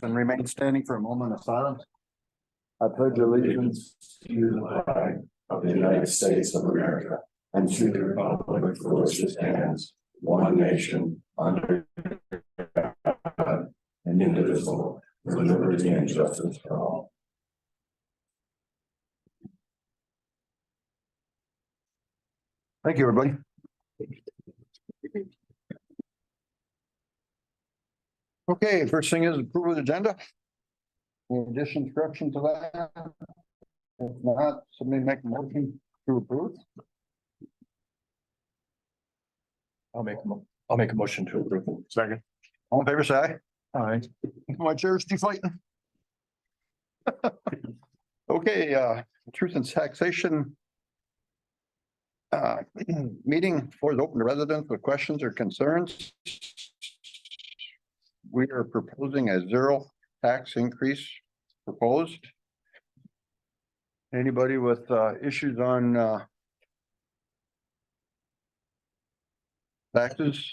and remain standing for a moment of silence. I pledge allegiance to the flag of the United States of America and to the republic for which it stands, one nation, under God, and indivisible, with liberty and justice for all. Thank you, everybody. Okay, first thing is approve the agenda. Any additions, correction to that? If not, somebody make a motion to approve. I'll make a motion to approve. Second. All in favor, say aye. Aye. My chair's deflating. Okay, truth and taxation. Meeting floor is open to residents with questions or concerns. We are proposing a zero tax increase proposed. Anybody with issues on taxes?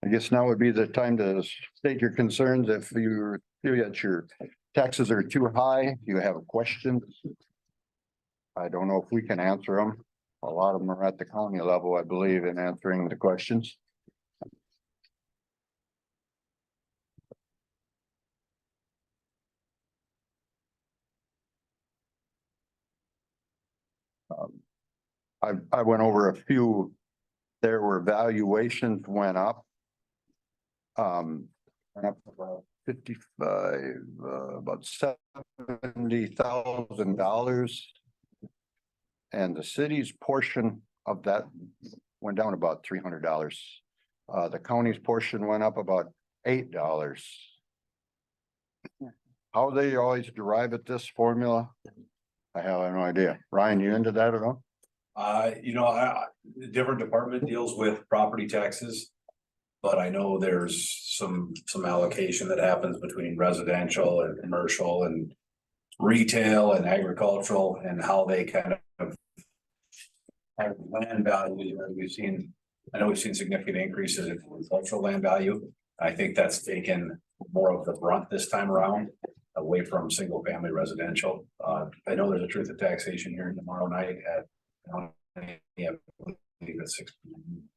I guess now would be the time to state your concerns if you feel that your taxes are too high, you have a question. I don't know if we can answer them. A lot of them are at the county level, I believe, in answering the questions. I went over a few. There were valuations went up. Went up about 55, about $70,000. And the city's portion of that went down about $300. The county's portion went up about $8. How they always derive at this formula, I have no idea. Ryan, you into that at all? The different department deals with property taxes. But I know there's some allocation that happens between residential and commercial and retail and agricultural and how they kind of have land value. I know we've seen significant increases in agricultural land value. I think that's taken more of the brunt this time around, away from single family residential. I know there's a truth of taxation here tomorrow night at I believe it's 6 p.m.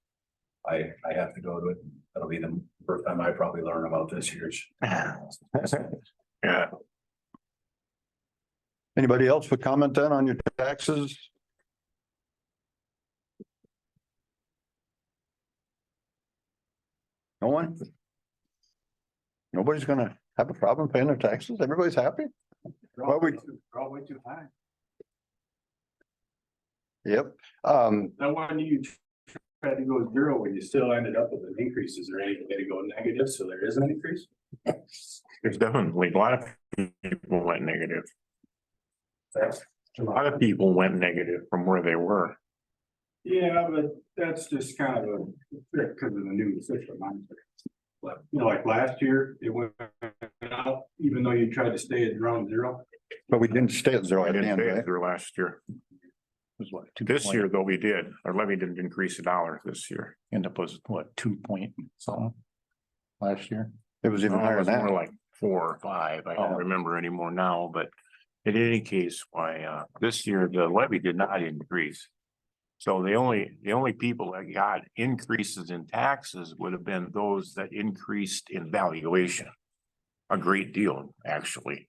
I have to go to it. That'll be the first time I probably learn about this year's. Yeah. Anybody else with comment then on your taxes? No one? Nobody's gonna have a problem paying their taxes? Everybody's happy? Well, Probably too high. Yep. Now, when you tried to go zero, when you still ended up with an increase, is there any way to go negative? So there is an increase? There's definitely a lot of people went negative. A lot of people went negative from where they were. Yeah, but that's just kind of a trick because of the new system. But like last year, it went out, even though you tried to stay at around zero. But we didn't stay at zero I at the didn't end, pay right? it through last year. Was what? This year though, we did. Our levy didn't increase $1 this year. End up was what, 2 point something last year? It was even No, it higher was than more that. like 4 or 5. I don't Oh. remember anymore now, but in any case, this year the levy did not increase. So the only people that got increases in taxes would have been those that increased in valuation. A great deal, actually.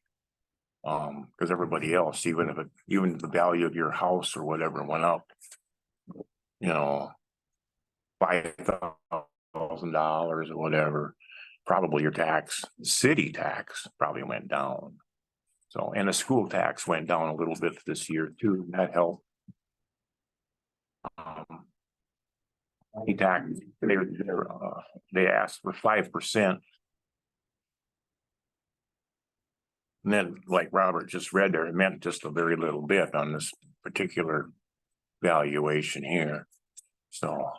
Because everybody else, even the value of your house or whatever went up. $5,000 or whatever, probably your city tax probably went down. So, and the school tax went down a little bit this year too, and that helped. They asked for 5%. And then, like Robert just read there, it meant just a very little bit on this particular valuation here. So.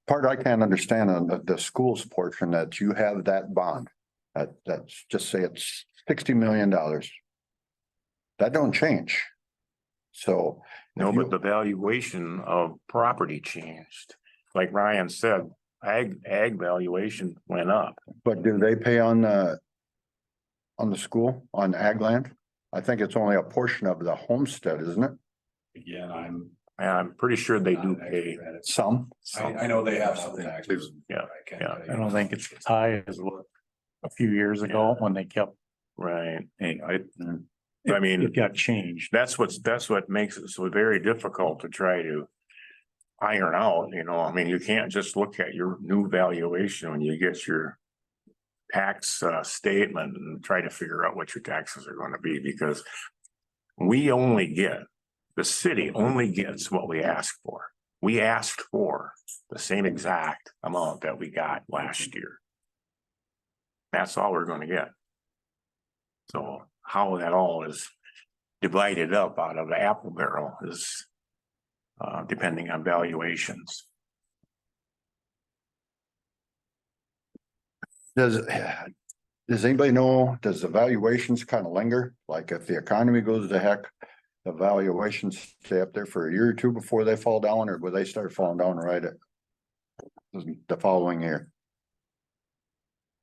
Part I can't understand on the school's portion that you have that bond. That's just say it's $60 million. That don't change. So. No, but the valuation of property changed. Like Ryan said, ag valuation went up. But do they pay on the school, on ag land? I think it's only a portion of the homestead, isn't it? Again, I'm pretty sure they do not an pay. expert at it. Some. I know they have some taxes. Yeah, can't yeah. tell you. I don't think it's as high as what a few years ago when they kept, Right. hey, I mean, it got changed. that's what makes it so very difficult to try to iron out, you know, I mean, you can't just look at your new valuation when you get your tax statement and try to figure out what your taxes are gonna be, because the city only gets what we ask for. We asked for the same exact amount that we got last year. That's all we're gonna get. So how that all is divided up out of the apple barrel is depending on valuations. Does anybody know, does the valuations kind of linger? Like if the economy goes to heck, the valuations stay up there for a year or two before they fall down, or will they start falling down right at the following year?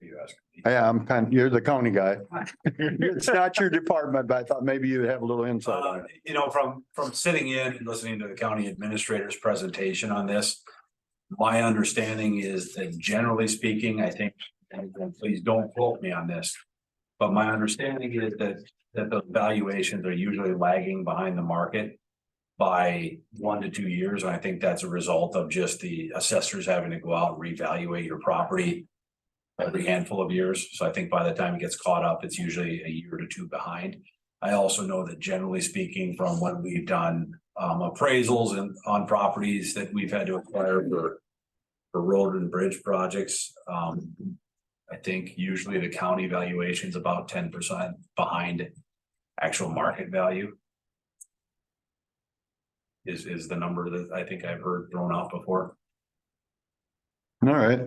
You ask. Yeah, you're the county guy. It's not your department, but I thought maybe you'd have a little insight on it. You know, from sitting in and listening to the county administrator's presentation on this. My understanding is that generally speaking, I think, and please don't quote me on this. But my understanding is that the valuations are usually lagging behind the market. By 1 to 2 years, and I think that's a result of just the assessors having to go out and reevaluate your property. Every handful of years, so I think by the time it gets caught up, it's usually a year to two behind. I also know that generally speaking, from when we've done appraisals and on properties that we've had to acquire for road and bridge projects. I think usually the county valuation is about 10% behind actual market value. Is the number that I think I've heard thrown out before. All right.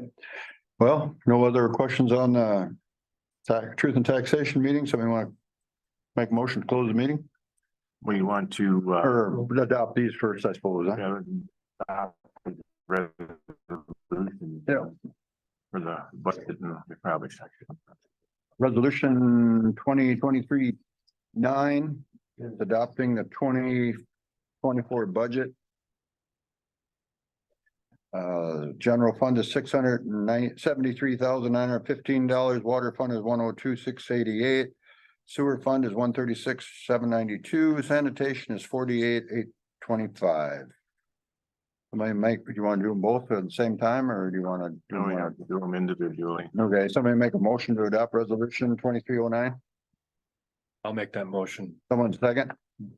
Well, no other questions on truth and taxation meeting. Somebody want to make a motion to close the meeting We want to or adopt these first, I suppose. Huh? Yeah. For the budget, no, we probably should. Resolution 2023-9 is adopting the 2024 budget. General fund is $673,915. Water fund is $102,688. Sewer fund is $136,792. Sanitation is $48,825. Somebody do you want to do them both at the same time, or do you want to do We one? have to do them individually. Okay, somebody make a motion to adopt resolution 2309. I'll make that motion. Someone second.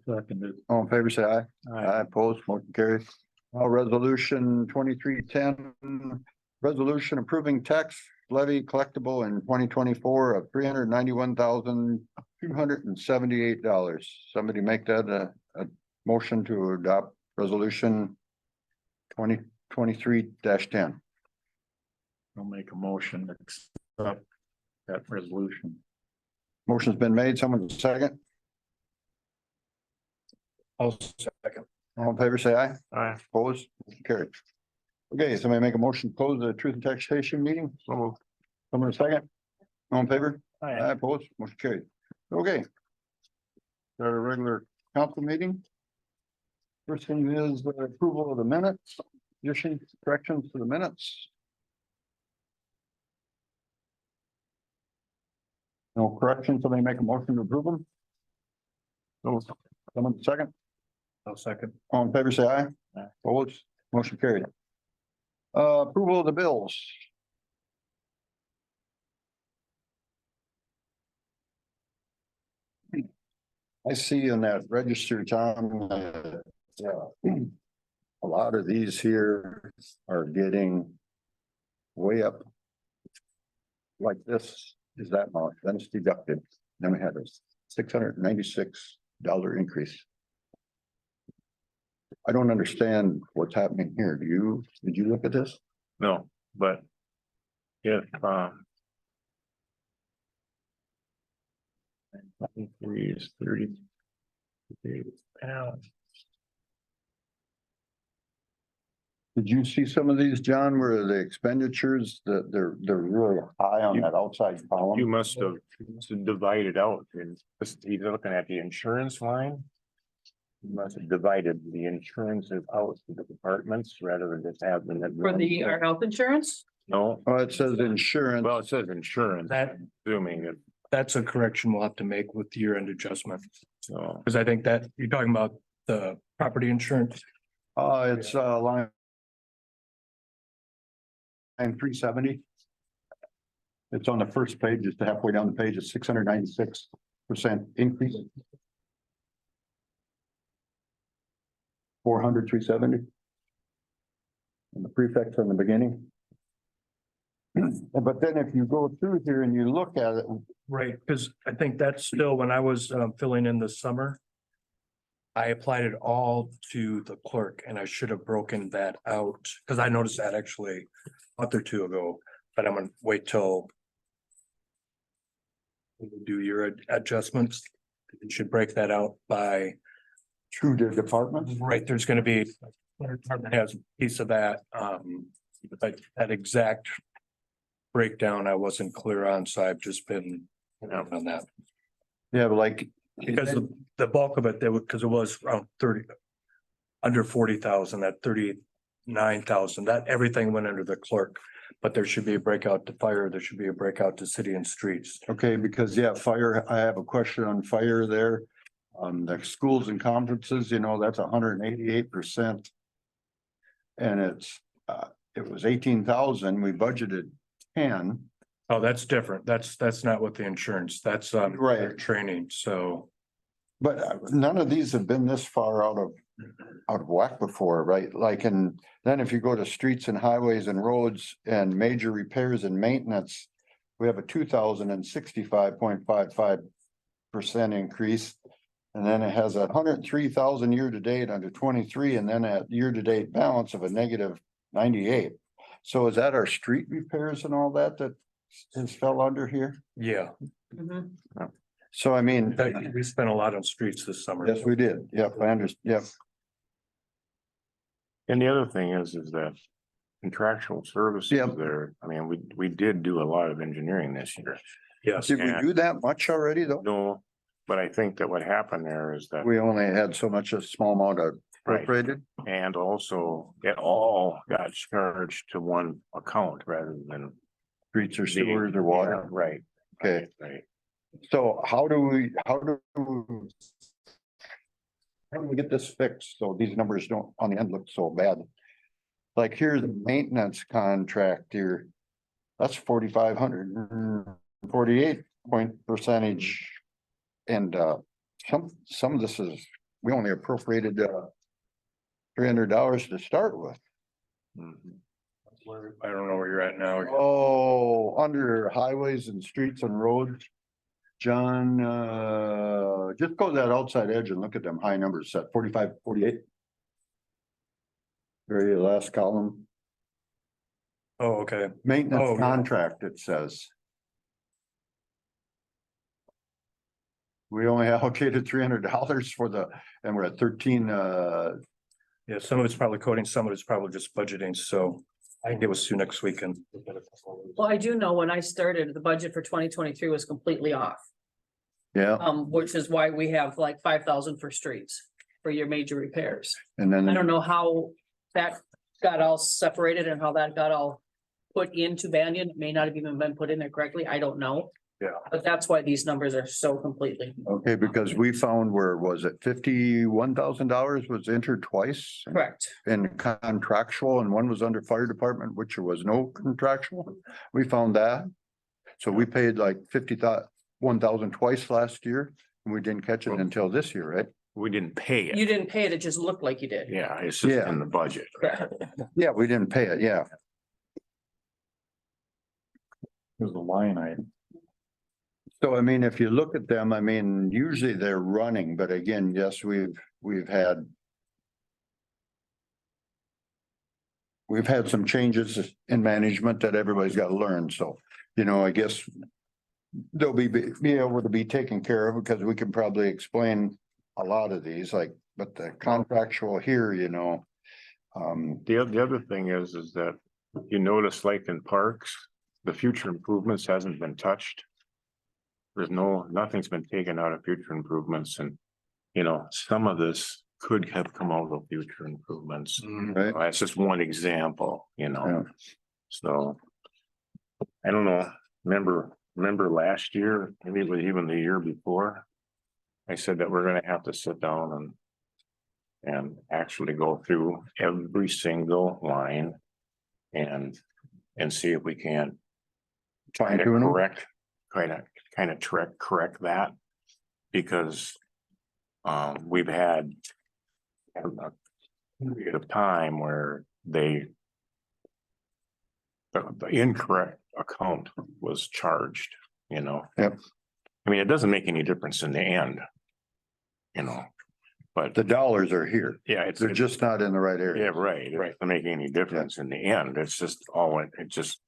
Seconded. All in favor, say aye. Aye, opposed, motion carries. Now, resolution 2310, resolution approving tax levy collectible in 2024 of $391,278. Somebody make that a motion to adopt resolution 2023-10. I'll make a motion to accept that resolution. Motion's been made. Someone second. I'll second. All in favor, say aye. Aye. Opposed, motion carried. Okay, somebody make a motion to close the truth and taxation meeting. Someone second. All in favor? Aye, opposed, motion carried. Okay. Got a regular council meeting. First thing is the approval of the minutes, additions, corrections to the minutes. No corrections, somebody make a motion to approve them. Someone second. I'll second. All in favor, say aye. Aye. Opposed, motion carried. Approval of the bills. I see in that register, Tom, a lot of these here are getting way up. Like this is that amount, then it's deducted. Then we had a $696 increase. I don't understand what's happening here. Did you look at this? No, but if three is 30 pounds. Did you see some of these, John, where the expenditures, that they're really high on that outside You column? must have divided out and he's looking at the insurance line. You must have divided the insurances out to the departments rather than just having it. For our health insurance? No, Oh, it says insurance. well, it says insurance, That, assuming it, that's a correction we'll have to make with the year-end adjustment, so. because I think that you're talking about the property insurance. It's line 370. It's on the first page, just halfway down the page, it's 696% increase. 400, 370. And the prefix in the beginning. But then if you go through here and you look at it, Right, because I think that's still, when I was filling in this summer, I applied it all to the clerk and I should have broken that out, because I noticed that actually a month or two ago, but I'm gonna wait till we do your adjustments. You should break that out by, through the departments. right, there's gonna be, our department has a piece of that, but that exact breakdown I wasn't clear on, so I've just been on that. Yeah, but like. Because the bulk of it, there was, because it was around 30, under 40,000, that 39,000, that everything went under the clerk. But there should be a breakout to fire, there should be a breakout to city and streets. Okay, because yeah, fire, I have a question on fire there. The schools and conferences, you know, that's 188%. And it was 18,000, we budgeted 10. Oh, that's different. That's not with the insurance. That's Right. their training, so. But none of these have been this far out of whack before, right? Like, and then if you go to streets and highways and roads and major repairs and maintenance, we have a 2,065.55% increase. And then it has 103,000 year to date under 23, and then a year to date balance of a negative 98. So is that our street repairs and all that has fell under here? Yeah, Mhm. So I mean, in fact, we spent a lot on streets this summer. yes, we did. Yep, I understand. Yep. And the other thing is that contractual services Yep. there, I mean, we did do a lot of engineering this year. Yes, Did we Yeah. do that much already though? No, but I think that what happened there is that, We only had so much, a small amount of Right. appropriated. and also it all got charged to one account rather than. Streets or sewers or water. Yeah, right. Okay, Right. so how do we get this fixed? So these numbers don't on the end look so bad. Like here's the maintenance contract here. That's 4,548 percentage. And some of this is, we only appropriated $300 to start with. Mhm. I don't know where you're at now. Oh, under highways and streets and roads. John, just go to that outside edge and look at them high numbers, set 45, 48. Very last column, Oh, okay. Oh, maintenance yeah. contract, it says. We only allocated $300 for and we're at 13, Yeah, some of it's probably coding, some of it's probably just budgeting, so I can get with Sue next week and. Well, I do know when I started, the budget for 2023 was completely off. yeah, Which is why we have like 5,000 for streets, for your major repairs. and I then, don't know how that got all separated and how that got all put into Banyan. It may not have even been put in there correctly. I don't know. Yeah. But that's why these numbers are so completely okay, because we found where was it $51,000 was entered twice? correct. In contractual and one was under fire department, which there was no contractual. We found that. So we paid like 1,000 twice last year and we didn't catch it until this year, right? We didn't pay You it. didn't pay it, it just looked like you did. Yeah, it's just Yeah. in the budget. Yeah, we didn't pay it, yeah. There's a line item. So I mean, if you look at them, I mean, usually they're running, but again, yes, we've had some changes in management that everybody's got to learn, so, you know, I guess they'll be able to be taken care of because we can probably explain a lot of these, like, but the contractual here, you know, The other thing is that you notice like in parks, the future improvements hasn't been touched. Nothing's been taken out of future improvements and, some of this could have come out of future improvements. right? That's just one example, Yeah. so. I don't know, remember last year, maybe it was even the year before. I said that we're gonna have to sit down and actually go through every single line. And see if we can try to Fine-tune 'em? correct, correct that. Because we've had a period of time where the incorrect account was charged, Yep. I mean, it doesn't make any difference in the end. But The dollars are here. yeah, They're just not in the right yeah, area. right. It doesn't make any difference in the end. It's just all it just.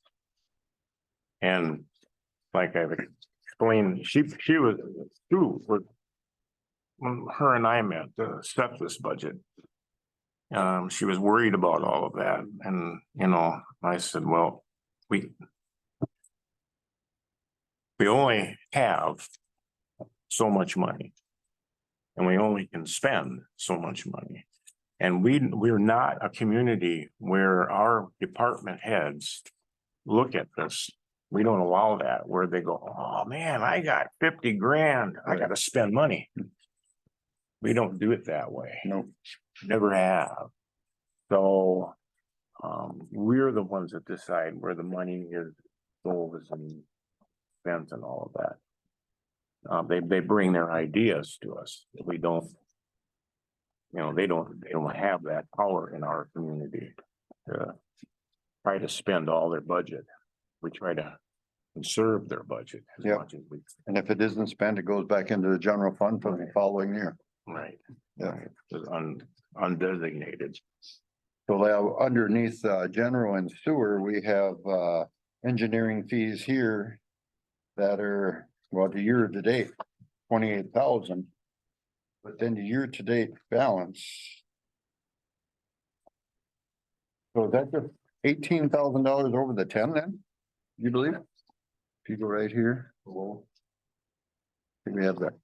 And like I've explained, she was through with. When her and I met to set this budget. She was worried about all of that and, I said, well, we only have so much money. And we only can spend so much money. And we're not a community where our department heads look at this. We don't allow that where they go, oh man, I got 50 grand. I gotta spend money. We don't do it that way. No, Never have. So we're the ones that decide where the money is goes and spent and all of that. They bring their ideas to us. We don't, they don't have that power in our community to try to spend all their budget. We try to conserve their budget as Yep. much as we. and if it isn't spent, it goes back into the general fund for the following year. Right. Yeah. Right. Just undesignated. So now underneath general and sewer, we have engineering fees here that are, well, the year to date, 28,000. But then the year to date balance. So is that just $18,000 over the 10 then? You believe? If you go right here. We have that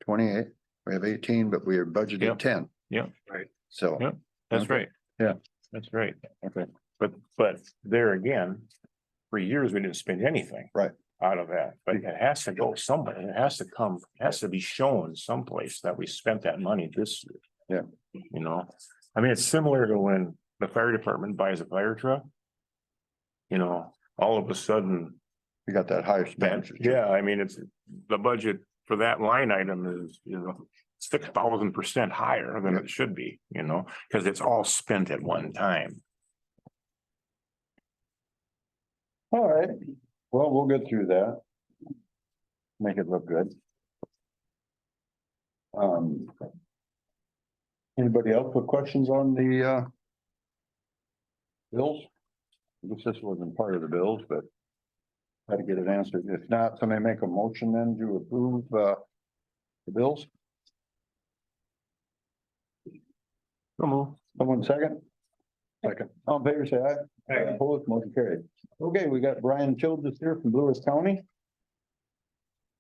28, we have 18, but we are budgeted Yep. 10. Yep. Right. So. Yep. That's Okay. right. Yeah. That's right. Okay. But there again, for years, we didn't spend anything. Right. Out of that, but it has to go somewhere. It has to come, it has to be shown someplace that we spent that money this year. Yeah. I mean, it's similar to when the fire department buys a fire truck. All of a sudden, We got that higher spend. yeah, I mean, it's the budget for that line item is, 6,000% higher than it should be, because it's all spent at one time. All right, well, we'll get through that. Make it look good. Anybody else with questions on the bills? I guess this wasn't part of the bills, but had to get it answered. If not, somebody make a motion then to approve the bills. Someone second? Second. All in favor, say aye. Aye. Opposed, motion carried. Okay, we got Brian Childress here from Blue Earth County.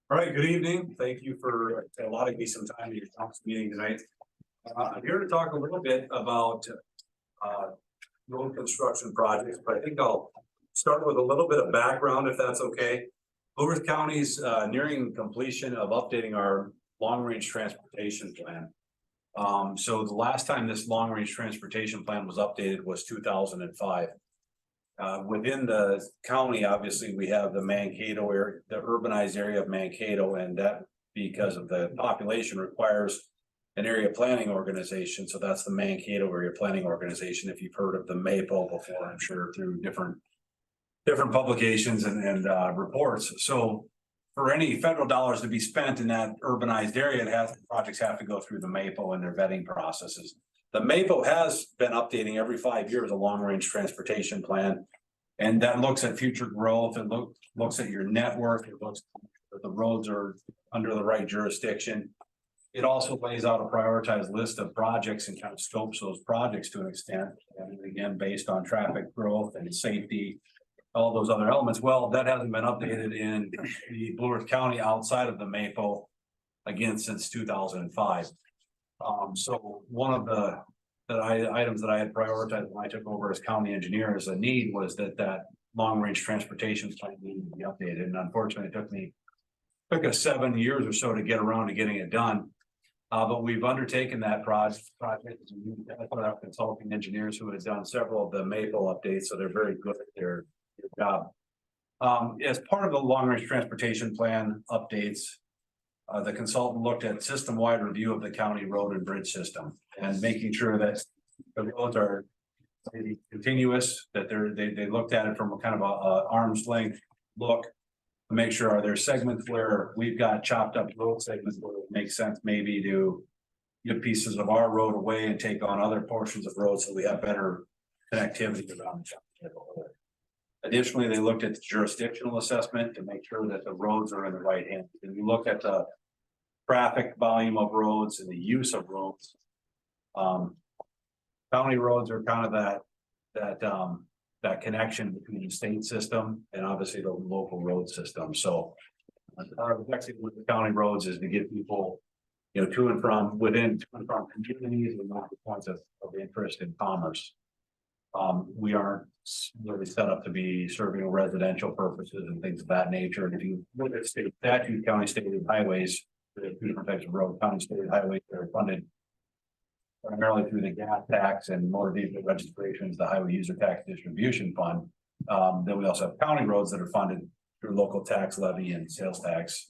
All right, good evening. Thank you for allotting me some time in your council meeting tonight. I'm here to talk a little bit about road construction projects, but I think I'll start with a little bit of background, if that's okay. Blue Earth County's nearing completion of updating our long-range transportation plan. So the last time this long-range transportation plan was updated was 2005. Within the county, obviously, we have the Mankato area, the urbanized area of Mankato, and that because of the population requires an area planning organization. So that's the Mankato Area Planning Organization. If you've heard of the MAPO before, I'm sure through different publications and reports. So for any federal dollars to be spent in that urbanized area, projects have to go through the MAPO and their vetting processes. The MAPO has been updating every 5 years a long-range transportation plan. And that looks at future growth. It looks at your network. It looks at the roads are under the right jurisdiction. It also lays out a prioritized list of projects and kind of scopes those projects to an extent, and again, based on traffic growth and safety. All those other elements. Well, that hasn't been updated in the Blue Earth County outside of the Maple. Again, since 2005. So one of the items that I had prioritized when I took over as county engineer as a need was that long-range transportation plan needed to be updated, and unfortunately, took us 7 years or so to get around to getting it done. But we've undertaken that project. I put out consulting engineers who have done several of the Maple updates, so they're very good at their job. As part of the long-range transportation plan updates, the consultant looked at system-wide review of the county road and bridge system and making sure that the roads are continuous, that they looked at it from a kind of a arm's length look to make sure are there segments where we've got chopped up road segments where it makes sense maybe to give pieces of our road away and take on other portions of roads so we have better connectivity around the road. Additionally, they looked at the jurisdictional assessment to make sure that the roads are in the right hands. And you look at the traffic volume of roads and the use of roads. County roads are kind of that connection between the state system and obviously the local road system. So our objective with the county roads is to get people, to and from communities and not the points of interest in commerce. We aren't really set up to be serving residential purposes and things of that nature. And if you look at state statute, county stated highways, there are two different types of road. County stated highways that are funded primarily through the gas tax and motor vehicle registrations, the highway user tax distribution fund. Then we also have county roads that are funded through local tax levy and sales tax.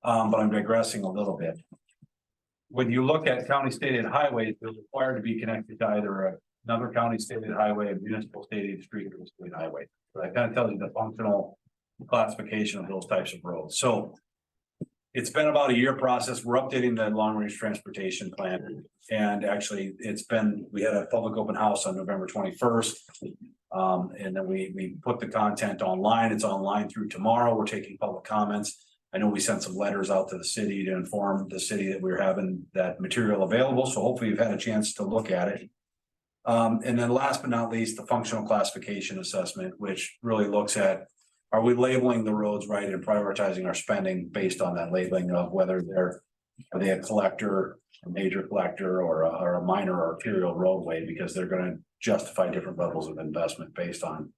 But I'm digressing a little bit. When you look at county stated highways, they're required to be connected to either another county stated highway, a municipal stated street, or a state highway. So that kind of tells you the functional classification of those types of roads. So it's been about a year process. We're updating the long range transportation plan. And actually we had a public open house on November 21st. And then we put the content online. It's online through tomorrow. We're taking public comments. I know we sent some letters out to the city to inform the city that we're having that material available. So hopefully you've had a chance to look at it. And then last but not least, the functional classification assessment, which really looks at, are we labeling the roads right and prioritizing our spending based on that labeling of whether are they a collector, a major collector, or a minor arterial roadway, because they're going to justify different levels of investment based on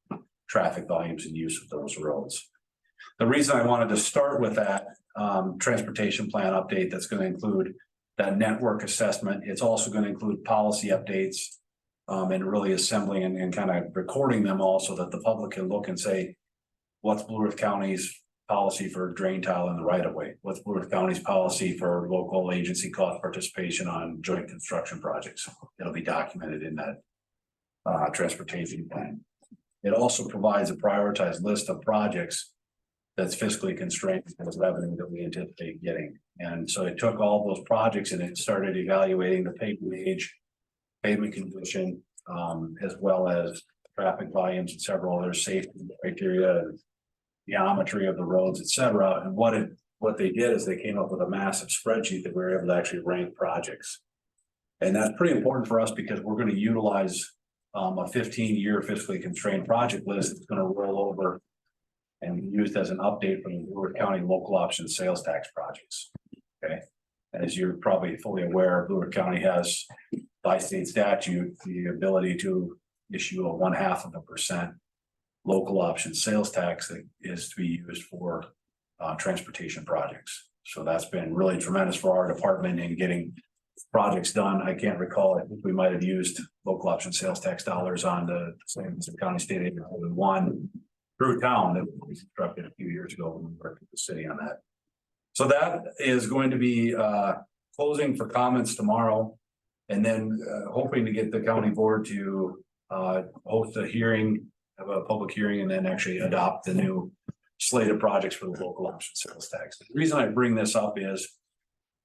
traffic volumes and use of those roads. The reason I wanted to start with that transportation plan update, that's going to include that network assessment. It's also going to include policy updates. And really assembling and kind of recording them all so that the public can look and say, what's Blue Earth County's policy for drain tile in the right of way? What's Blue Earth County's policy for local agency cost participation on joint construction projects? It'll be documented in that transportation plan. It also provides a prioritized list of projects that's fiscally constrained with revenue that we anticipate getting. And so it took all those projects and it started evaluating the pavement age, pavement condition, as well as traffic volumes and several other safety criteria, geometry of the roads, et cetera. And what they did is they came up with a massive spreadsheet that we were able to actually rank projects. And that's pretty important for us because we're going to utilize a 15-year fiscally constrained project list that's going to roll over and be used as an update from the Blue Earth County local option sales tax projects. Okay. As you're probably fully aware, Blue Earth County has by state statute the ability to issue a 0.5% local option sales tax that is to be used for transportation projects. So that's been really tremendous for our department in getting projects done. I can't recall. I think we might have used local option sales tax dollars on the county state aid one through town that we constructed a few years ago when we worked with the city on that. So that is going to be closing for comments tomorrow, and then hoping to get the county board to host a hearing, have a public hearing, and then actually adopt the new slate of projects for the local option sales tax. The reason I bring this up is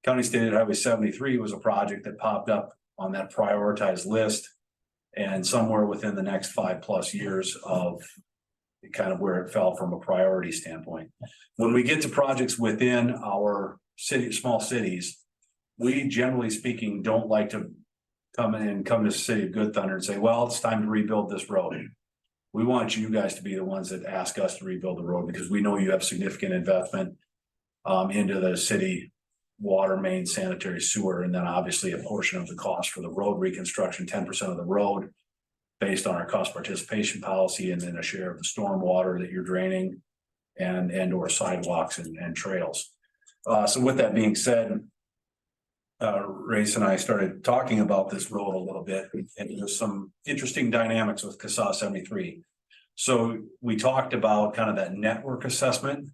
County Stated Highway 73 was a project that popped up on that prioritized list, and somewhere within the next 5+ years of kind of where it fell from a priority standpoint. When we get to projects within our city, small cities, we generally speaking don't like to come to the city of Good Thunder and say, well, it's time to rebuild this road. We want you guys to be the ones that ask us to rebuild the road because we know you have significant investment into the city water main, sanitary sewer, and then obviously a portion of the cost for the road reconstruction, 10% of the road based on our cost participation policy, and then a share of the storm water that you're draining and or sidewalks and trails. So with that being said, Race and I started talking about this road a little bit, and there's some interesting dynamics with CASA 73. So we talked about kind of that network assessment,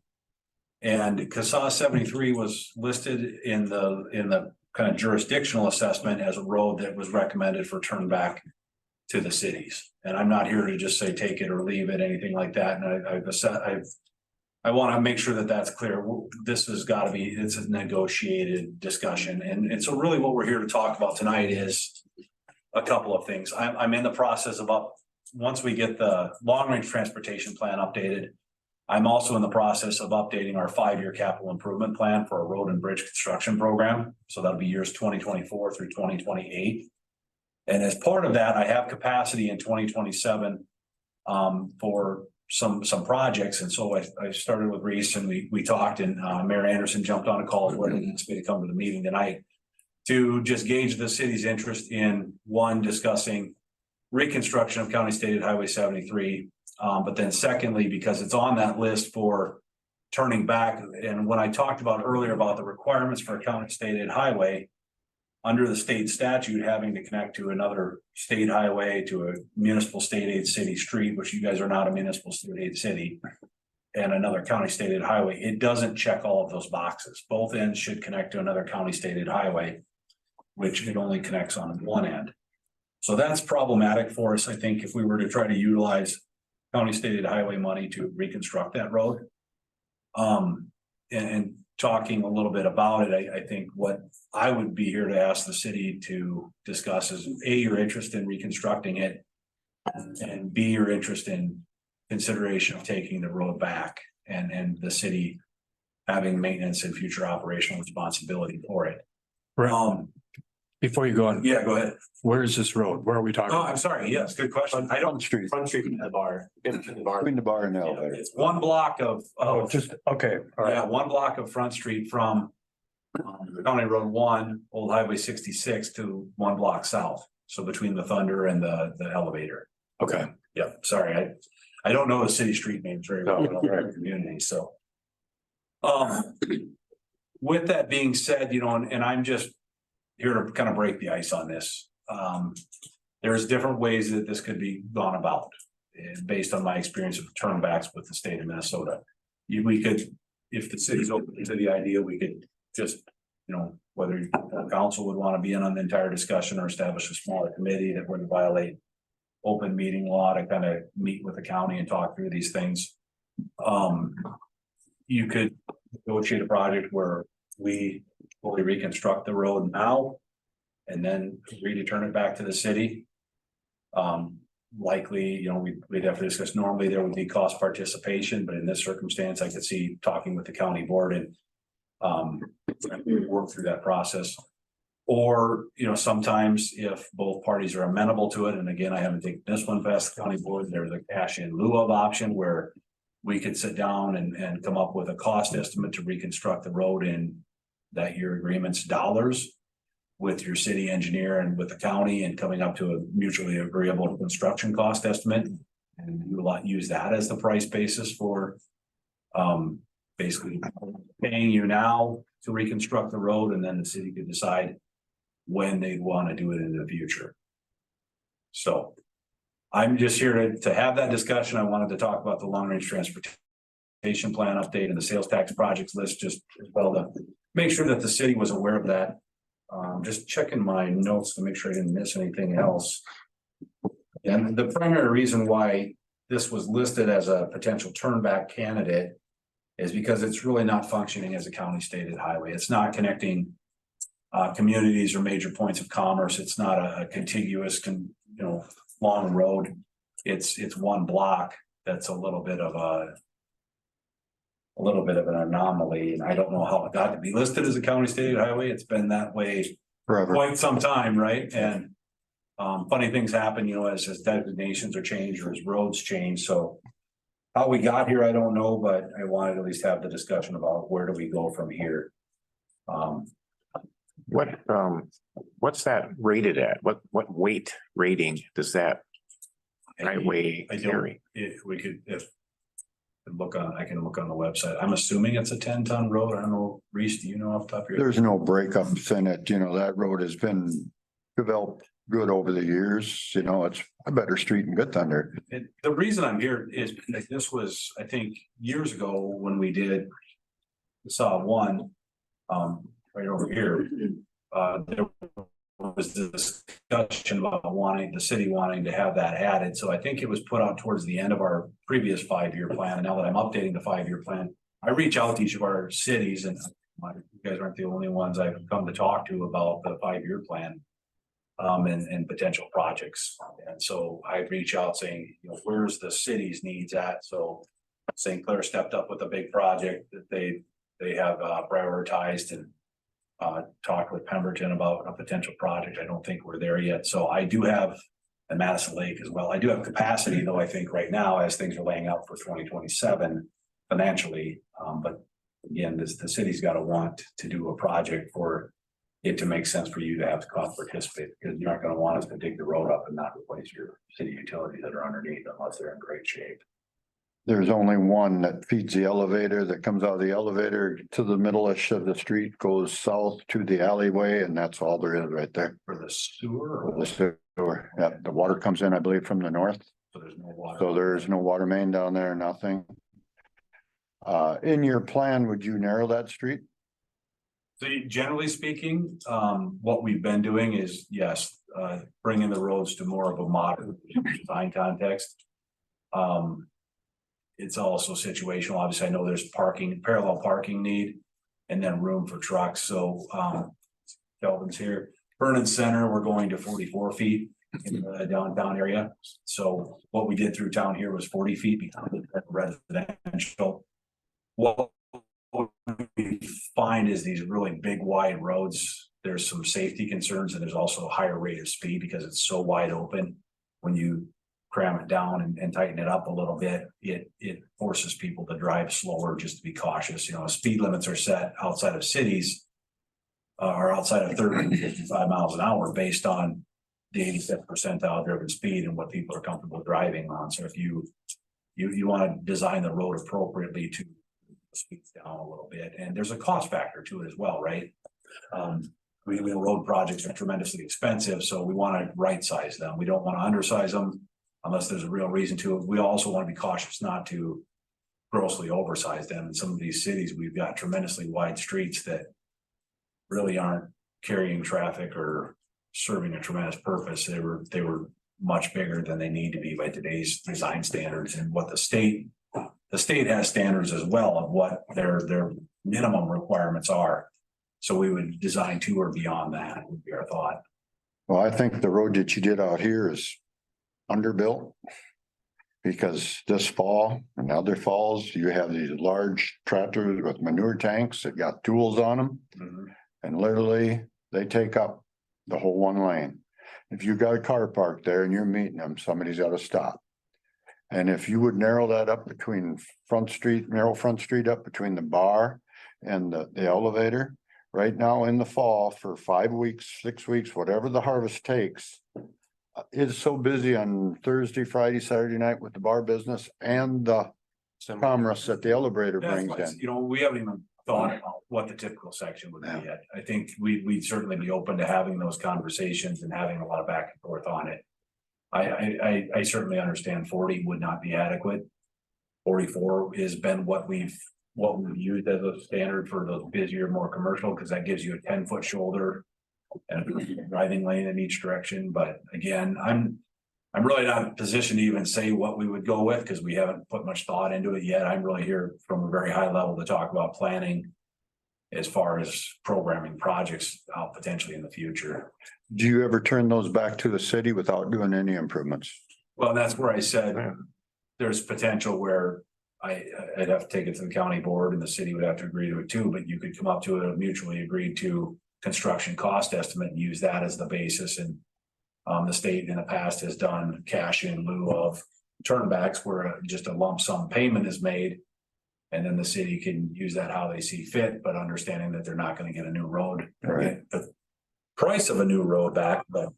and CASA 73 was listed in the kind of jurisdictional assessment as a road that was recommended for turn back to the cities. And I'm not here to just say take it or leave it, anything like that. And I want to make sure that that's clear. This has got to be, it's a negotiated discussion. And so really what we're here to talk about tonight is a couple of things. I'm in the process of once we get the long range transportation plan updated, I'm also in the process of updating our 5-year capital improvement plan for a road and bridge construction program. So that'll be years 2024 through 2028. And as part of that, I have capacity in 2027 for some projects. And so I started with Reese and we talked, and Mayor Anderson jumped on a call and asked me to come to the meeting tonight to just gauge the city's interest in discussing reconstruction of County State Highway 73. But then secondly, because it's on that list for turning back. And when I talked about earlier about the requirements for a county state highway, under the state statute, having to connect to another state highway, to a municipal state aid city street, which you guys are not a municipal state aid city, and another county state aid highway, it doesn't check all of those boxes. Both ends should connect to another county state aid highway, which it only connects on one end. So that's problematic for us, I think, if we were to try to utilize county state aid highway money to reconstruct that road. And talking a little bit about it, I think what I would be here to ask the city to discuss is A, your interest in reconstructing it, and B, your interest in consideration of taking the road back and the city having maintenance and future operational responsibility for it. Right. Before you go on. Yeah, go ahead. Where is this road? Where are we talking? Oh, I'm sorry. Yes, good question. I don't. Front Street in the bar. In the bar. Between the bar and the Yeah, elevator. it's one block of Just, okay, all right. yeah, one block of Front Street from County Road 1, Old Highway 66 to one block south. So between the Thunder and the elevator. Okay. Yeah, sorry, I don't know the city street names very well in our community, so. With that being said, and I'm just here to kind of break the ice on this. There's different ways that this could be gone about, and based on my experience of turnbacks with the state of Minnesota. We could, if the city's open to the idea, we could just, whether council would want to be in on the entire discussion or establish a smaller committee that wouldn't violate open meeting law to kind of meet with the county and talk through these things. You could negotiate a project where we fully reconstruct the road now and then return it back to the city. Likely, we'd have to discuss, normally there would be cost participation, but in this circumstance, I could see talking with the county board and work through that process. Or, sometimes if both parties are amenable to it, and again, I haven't taken this one past the county board, there's a cash in lieu of option where we could sit down and come up with a cost estimate to reconstruct the road in that year agreement's dollars with your city engineer and with the county, and coming up to a mutually agreeable construction cost estimate. And you will use that as the price basis for basically paying you now to reconstruct the road, and then the city could decide when they'd want to do it in the future. So I'm just here to have that discussion. I wanted to talk about the long range transportation plan update and the sales tax projects list, just as well to make sure that the city was aware of that. Just checking my notes to make sure I didn't miss anything else. And the primary reason why this was listed as a potential turnback candidate is because it's really not functioning as a county stated highway. It's not connecting communities or major points of commerce. It's not a contiguous, long road. It's one block that's a little bit of a little bit of an anomaly, and I don't know how it got to be listed as a county state highway. It's been that way Forever. quite some time, right? And funny things happen, you know, as designations are changed or as roads change, so. How we got here, I don't know, but I wanted to at least have the discussion about where do we go from here? What's that rated at? What weight rating does that highway I don't, carry? if we could, if. I can look on the website. I'm assuming it's a 10-ton road. I don't know, Reese, do you know off the top of your? There's no breakups in it, you know, that road has been developed good over the years, you know, it's a better street in Good Thunder. And the reason I'm here is that this was, I think, years ago when we saw one, right over here. There was this discussion about the city wanting to have that added. So I think it was put out towards the end of our previous 5-year plan. And now that I'm updating the 5-year plan, I reach out to each of our cities, and you guys aren't the only ones I've come to talk to about the 5-year plan. And potential projects. And so I reach out saying, you know, where's the city's needs at? So St. Clair stepped up with a big project that they have prioritized, and talked with Pemberton about a potential project. I don't think we're there yet. So I do have, and Madison Lake as well. I do have capacity, though, I think right now, as things are laying out for 2027 financially. But again, the city's got to want to do a project for it to make sense for you to have the cost participate, because you're not going to want us to dig the road up and not replace your city utilities that are underneath unless they're in great shape. There's only one that feeds the elevator, that comes out of the elevator to the middle-ish of the street, goes south to the alleyway, and that's all there is right there. For the sewer, or The sewer, yeah, the water comes in, I believe, from the north, so there's no water. so there's no water main down there, nothing. In your plan, would you narrow that street? So generally speaking, what we've been doing is, yes, bringing the roads to more of a modern design context. It's also situational. Obviously, I know there's parallel parking need, and then room for trucks. So Kelvin's here. Vernon Center, we're going to 44 feet in the downtown area. So what we did through town here was 40 feet behind the residential. What we find is these really big wide roads, there's some safety concerns, and there's also a higher rate of speed because it's so wide open. When you cram it down and tighten it up a little bit, it forces people to drive slower just to be cautious. You know, speed limits are set outside of cities or outside of 30 and 55 miles an hour based on the 85th percentile driven speed and what people are comfortable driving on. So if you want to design the road appropriately to speed down a little bit, and there's a cost factor to it as well, right? Road projects are tremendously expensive, so we want to right size them. We don't want to undersize them unless there's a real reason to. We also want to be cautious not to grossly oversize them. In some of these cities, we've got tremendously wide streets that really aren't carrying traffic or serving a tremendous purpose. They were much bigger than they need to be by today's design standards, and what the state has standards as well of what their minimum requirements are. So we would design to or beyond that would be our thought. Well, I think the road that you did out here is underbuilt. Because this fall and other falls, you have these large tractors with manure tanks that got tools on them. Mhm. And literally, they take up the whole one lane. If you got a car parked there and you're meeting them, somebody's got to stop. And if you would narrow that up between narrow Front Street up between the bar and the elevator. Right now in the fall for 5 weeks, 6 weeks, whatever the harvest takes. It's so busy on Thursday, Friday, Saturday night with the bar business and the commerce that the elevator That's brings why, in. you know, we haven't even thought about what the typical section would be yet. I think we'd certainly be open to having those conversations and having a lot of back and forth on it. I certainly understand 40 would not be adequate. 44 has been what we've used as a standard for those busier, more commercial, because that gives you a 10-foot shoulder and a driving lane in each direction. But again, I'm really not in a position to even say what we would go with because we haven't put much thought into it yet. I'm really here from a very high level to talk about planning as far as programming projects out potentially in the future. Do you ever turn those back to the city without doing any improvements? Well, that's where I said there's potential where I'd have to take it to the county board and the city would have to agree to it too, but you could come up to a mutually agreed to construction cost estimate and use that as the basis and. The state in the past has done cash in lieu of turnbacks where just a lump sum payment is made. And then the city can use that how they see fit, but understanding that they're not gonna get a new road. Right. The price of a new road back, but.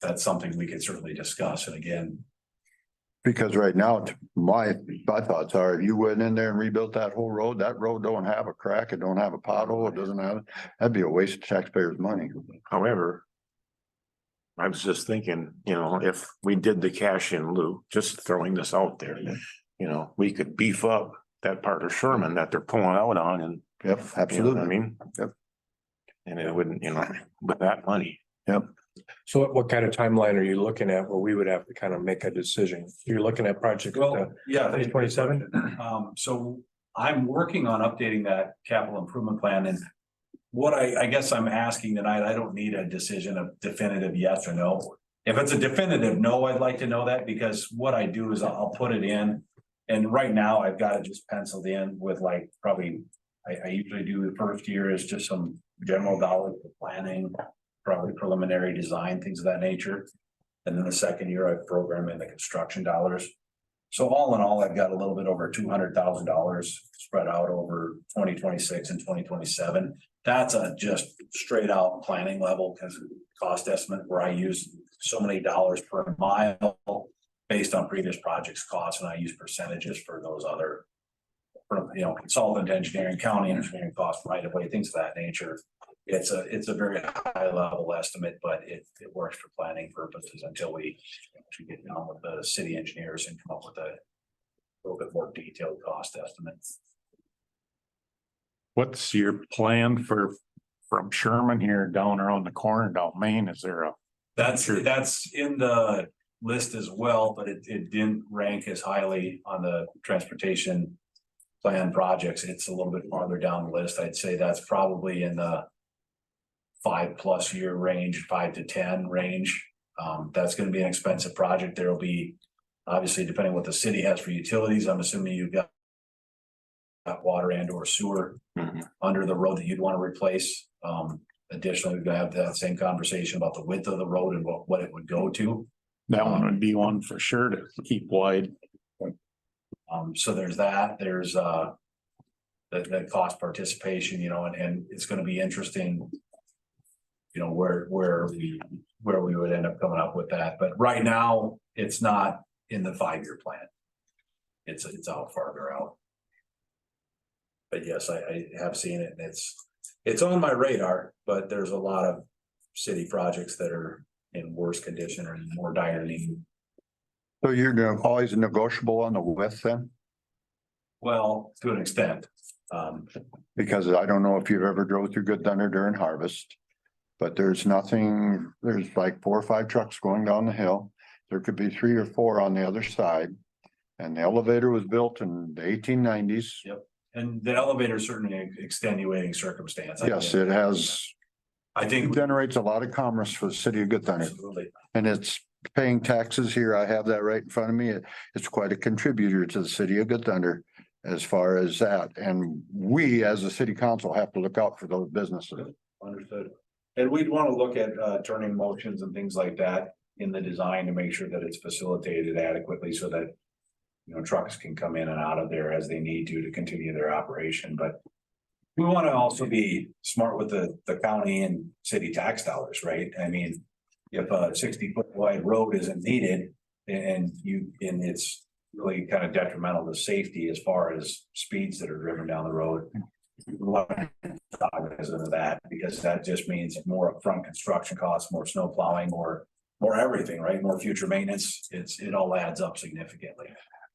That's something we could certainly discuss. And again, Because right now, my thoughts are, if you went in there and rebuilt that whole road, that road don't have a crack, it don't have a pothole, it doesn't have, that'd be a waste of taxpayers' money. However. I was just thinking, if we did the cash in lieu, just throwing this out there, we could beef up that part of Sherman that they're pulling out on and. Yep, You know what I absolutely. mean? Yep. And it wouldn't, with that money. So what kind of timeline are you looking at where we would have to kind of make a decision? You're looking at project well, yeah. 2027? So I'm working on updating that capital improvement plan and. What I guess I'm asking tonight, I don't need a decision of definitive yes or no. If it's a definitive no, I'd like to know that because what I do is I'll put it in. And right now I've got it just penciled in with like probably, I usually do the first year is just some general dollars for planning, probably preliminary design, things of that nature. And then the second year I program in the construction dollars. So all in all, I've got a little bit over $200,000 spread out over 2026 and 2027. That's a just straight out planning level because cost estimate where I use so many dollars per mile based on previous projects costs, and I use percentages for those other. Consultant engineering, county engineering costs, right of way, things of that nature. It's a very high level estimate, but it works for planning purposes until we actually get down with the city engineers and come up with a little bit more detailed cost estimates. What's your plan from Sherman here down around the corner down Main? Is there a? That's in the list as well, but it didn't rank as highly on the transportation plan projects. It's a little bit farther down the list. I'd say that's probably in the 5+ year range, 5 to 10 range. That's gonna be an expensive project. There'll be, obviously, depending what the city has for utilities, I'm assuming you've got water and or sewer under the road that you'd want to replace. Additionally, we're gonna have that same conversation about the width of the road and what it would go to. That one would be one for sure to keep wide. So there's that, there's the cost participation, and it's gonna be interesting. Where we would end up coming up with that, but right now, it's not in the 5-year plan. It's out farther out. But yes, I have seen it and it's on my radar, but there's a lot of city projects that are in worse condition or more dire need. So you're always negotiable on the width then? Well, to an extent. Because I don't know if you've ever drove through Good Thunder during harvest. But there's nothing, there's like 4 or 5 trucks going down the hill. There could be 3 or 4 on the other side. And the elevator was built in the 1890s. Yep. And the elevator is certainly an extenuating circumstance. Yes, it has, I it think. generates a lot of commerce for the city of Good Thunder. Absolutely. And it's paying taxes here. I have that right in front of me. It's quite a contributor to the city of Good Thunder as far as that. And we, as a city council, have to look out for those businesses. Understood. And we'd want to look at turning motions and things like that in the design to make sure that it's facilitated adequately so that. Trucks can come in and out of there as they need to continue their operation, but. We want to also be smart with the county and city tax dollars, right? I mean. If a 60-foot wide road isn't needed and it's really kind of detrimental to safety as far as speeds that are driven down the road. We want to talk about that because that just means more upfront construction costs, more snow plowing, more everything, right? More future maintenance. It all adds up significantly.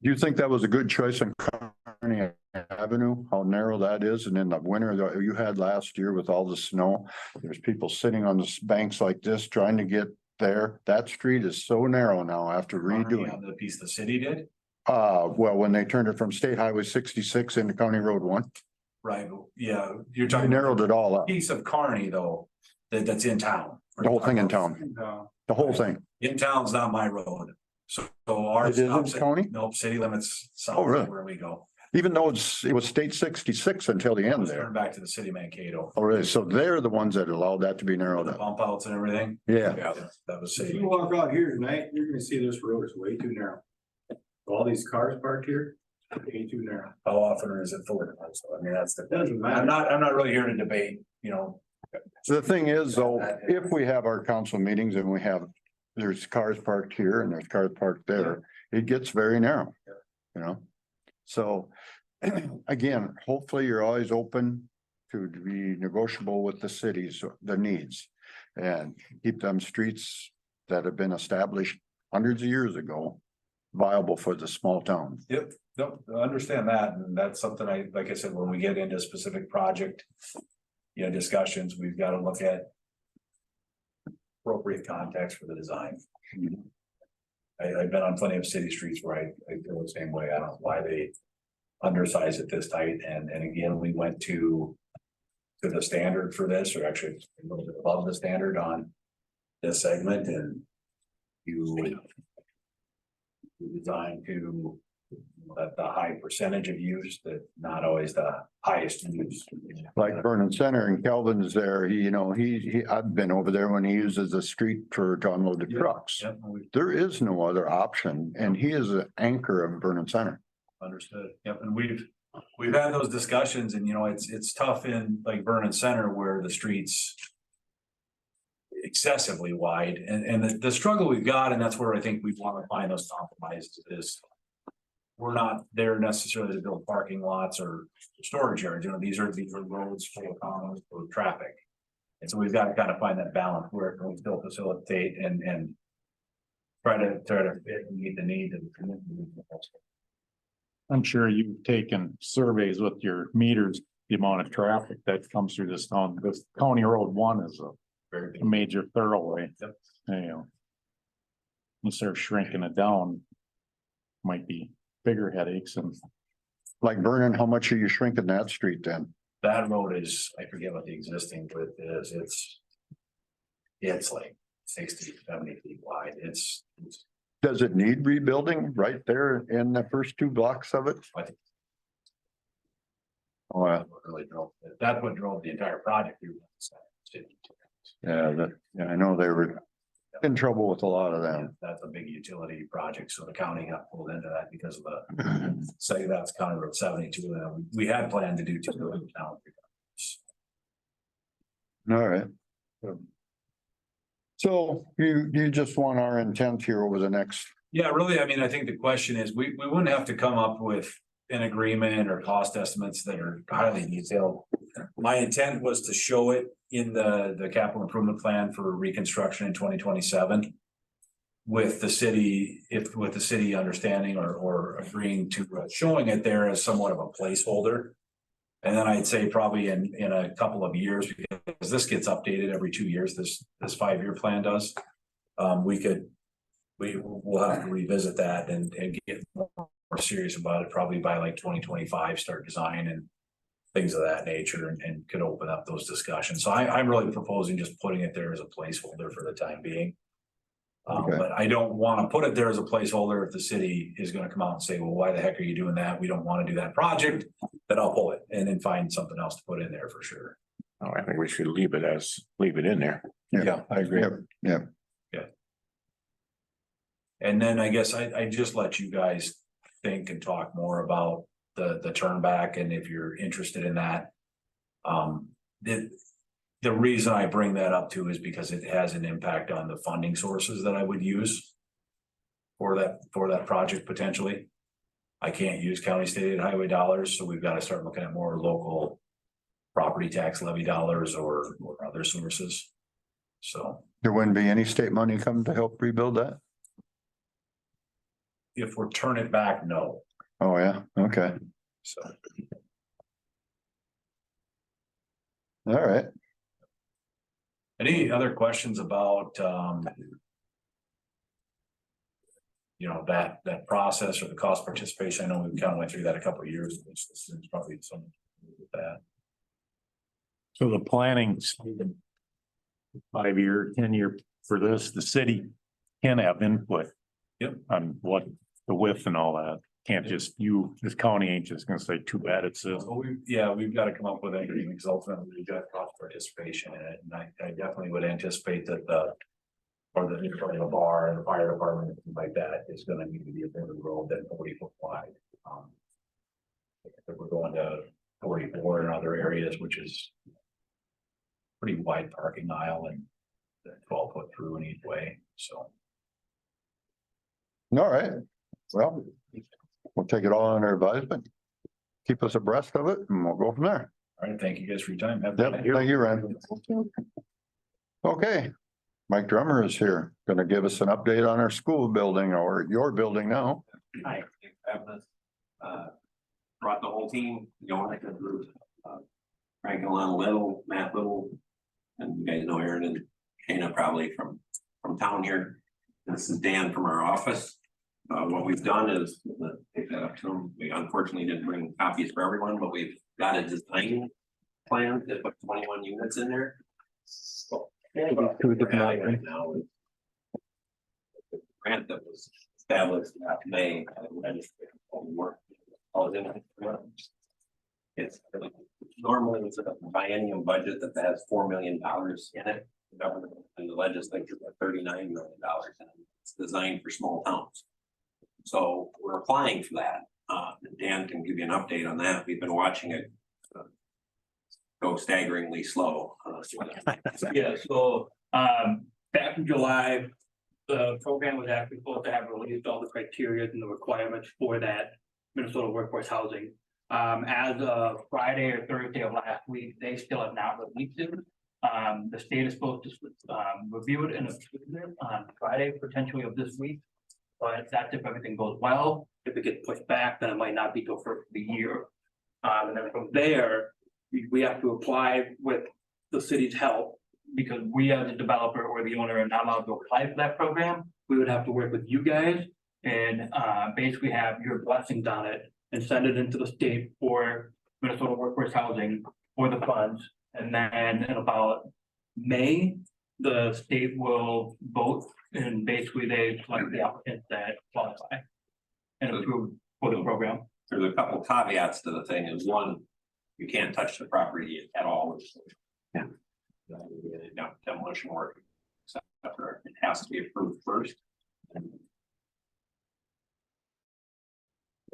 Do you think that was a good choice on Kearney Avenue, how narrow that is? And in the winter that you had last year with all the snow, there's people sitting on the banks like this trying to get there. That street is so narrow now after redoing. On the piece the city did? Well, when they turned it from State Highway 66 into County Road 1. Right, yeah, you're They talking. narrowed it all up, Piece of Kearney though, that's in town. the whole thing in town, the whole thing. In town's not my road. So our. It isn't county? Nope, city limits south Oh, really? of where we go. Even though it was state 66 until the end Let's there. turn back to the city of Mankato. Oh, really? So they're the ones that allowed that to be narrowed The up. bump outs and everything. Yeah. Yeah, that was If city. you walk out here tonight, you're gonna see this road is way too narrow. All these cars parked here, way too narrow. How often is it full? So I mean, that's the. Doesn't matter. I'm not really here to debate, So the thing is, though, if we have our council meetings and there's cars parked here and there's cars parked there, it gets very narrow. You know, so again, hopefully you're always open to be negotiable with the cities, the needs. And keep them streets that have been established hundreds of years ago viable for the small town. Yep, nope, I understand that, and that's something like I said, when we get into a specific project. Discussions, we've got to look at. Appropriate context for the design. I've been on plenty of city streets where I feel the same way. I don't know why they undersize it this tight, and again, we went to the standard for this, or actually a little bit above the standard on this segment, and you design to at the high percentage of use, that not always the highest use. Like Vernon Center and Kelvin's there, I've been over there when he uses the street to unload the trucks. Yep, There is no other option, and he is an anchor of Vernon Center. understood. Yep, and we've had those discussions, and it's tough in like Vernon Center where the streets excessively wide, and the struggle we've got, and that's where I think we want to find those compromises is we're not there necessarily to build parking lots or storage yards. These are roads full of commons for traffic. And so we've got to kind of find that balance where it can still facilitate and try to fit and meet the need of the community. I'm sure you've taken surveys with your meters, the amount of traffic that comes through this town. This County Road 1 is a major thoroughway. Yep. Instead of shrinking it down, might be bigger headaches and. Like Vernon, how much are you shrinking that street then? That road is, I forget what the existing width is. It's like 60, 70 feet wide. It's Does it need rebuilding right there in the first 2 blocks of it? I think Oh, yeah. that's what drove the entire project. Yeah, I know they were in trouble with a lot of them. That's a big utility project, so the county got pulled into that because of the, say that's County Road 72, we had planned to do 2 now. All right. So you just want our intent here over the next, Yeah, really, I mean, I think the question is, we wouldn't have to come up with an agreement or cost estimates that are highly detailed. My intent was to show it in the capital improvement plan for reconstruction in 2027. With the city, with the city understanding or agreeing to showing it there as somewhat of a placeholder. And then I'd say probably in a couple of years, because this gets updated every 2 years, this 5-year plan does. We'll have to revisit that and get more serious about it, probably by like 2025, start design and things of that nature, and could open up those discussions. So I'm really proposing just putting it there as a placeholder for the time being. Okay. But I don't want to put it there as a placeholder if the city is going to come out and say, well, why the heck are you doing that? We don't want to do that project. Then I'll pull it and then find something else to put in there for sure. Oh, I think we should leave it in there. yeah, I agree. Yeah, And then I guess I just let you guys think and talk more about the turn back, and if you're interested in that. The reason I bring that up too is because it has an impact on the funding sources that I would use. For that project potentially. I can't use county state highway dollars, so we've got to start looking at more local. Property tax levy dollars or other sources. So there wouldn't be any state money come to help rebuild that? if we're turn it back, no, Oh, yeah, okay, so. all right. Any other questions about, that process or the cost participation? I know we kind of went through that a couple of years. It's probably some with that. So the planning. 5-year, 10-year for this, the city can have input Yep. On what the width and all that. Can't just, this county ain't just gonna say, too bad it says. Well, we've got to come up with anything because ultimately we've got cost participation in it, and I definitely would anticipate that or the bar and the fire department and things like that is gonna need to be a bigger road than 40 foot wide. If we're going to 44 in other areas, which is pretty wide parking aisle and 12 foot through in each way, so. All right, well, we'll take it all under advisement. Keep us abreast of it and we'll go from there. All right, thank you guys for your time. Have a Yep, good night. thank you, Ryan. Okay, Mike Drummer is here, gonna give us an update on our school building or your building now. Hi, thanks for having us. Brought the whole team, going like a group. Frank and Lon Little, Matt Little, and you guys know Aaron and Shayna probably from town here. This is Dan from our office. What we've done is, take that up to them. We unfortunately didn't bring copies for everyone, but we've got a design plan to put 21 units in there. So, right now is the grant that was established last May. It's normally it's a biennium budget that has $4 million in it. The government and the legislature put $39 million in it. It's designed for small towns. So we're applying for that. And Dan can give you an update on that. We've been watching it go staggeringly slow. Yeah, so back in July, the program was actually supposed to have released all the criteria and the requirements for that Minnesota workforce housing. As of Friday or Thursday of last week, they still have not released it. The state is supposed to review it and approve it on Friday, potentially of this week. But that's if everything goes well. If it gets pushed back, then it might not be till first of the year. And then from there, we have to apply with the city's help, because we as a developer or the owner are not allowed to apply for that program. We would have to work with you guys and basically have your blessings on it and send it into the state for Minnesota workforce housing for the funds. And then in about May, the state will vote and basically they select the applicants that qualify and approve for the program. There's a couple caveats to the thing. Is one, you can't touch the property at all. Yeah. Demolition work, etc. It has to be approved first.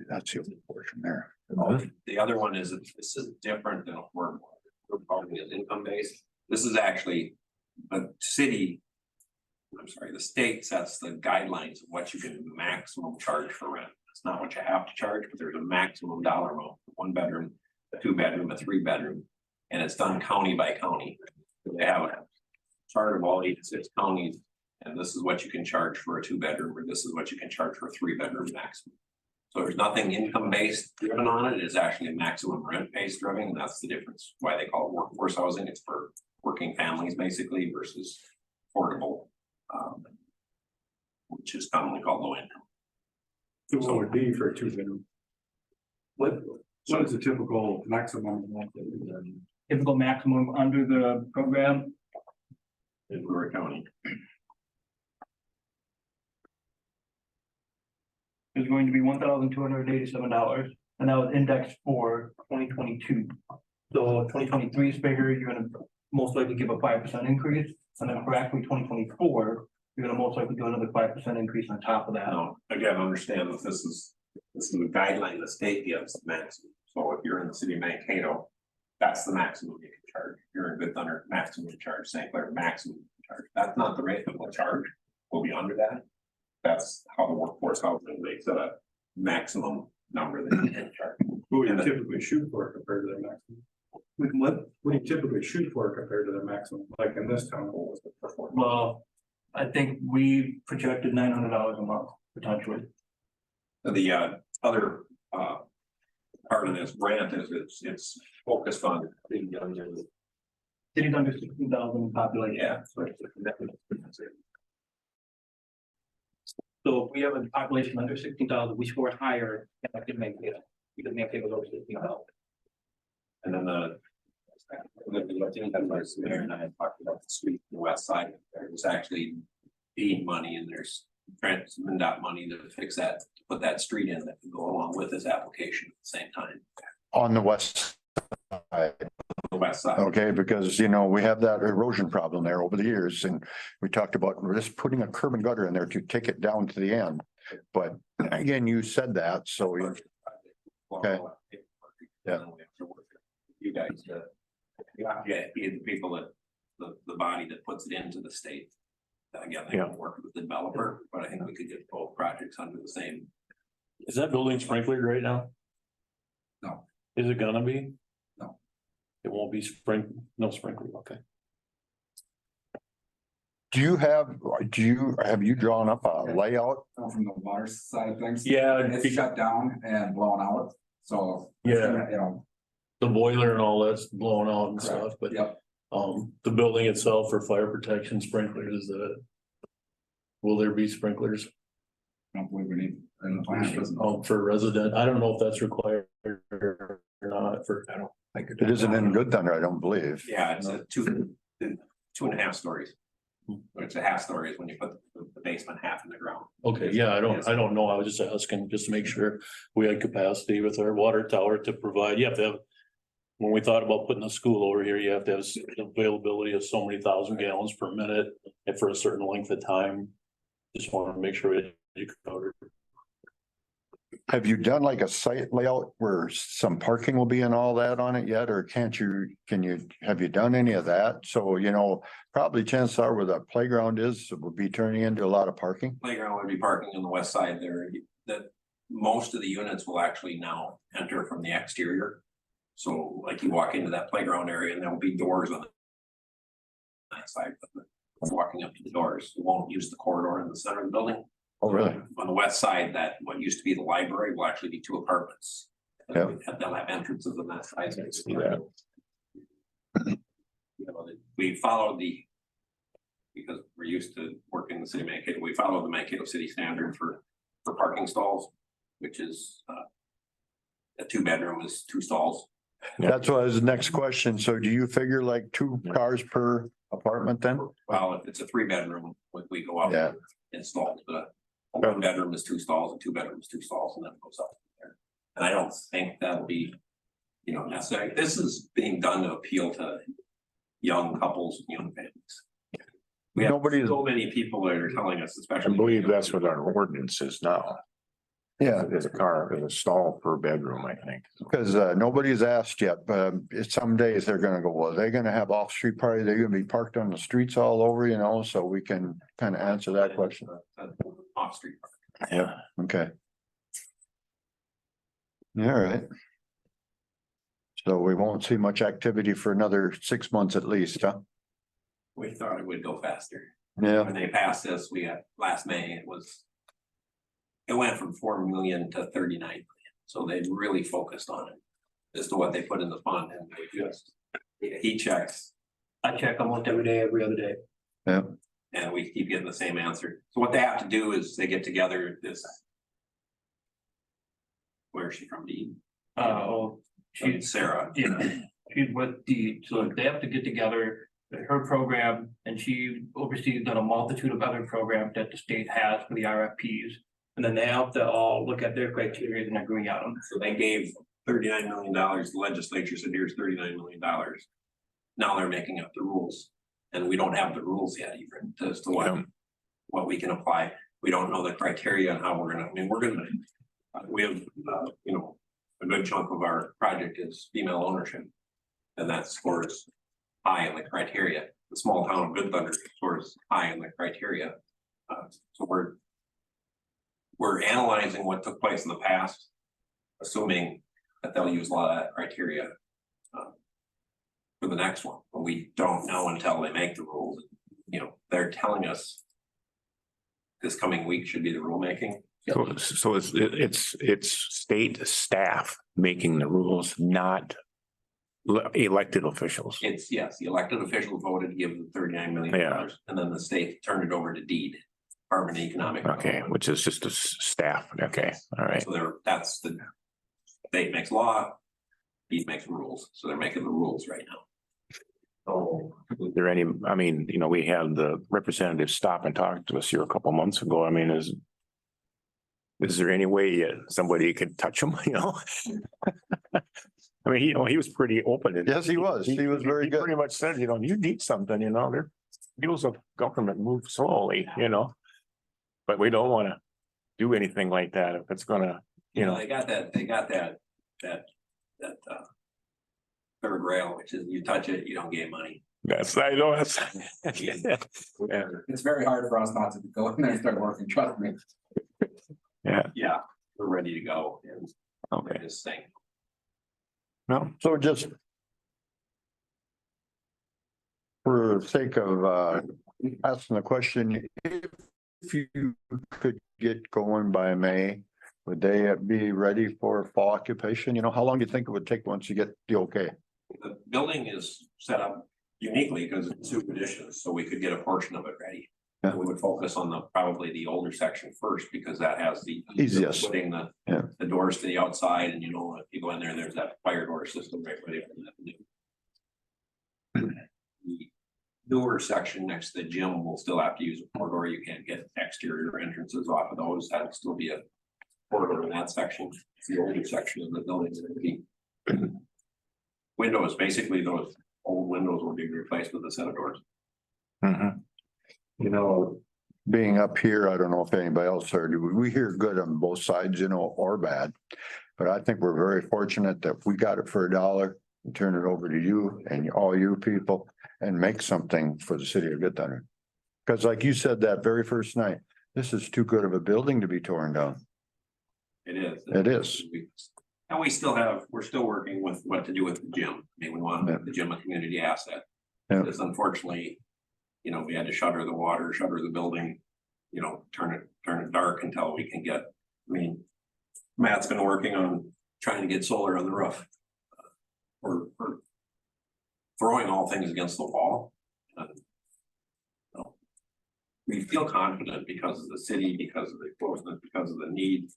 That's the only portion there. The other one is, this is different than we're calling it income based. This is actually a city. I'm sorry, the state sets the guidelines of what you can maximum charge for rent. It's not what you have to charge, but there's a maximum dollar amount, 1 bedroom, a 2 bedroom, a 3 bedroom, and it's done county by county. They have a chart of all 86 counties, and this is what you can charge for a 2 bedroom, or this is what you can charge for a 3 bedroom maximum. So there's nothing income based driven on it. It's actually a maximum rent based driven, and that's the difference. Why they call it workforce housing. It's for working families basically versus affordable, which is commonly called low income. So what would be for a 2 bedroom? What is the typical maximum? Typical maximum under the program In Brewer County. is going to be $1,287, and that was indexed for 2022. So 2023's figure, you're gonna most likely give a 5% increase, and then for actually 2024, you're gonna most likely do another 5% increase on top of that. Now, again, understand that this is a guideline the state gives the maximum. So if you're in the city of Mankato, that's the maximum you can charge. If you're in Good Thunder, maximum you charge. St. Clair, maximum you can charge. That's not the rate that we'll charge. We'll be under that. That's how the workforce housing makes it a maximum number that you can charge. What do you typically shoot for compared to their maximum? What do you typically shoot for compared to their maximum, like in this town? What was the performance? Well, I think we projected $900 a month potentially. The other part of this grant is it's focused on being under. Cities under 16,000 in population. Yeah. So it's So if we have a population under 16,000, we score higher, and I could make it, we could make it over 16,000. And then the Mayor and I had talked about the street, the west side, there's actually being money and there's trying to spend that money to fix that, to put that street in that can go along with this application at the same time. On the west side. The west side. Okay, because you know, we have that erosion problem there over the years and we talked about just putting a curb and gutter in there to take it down to the end. But again, you said that, so we, okay. Yeah. You guys, you have to be the people that, the body that puts it into the state. Again, they don't work with the developer, but I think we could get both projects under the same. Is that building sprinklered right now? No. Is it gonna be? No. It won't be no sprinkler, okay. have you drawn up a layout? From the water side of things. Yeah. It's shut down and blown out, so. Yeah. You know, The boiler and all that's blown out and stuff, but yep, the building itself for fire protection sprinklers, will there be sprinklers? I don't believe we need, in the plan. For resident, I don't know if that's required or not for, I don't think. It isn't in Good Thunder, I don't believe. Yeah, it's a 2.5 stories. It's a half story is when you put the basement half in the ground. Okay, yeah, I don't know. I was just asking, just to make sure we had capacity with our water tower to provide, you have to have. When we thought about putting a school over here, you have to have availability of so many thousand gallons per minute and for a certain length of time. Just wanted to make sure you covered. Have you done like a site layout where some parking will be and all that on it yet, or have you done any of that? So, you know, probably chances are where the playground is, it will be turning into a lot of parking. Playground would be parking on the west side there, that most of the units will actually now enter from the exterior. So like you walk into that playground area and there will be doors on that side, but walking up to the doors, you won't use the corridor in the center of the building. Oh, really? On the west side, that what used to be the library will actually be 2 apartments. Yeah. They'll have entrances on that side. Yeah. You know, we followed because we're used to working in the city of Mankato, we follow the Mankato city standard for parking stalls, which is a 2-bedroom is 2 stalls. That's what was the next question. So do you figure like 2 cars per apartment then? Well, if it's a 3-bedroom, we go up Yeah. and install a 1-bedroom is 2 stalls, a 2-bedroom is 2 stalls, and then it goes up there. And I don't think that'll be, you know, necessary. This is being done to appeal to young couples and young families. We have so many people that are telling us, especially. I believe that's what our ordinance is now. Yeah, There's a stall per bedroom, I think. because nobody's asked yet, but some days they're gonna go, well, they're gonna have off-street party, they're gonna be parked on the streets all over, you know, so we can kind of answer that question. Off street. Yeah, okay. All right. So we won't see much activity for another 6 months at least, huh? We thought it would go faster. Yeah, When they passed this, we had last May, it went from 4 million to 39 million. So they really focused on it as to what they put in the fund and they just, he checks. I check almost every day, every other day. yeah, And we keep getting the same answer. So what they have to do is they get together where is she from, Dean? She's Sarah. Yeah, she's with so they have to get together, her program, and she oversees a multitude of other programs that the state has for the RFPs. And then they have to all look at their criteria and agree on them. So they gave $39 million, the legislature said, here's $39 million. Now they're making up the rules, and we don't have the rules yet even as to what we can apply. We don't know the criteria on how we have, you know, a good chunk of our project is female ownership. And that scores high in the criteria. The small town of Good Thunder scores high in the criteria. So we're analyzing what took place in the past, assuming that they'll use a lot of that criteria for the next one, but we don't know until they make the rules. You know, they're telling us this coming week should be the rulemaking. So it's state staff making the rules, not elected officials. It's, yes, the elected officials voted to give them $39 million, and then the state turned it over to DEED, Department of Economic. Okay, which is just a staff. Okay, all right. So that's the state makes law, DEED makes rules, so they're making the rules right now. So, is there any, I mean, you know, we had the representative stop and talk to us here a couple months ago. I mean, is there any way somebody could touch him, you know? I mean, you know, he was pretty open. And Yes, he was. He was very good. Pretty much said, you know, you need something, you know, there, deals of government move slowly, you know? But we don't want to do anything like that if it's gonna, you know. They got that third rail, which is you touch it, you don't get money. That's, I know, that's. Yeah, It's very hard for us not to go in there and start working, trust me. Yeah, we're ready to go and okay, this thing. no, So just for the sake of asking the question, if you could get going by May, would they be ready for fall occupation? You know, how long do you think it would take once you get the okay? The building is set up uniquely because it's two additions, so we could get a portion of it ready. Yeah. We would focus on probably the older section first because that has the. Easiest. Putting Yeah. the doors to the outside and you know, if you go in there, there's that fire door system right ready for that. The newer section next to the gym will still have to use a corridor. You can't get exterior entrances off of those. That'll still be a corridor in that section. The older section of the building is gonna be windows, basically those old windows will be replaced with a set of doors. mhm, You know, being up here, I don't know if anybody else heard, we hear good on both sides, you know, or bad. But I think we're very fortunate that we got it for $1 and turn it over to you and all you people and make something for the city of Good Thunder. Because like you said that very first night, this is too good of a building to be torn down. It is. It is. And we're still working with what to do with the gym. I mean, we want to make the gym a community asset. Yeah. Because unfortunately, you know, we had to shutter the water, shutter the building, you know, turn it dark until we can get, I mean, Matt's been working on trying to get solar on the roof. We're throwing all things against the wall. We feel confident because of the city, because of the closeness, because of the need,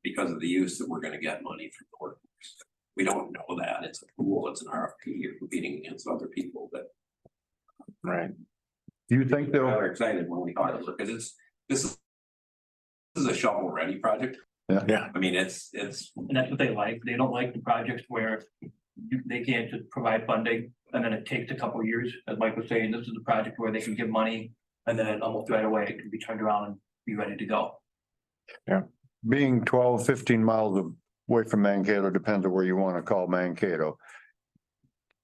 because of the use that we're gonna get money from the workforce. We don't know that. It's a pool, it's an RFP, you're competing against other people, but right. Do you think they'll, we're excited when we talk about it, because this is a shovel ready project. Yeah, I mean, it's, And that's what they like. They don't like the projects where they can't just provide funding and then it takes a couple of years. As Mike was saying, this is a project where they can give money and then almost right away it can be turned around and be ready to go. being 12, 15 miles away from Mankato, depends on where you want to call Mankato.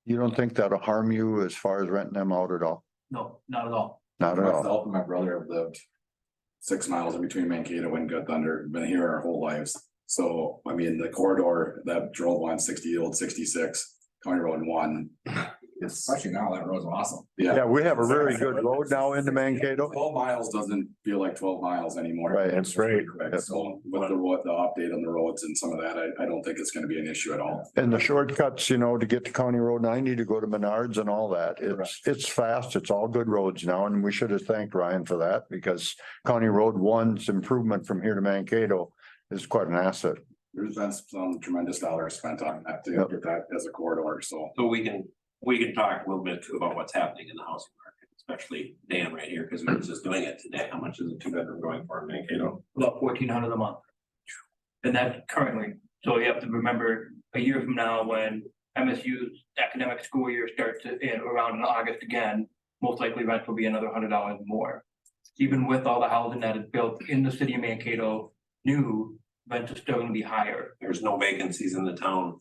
You don't think that'll harm you as far as renting them out at all? No, not at all. Not at all. Myself and my brother have lived 6 miles in between Mankato and Good Thunder, been here our whole lives. So, I mean, the corridor that drove on 60, old 66, County Road 1. Especially now, that road's awesome. Yeah, we have a very good road now into Mankato. 12 miles doesn't feel like 12 miles anymore. Right, that's right. So with the update on the roads and some of that, I don't think it's gonna be an issue at all. And the shortcuts, you know, to get to County Road 90 to go to Menards and all that. It's fast. It's all good roads now. And we should have thanked Ryan for that because County Road 1's improvement from here to Mankato is quite an asset. There's been some tremendous dollars spent on that to Yep. get that as a corridor, so. so we can talk a little bit too about what's happening in the housing market, especially Dan right here, because we were just doing it today. How much is a 2-bedroom going for in Mankato? About $1,400 a month. And that's currently, so you have to remember a year from now when MSU's academic school year starts around in August again, most likely rent will be another $100 more. Even with all the housing that is built in the city of Mankato, new rent is still gonna be higher. There's no vacancies in the town.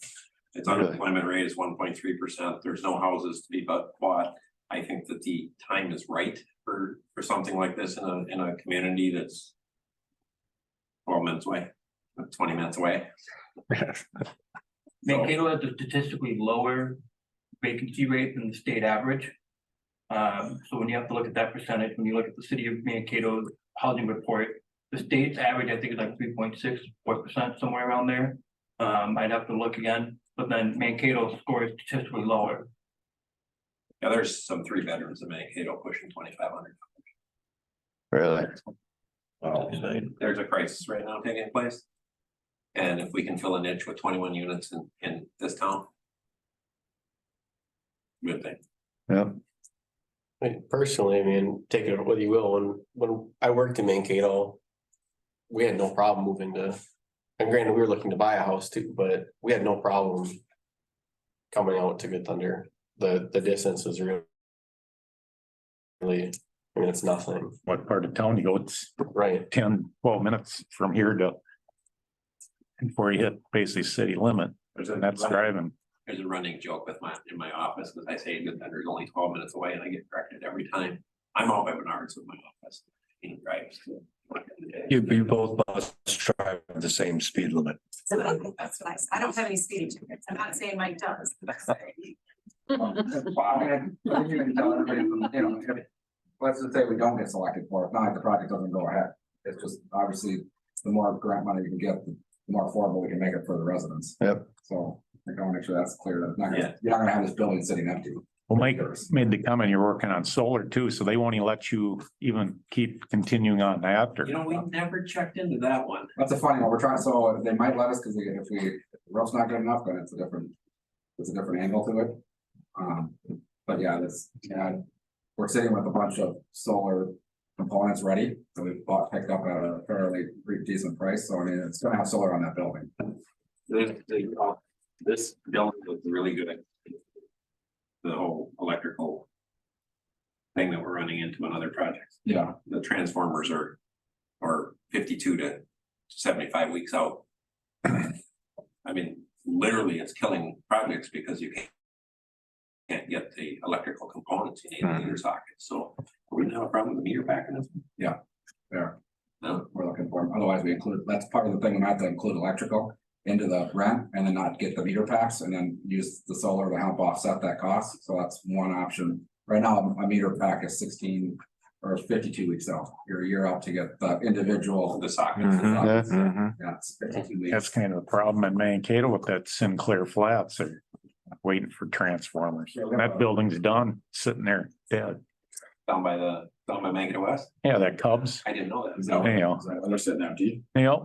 Its Really? unemployment rate is 1.3%. There's no houses to be bought. I think that the time is right for something like this in a community that's 12 minutes away, 20 minutes away. Mankato has a statistically lower vacancy rate than the state average. So when you have to look at that percentage, when you look at the city of Mankato housing report, the state's average, I think, is like 3.64%, somewhere around there. I'd have to look again, but then Mankato scores statistically lower. Yeah, there's some 3 bedrooms in Mankato pushing 2,500. Really? There's a crisis right now taking place. And if we can fill a niche with 21 units in this town. Good thing. Yeah. Personally, I mean, take it what you will, when I worked in Mankato. We had no problem moving to, and granted, we were looking to buy a house too, but we had no problem. Coming out to Good Thunder, the distance is really. I mean, it's nothing, What part of town you go, it's right? 10-12 minutes from here to. Before you hit basically city limit, and that's driving. There's a running joke with in my office, because I say Good Thunder is only 12 minutes away, and I get corrected every time. I'm out by Menards with my office. He drives. You both must drive the same speed limit. That's nice. I don't have any speeding tickets. I'm not saying Mike does. Let's just say we don't get selected for it, it's not like the project doesn't go ahead, it's just obviously, the more grant money we can get, the more affordable we can make it for the residents. Yep. So, I want to make sure that's clear, that you're not gonna have this building sitting empty. Well, Mike made the comment you're working on solar too, so they won't even let you even keep continuing on after. You know, we never checked into that one. That's a funny one, we're trying, so they might let us, because if the roof's not good enough, then it's a different angle to it. But yeah, we're sitting with a bunch of solar components ready, so we've picked up at a fairly decent price, so I mean, it's gonna have solar on that building. This building was really good. The whole electrical thing that we're running into in other projects. Yeah. The transformers are 52 to 75 weeks out. I mean, literally, it's killing projects because you can't get the electrical components you need in your socket. So we don't have a problem with the meter pack in this. Yeah, there. No, We're looking for, otherwise we include, that's part of the thing, we might have to include electrical into the rent and then not get the meter packs and then use the solar to help offset that cost. So that's one option. Right now, a meter pack is 16 or 52 weeks out. You're a year out to get the individual. the socket. Yeah, it's 52 weeks. That's kind of a problem in Mankato with that Sinclair Flats. They're waiting for transformers. That building's done, sitting there dead. Down by Mankato West. Yeah, that Cubs. I didn't know that. Anyhow, They're sitting empty. yeah,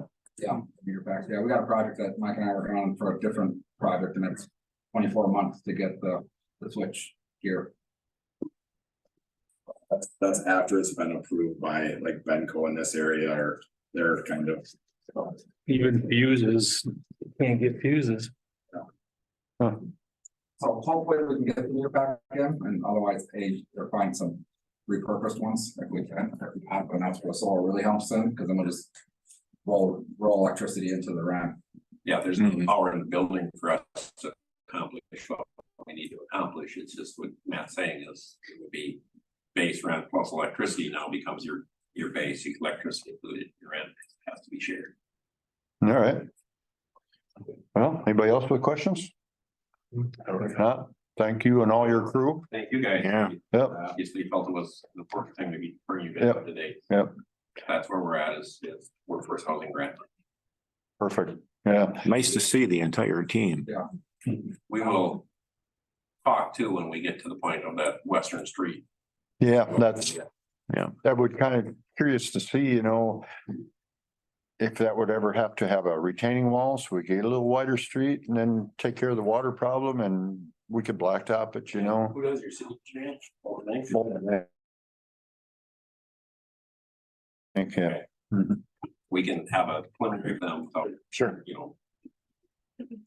Meter packs. Yeah, we got a project that Mike and I are on for a different project and it's 24 months to get the switch gear. That's after it's been approved by like Benco in this area, or they're kind of. Even fuses, can't get fuses. So hopefully we can get the meter back in, and otherwise or find some repurposed ones if we can. If we have enough for solar really helps them, because then we'll just roll electricity into the ramp. Yeah, there's no power in the building for us to accomplish what we need to accomplish. It's just what Matt's saying is it would be base rent plus electricity now becomes your basic electricity included. Your rent has to be shared. All right. Well, anybody else with questions? If not, thank you and all your crew. Thank you guys. Yeah. Yep. Obviously felt it was an important thing to bring you guys Yep. up to date. Yep. That's where we're at is workforce housing grant. Perfect. Yeah. Nice to see the entire team. We will talk to when we get to the point of that Western Street. Yeah, that's, Yeah. that would kind of curious to see, you know. If that would ever have to have a retaining wall, so we get a little wider street and then take care of the water problem and we could blacktop it, you know. Who does your city engineering? Thank you. We can have a preliminary with them without, Sure. you know,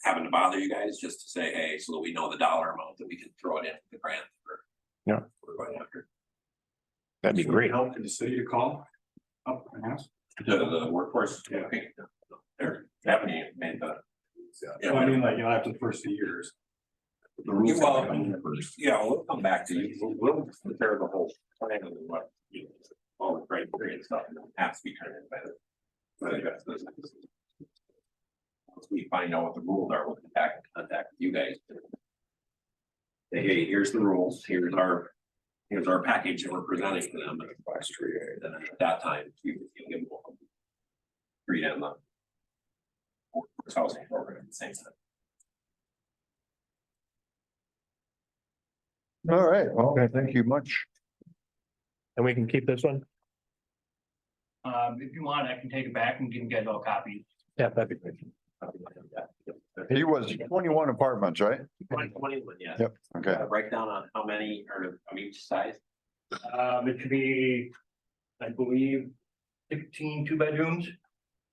having to bother you guys just to say, hey, so that we know the dollar amount that we can throw it into the grant for. Yeah. We're going after. That'd be great. Help in the city to call up and ask. The workforce, yeah, okay, they're definitely made the. Well, I mean, like, you know, after the first 2 years. The rules are coming in first. Yeah, we'll come back to you. We'll prepare the whole plan and what, you know, all the criteria and stuff and it has to be turned in by the. Once we find out what the rules are, we'll come back and contact you guys. Say, hey, here's the rules, here's our package that we're presenting to them. Then at that time, you can give them. Read on the. Workforce housing program at the same time. All right, well, thank you much. And we can keep this one? If you want, I can take it back and give you guys all copies. Yeah, that'd be great. He was 21 apartments, right? 2021, yeah. Yep, okay. Breakdown on how many are of each size? It should be, I believe, 16 2 bedrooms.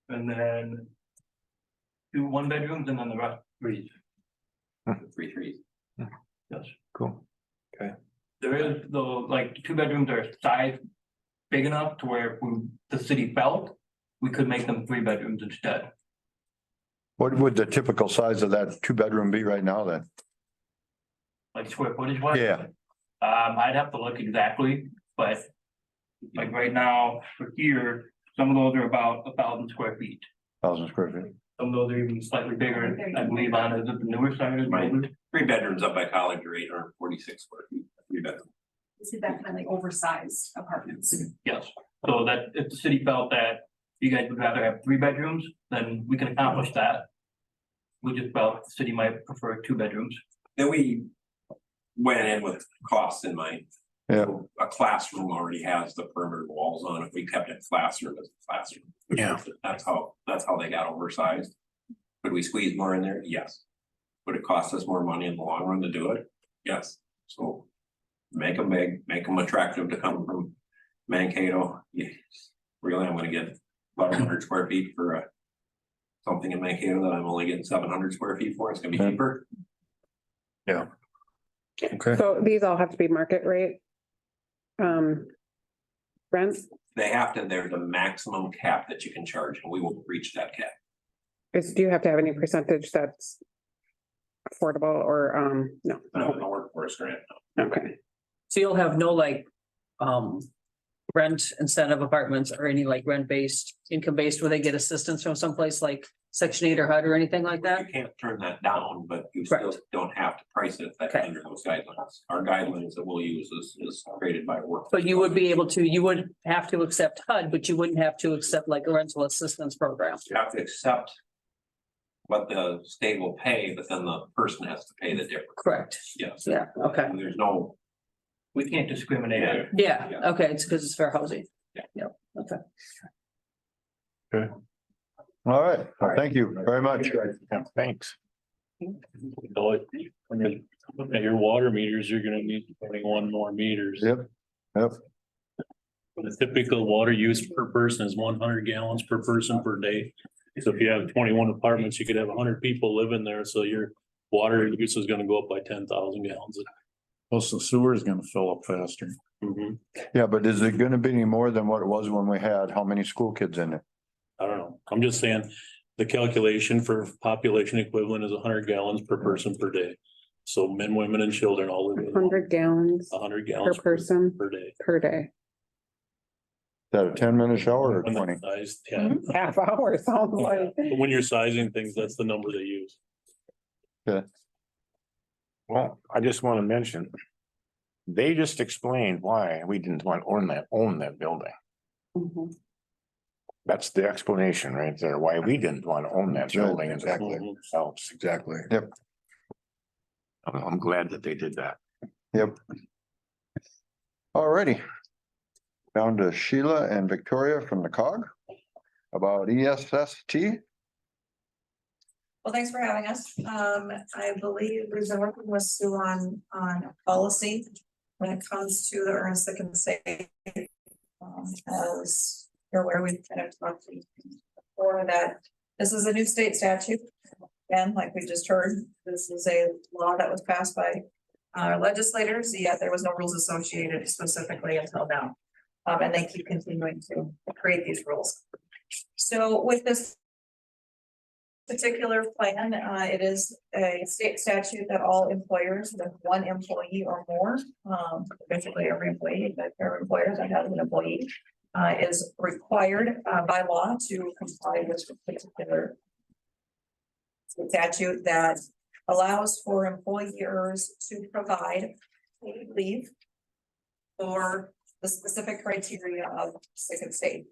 And then 2 1 bedrooms and then the rest threes. 3 threes. Yes. Cool. There is the, like, 2 bedrooms are size big enough to where if the city felt, we could make them 3 bedrooms instead. What would the typical size of that 2-bedroom be right now then? Like square footage wise. Yeah, I'd have to look exactly, but like right now for here, some of those are about 1,000 square feet. 1,000 square feet. Some of those are even slightly bigger, I believe on is it the newer side of the 3 bedrooms up by college are 846 square feet, 3 bedrooms. This is definitely oversized apartments. Yes, so that if the city felt that you guys would rather have 3 bedrooms, then we can accomplish that. We just felt the city might prefer 2 bedrooms. Then we went in with costs in mind. Yeah. A classroom already has the perimeter walls on it. We kept it classroom as a classroom. Yeah. That's how they got oversized. Could we squeeze more in there? Yes. Would it cost us more money in the long run to do it? Yes. So make them big, make them attractive to come from Mankato. Yes. Really, I'm gonna get about 100 square feet for something in Mankato that I'm only getting 700 square feet for. It's gonna be cheaper. Yeah. Okay. So these all have to be market rate? Rents, There's a maximum cap that you can charge and we will reach that cap. do you have to have any percentage that's affordable or, no? No, no workforce grant. Okay, So you'll have no like, rent incentive apartments or any like rent-based, income-based where they get assistance from someplace like Section 8 or HUD or anything like that? You can't turn that down, but you still Correct. don't have to price it Okay. under those guidelines. Our guidelines that we'll use is created by work. But you would be able to, you would have to accept HUD, but you wouldn't have to accept like a rental assistance program. You have to accept what the state will pay, but then the person has to pay the difference. Correct. Yes. Yeah, okay. And there's no. We can't discriminate. Yeah, Yeah. okay, it's because it's fair housing. Yeah. Yep, okay. All right. Well, thank you very much. Yeah, thanks. So when you look at your water meters, you're gonna need 21 more meters. Yep. Yep. The typical water use per person is 100 gallons per person per day. So if you have 21 apartments, you could have 100 people living there, so your water use is gonna go up by 10,000 gallons. Plus the sewer is gonna fill up faster. Mhm. Yeah, but is it gonna be any more than what it was when we had how many school kids in it? I don't know, I'm just saying, the calculation for population equivalent is 100 gallons per person per day. So men, women and children all live in 100 gallons 100 per gallons person per day. per day. Is that a 10-minute shower or When 20? the size, yeah, Half hour sounds like. but when you're sizing things, that's the number they use. Well, I just want to mention. They just explained why we didn't want to own that building. Mhm. That's the explanation right there, why we didn't want to own that That's right, building. exactly. Helps. Exactly. Yep. I'm glad that they did that. Yep. All righty. Down to Sheila and Victoria from the COG about E ESST. Well, thanks for having us. I believe we've been working with Sue on policy when it comes to the earn sick and safe. As you're aware, we've kind of talked before that this is a new state statute. And like we just heard, this is a law that was passed by our legislators, yet there was no rules associated specifically until now. And they keep continuing to create these rules. So with this particular plan, it is a state statute that all employers with 1 employee or more, basically every employee, but every employer that has an employee, is required by law to comply with the particular statute that allows for employers to provide paid leave for the specific criteria of sick and safe,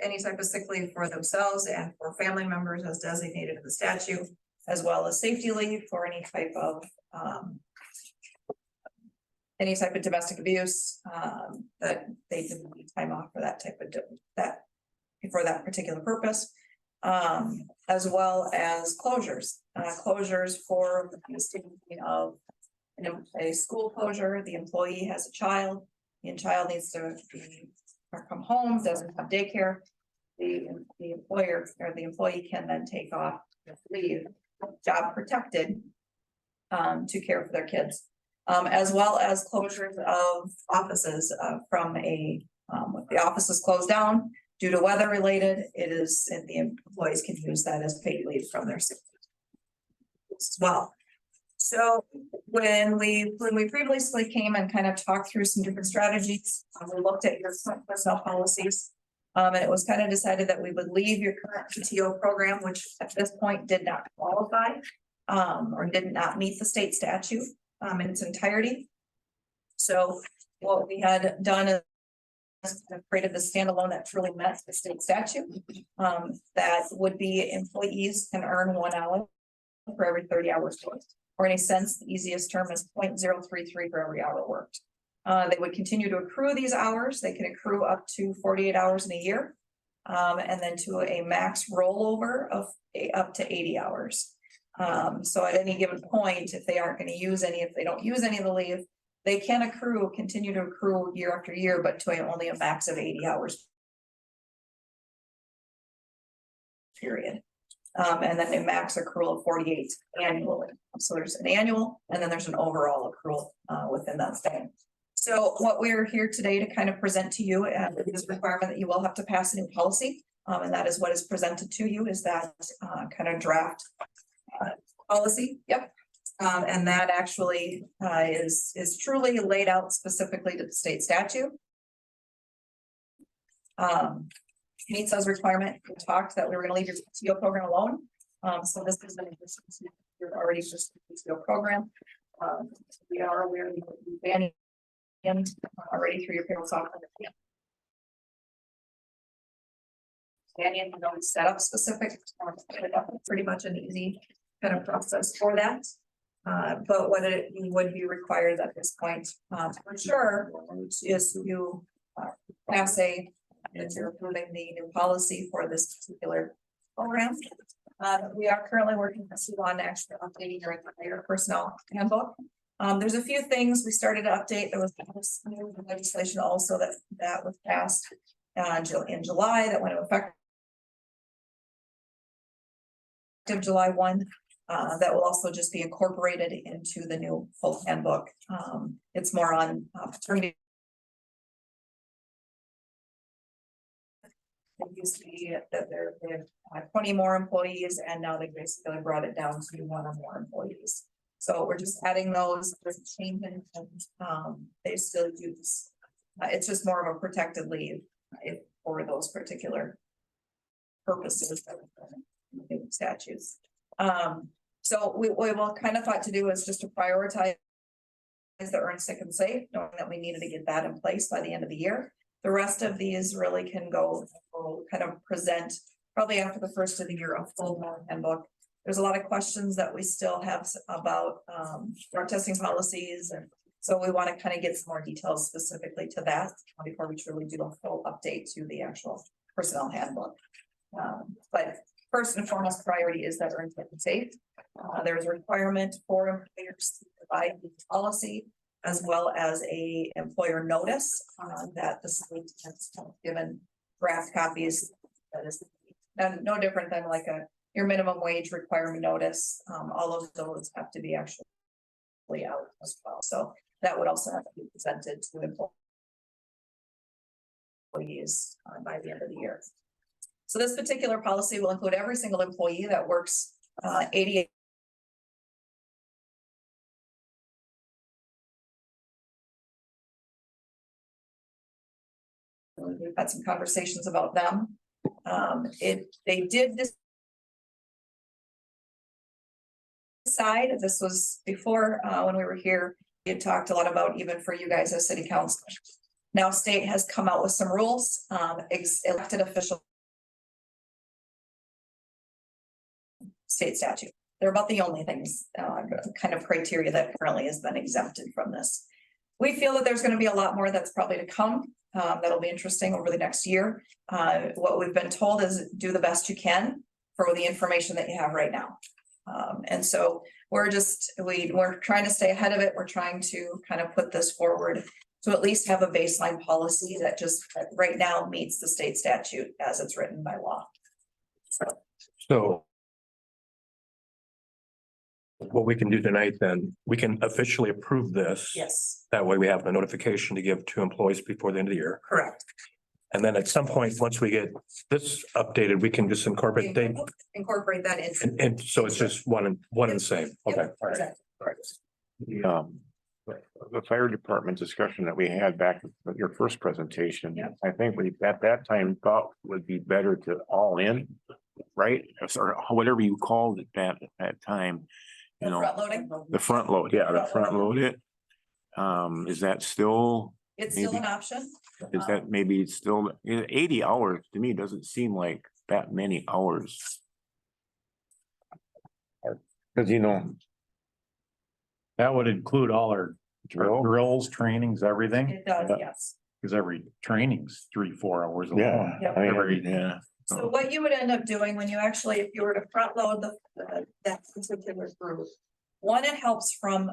any type of sick leave for themselves and for family members as designated in the statute, as well as safety leave for any type of domestic abuse, that they didn't need time off for that type of, for that particular purpose. As well as closures, closures for the standpoint of a school closure, the employee has a child, the child needs to be, or come home, doesn't have daycare. The employer or the employee can then take off leave, job protected, to care for their kids. As well as closures of offices, from a, if the office is closed down due to weather related, it is, and the employees can use that as paid leave from their sick leave as well. So when we previously came and kind of talked through some different strategies, we looked at your personnel policies. And it was kind of decided that we would leave your current PTO program, which at this point did not qualify, or did not meet the state statute, in its entirety. So what we had done is created the standalone that truly met the state statute. That would be employees can earn 1 hour for every 30 hours worked. Or in a sense, the easiest term is 0.033 for every hour worked. They would continue to accrue these hours. They can accrue up to 48 hours in a year. And then to a max rollover of up to 80 hours. So at any given point, if they aren't going to use any, if they don't use any of the leave, they can accrue, continue to accrue year after year, but to only a max of 80 hours. Period. And then a max accrual of 48 annually. So there's an annual and then there's an overall accrual within that thing. So what we're here today to kind of present to you is requirement that you will have to pass a new policy. And that is what is presented to you is that kind of draft policy. Yep. And that actually is truly laid out specifically to the state statute. Meets those requirements. We talked that we were going to leave your PTO program alone. So this is an addition to your already just PTO program. We are aware of the banning already through your payroll software. Banning is always set up specific, pretty much an easy kind of process for that. But what it would be required at this point, for sure, is you pass if you're approving the new policy for this particular program. We are currently working on actually updating your entire personnel handbook. There's a few things we started to update. There was new legislation also that was passed in July that went into effect July 1. That will also just be incorporated into the new full handbook. It's more on paternity. It used to be that they have 20 more employees, and now they basically brought it down to 1 or more employees. So we're just adding those, there's changing, they still use, it's just more of a protected leave for those particular purposes that are in the statutes. So we will kind of thought to do is just to prioritize the earn sick and safe, knowing that we needed to get that in place by the end of the year. The rest of these really can go, we'll kind of present probably after the first of the year, a full handbook. There's a lot of questions that we still have about drug testing policies. And so we want to kind of get some more details specifically to that before we truly do a full update to the actual personnel handbook. But first and foremost priority is that earn sick and safe. There's a requirement for employers to provide the policy as well as a employer notice that the state has given draft copies. That is no different than like your minimum wage requirement notice. All of those have to be actually out as well. So that would also have to be presented to employees by the end of the year. So this particular policy will include every single employee that works 88. We've had some conversations about them. They did decide, this was before when we were here, we had talked a lot about even for you guys as city council. Now state has come out with some rules, elected official state statute. They're about the only things kind of criteria that currently has been exempted from this. We feel that there's going to be a lot more that's probably to come. That'll be interesting over the next year. What we've been told is do the best you can for the information that you have right now. And so we're trying to stay ahead of it. We're trying to kind of put this forward to at least have a baseline policy that just right now meets the state statute as it's written by law. So. What we can do tonight, then, we can officially approve this. Yes, That way we have a notification to give to employees before the end of the year. correct. And then at some point, once we get this updated, we can just incorporate date. Incorporate that into. And so it's just one and the same. Okay. Yep, All right. exactly, correct. The fire department discussion that we had back at your first presentation. Yeah. I think we at that time thought would be better to all in, right? Or whatever you called it at that time. You know, Front loading, the front load, yeah, the front load it. Is that still, it's still maybe- an option. is that maybe it's still, 80 hours to me doesn't seem like that many hours. Cause you know, That would include all our drill, drills, trainings, everything, It does, yes. because every training's 3-4 hours. yeah, long. Yep. I mean, Every- yeah. So what you would end up doing when you actually, if you were to front load that particular group. One, it helps from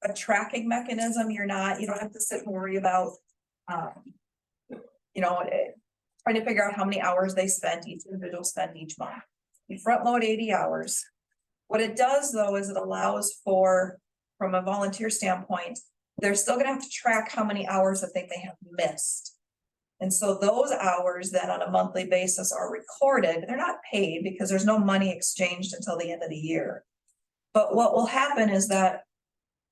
a tracking mechanism. You don't have to sit and worry about. Trying to figure out how many hours they spent, each individual spent each month. You front load 80 hours. What it does though, is it allows for, from a volunteer standpoint, they're still gonna have to track how many hours that they may have missed. And so those hours then on a monthly basis are recorded. They're not paid because there's no money exchanged until the end of the year. But what will happen is that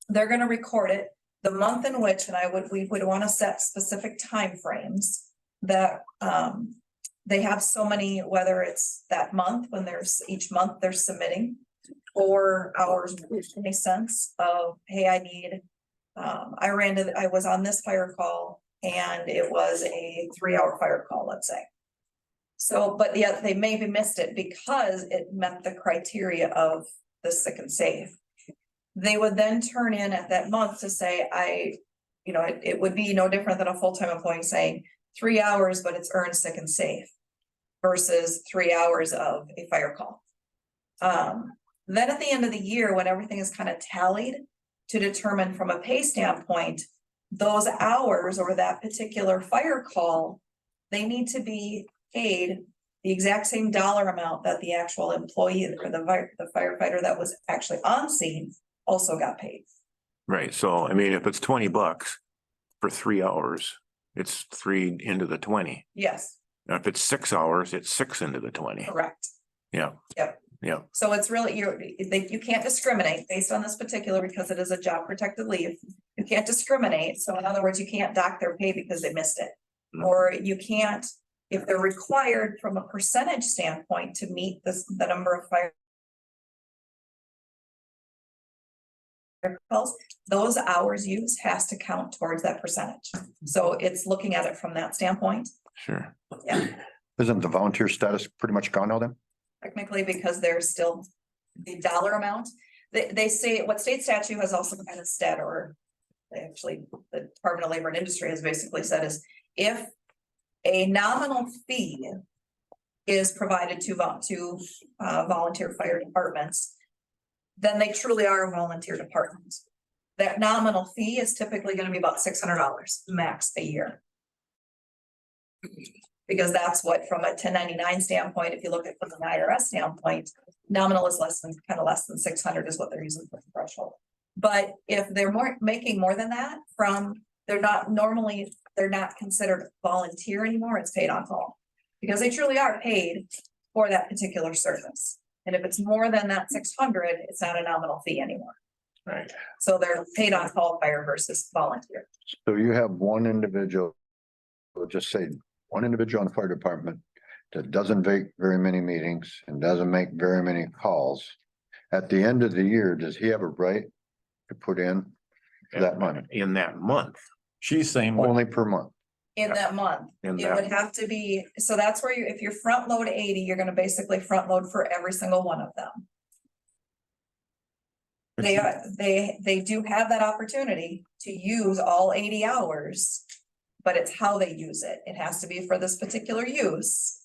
they're gonna record it, the month in which, and we would want to set specific timeframes that they have so many, whether it's that month when each month they're submitting 4 hours, which makes sense of, hey, I need, I was on this fire call and it was a 3-hour fire call, let's say. So, but yet they maybe missed it because it met the criteria of the sick and safe. They would then turn in at that month to say, it would be no different than a full-time employee saying 3 hours, but it's earned sick and safe versus 3 hours of a fire call. Then at the end of the year, when everything is kind of tallied to determine from a pay standpoint, those hours or that particular fire call, they need to be paid the exact same dollar amount that the actual employee or the firefighter that was actually on scene also got paid. Right, so I mean, if it's $20 for 3 hours, it's 3 into the 20. Yes, Now, if it's 6 hours, it's 6 into the 20. correct. Yeah. Yep. Yeah, So it's really, you can't discriminate based on this particular, because it is a job protected leave. You can't discriminate. So in other words, you can't dock their pay because they missed it. No. Or you can't, if they're required from a percentage standpoint to meet the number of fire calls, those hours used has to count towards that percentage. So it's looking at it from that standpoint. sure. Yeah, Isn't the volunteer status pretty much gone now then? technically, because there's still the dollar amount. They say what state statute has also kind of said, or actually the Department of Labor and Industry has basically said is if a nominal fee is provided to volunteer fire departments, then they truly are a volunteer department. That nominal fee is typically going to be about $600 max a year. Because that's what, from a 1099 standpoint, if you look at from an IRS standpoint, nominal is less than 600 is what they're using for the threshold. But if they're making more than that they're not considered volunteer anymore, it's paid on call. Because they truly are paid for that particular service. And if it's more than that 600, it's not a nominal fee anymore. Right. So they're paid on call fire versus volunteer. So you have one individual, we'll just say one individual in the fire department that doesn't make very many meetings and doesn't make very many calls. At the end of the year, does he have a right to put in that money? In that month. She's saying, Only per month? In that month, In it that would have to be, so that's where if you're front load 80, you're gonna basically front load for every single one of them. They do have that opportunity to use all 80 hours. But it's how they use it. It has to be for this particular use.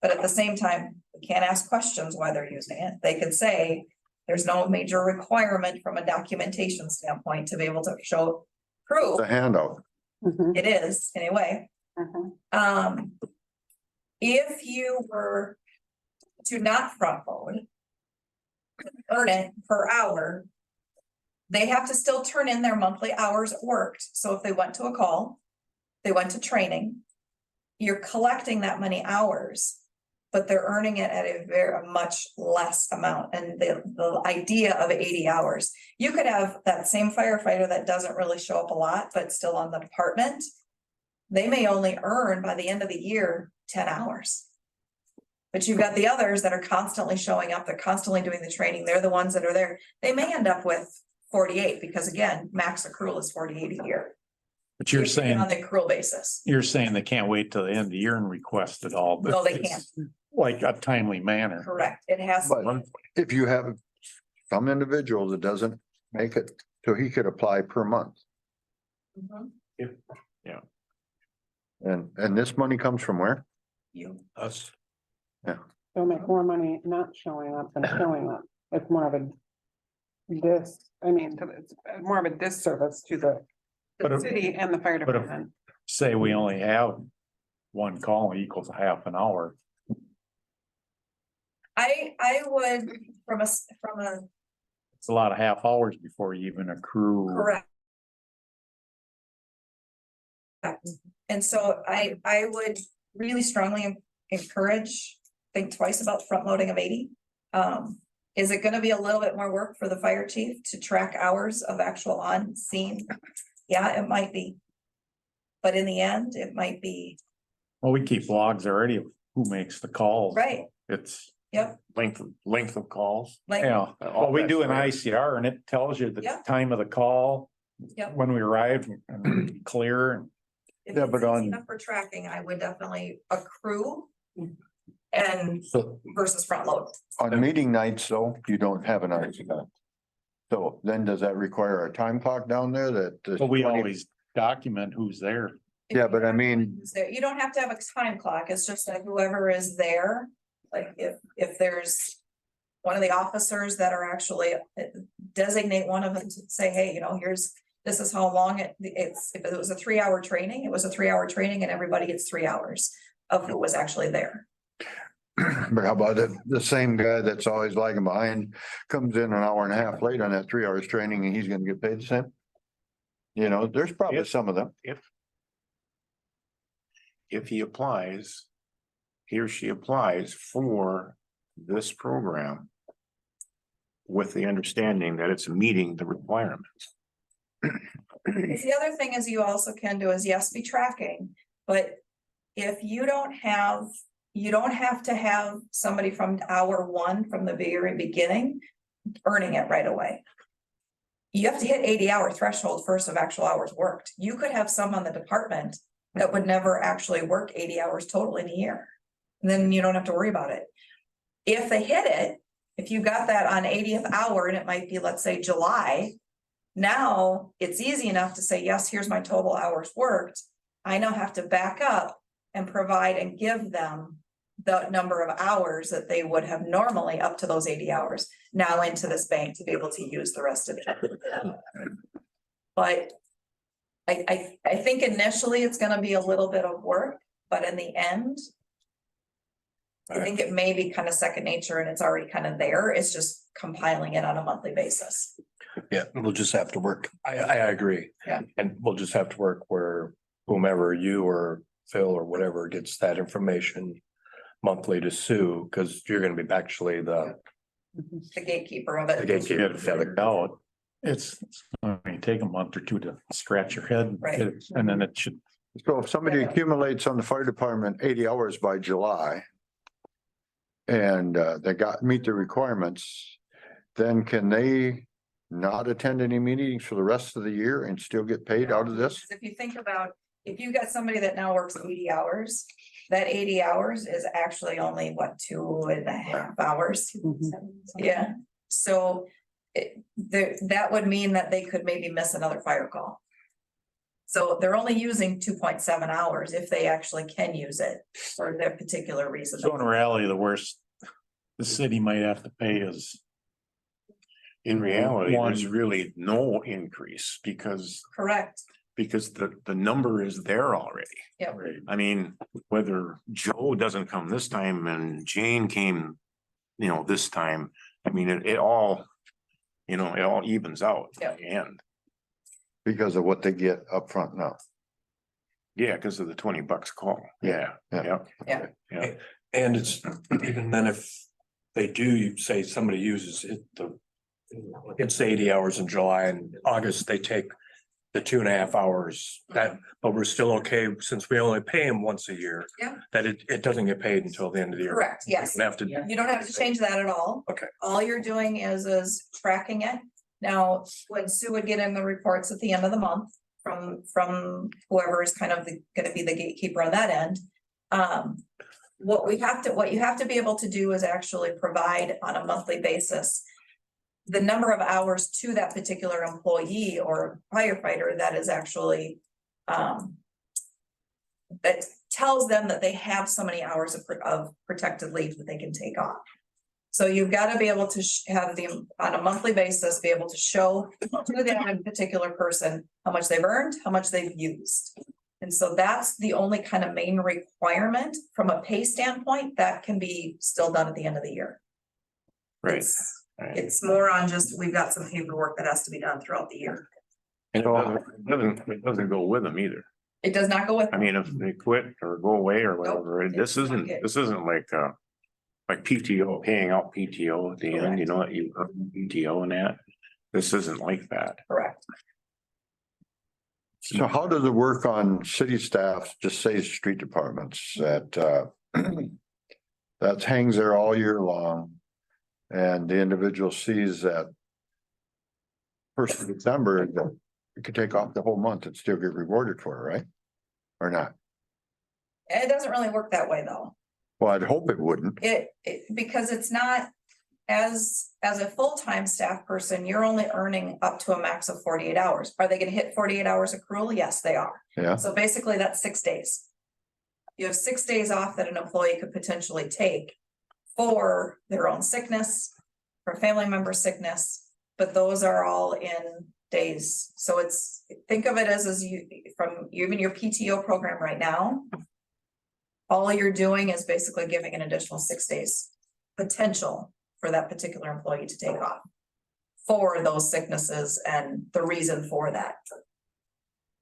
But at the same time, we can't ask questions why they're using it. They could say, There's no major requirement from a documentation standpoint to be able to show proof. The handout. Mhm, It is anyway. mhm. If you were to not front load, earn it per hour, they have to still turn in their monthly hours worked. So if they went to a call, they went to training, you're collecting that many hours, but they're earning it at a much less amount. And the idea of 80 hours, you could have that same firefighter that doesn't really show up a lot, but still on the department. They may only earn by the end of the year 10 hours. But you've got the others that are constantly showing up, they're constantly doing the training, they're the ones that are there. They may end up with 48 because again, max accrual is 48 a year. But you're saying, On the accrual basis. you're saying they can't wait till the end of the year and request it all, but No, they it's can't. like a timely manner. Correct, it has. But if you have some individual that doesn't make it, so he could apply per month. Mhm. And this money comes from where? You. Us. They'll make more money not showing up than showing up. It's more of a it's more of a disservice to the But city and the fire but if- department. Say we only have one call equals a half an hour. I would, from a, It's a lot of half hours before you even accrue. correct. And so I would really strongly encourage, think twice about front loading of 80. Is it gonna be a little bit more work for the fire chief to track hours of actual on scene? Yeah, it might be. But in the end, it might be, Well, we keep logs already of who makes the calls. right, It's, yep, Length of calls. like, yeah, well, we do an That's ICR and it tells you the Yeah. time of the call. Yep. When we arrived and clear and if Yeah, it's but easy on- enough for tracking, I would definitely accrue. And So versus front load. On meeting nights, though, you don't have an accident. So then does that require a time clock down there that? but we always document who's there. Yeah, but I mean, Who's there. You don't have to have a time clock. It's just that whoever is there, like if there's. One of the officers that are actually designate one of them to say, hey, this is how long it's, if it was a 3-hour training, it was a 3-hour training and everybody gets 3 hours of who was actually there. but how about the same guy that's always lagging behind, comes in an hour and a half late on that 3 hours training and he's gonna get paid the same? There's probably If- some of them. If he applies, he or she applies for this program with the understanding that it's meeting the requirements. The other thing is you also can do is yes, be tracking, but if you don't have to have somebody from hour one from the very beginning earning it right away. You have to hit 80-hour threshold first of actual hours worked. You could have some on the department that would never actually work 80 hours total in a year. And then you don't have to worry about it. If they hit it, if you got that on 80th hour and it might be, let's say, July. Now it's easy enough to say, yes, here's my total hours worked. I now have to back up and provide and give them the number of hours that they would have normally up to those 80 hours now into this bank to be able to use the rest of it. But I think initially it's gonna be a little bit of work, but in the end, I think it may be kind of second nature and it's already kind of there. It's just compiling it on a monthly basis. yeah, we'll just have to work. I agree. Yeah. And we'll just have to work where whomever you or Phil or whatever gets that information monthly to Sue, because you're gonna be actually the The gatekeeper of it. the gatekeeper. Get it figured out. It's gonna take a month or two to scratch your head. Right. And then it should, So if somebody accumulates on the fire department 80 hours by July. And they meet the requirements, then can they not attend any meetings for the rest of the year and still get paid out of this? Because if you think about, if you got somebody that now works 80 hours, that 80 hours is actually only what, 2.5 hours? Yeah, so that would mean that they could maybe miss another fire call. So they're only using 2.7 hours if they actually can use it for their particular reason. so in reality, the worst the city might have to pay is In reality, One- there's really no increase because Correct. the number is there already. Yep. I mean, whether Joe doesn't come this time and Jane came, this time, I mean, it all, it all evens out at the end. Because of what they get up front now. Yeah, because of the $20 call. Yeah, Yeah. yeah. And it's even then if they do, you say somebody uses it, it's 80 hours in July and August, they take the 2.5 hours that, but we're still okay since we only pay them once a year. Yeah. That it doesn't get paid until the end of the year. Correct, yes. We don't have to. Yeah. You don't have to change that at all. Okay. All you're doing is tracking it. Now, when Sue would get in the reports at the end of the month from whoever is kind of gonna be the gatekeeper on that end. What you have to be able to do is actually provide on a monthly basis the number of hours to that particular employee or firefighter that is actually that tells them that they have so many hours of protected leave that they can take off. So you've got to be able to have them on a monthly basis, be able to show to that particular person how much they've earned, how much they've used. And so that's the only kind of main requirement from a pay standpoint that can be still done at the end of the year. Right. It's more on just, we've got some paperwork that has to be done throughout the year. And it doesn't go with them either. It does not go with. I mean, if they quit or go away or whatever, it's not good. this isn't like PTO, paying out PTO at the end, Correct. you earn PTO and that. This isn't like that. Correct. So how does it work on city staff, just say street departments that that hangs there all year long? And the individual sees that first of December, you could take off the whole month and still get rewarded for it, right? Or not? It doesn't really work that way, though. Well, I'd hope it wouldn't. Because it's not, as a full-time staff person, you're only earning up to a max of 48 hours. Are they gonna hit 48 hours accrual? Yes, they are. Yeah, So basically, that's 6 days. You have 6 days off that an employee could potentially take for their own sickness, for family member sickness, but those are all in days. So it's, think of it as you, from even your PTO program right now, all you're doing is basically giving an additional 6 days potential for that particular employee to take off for those sicknesses and the reason for that.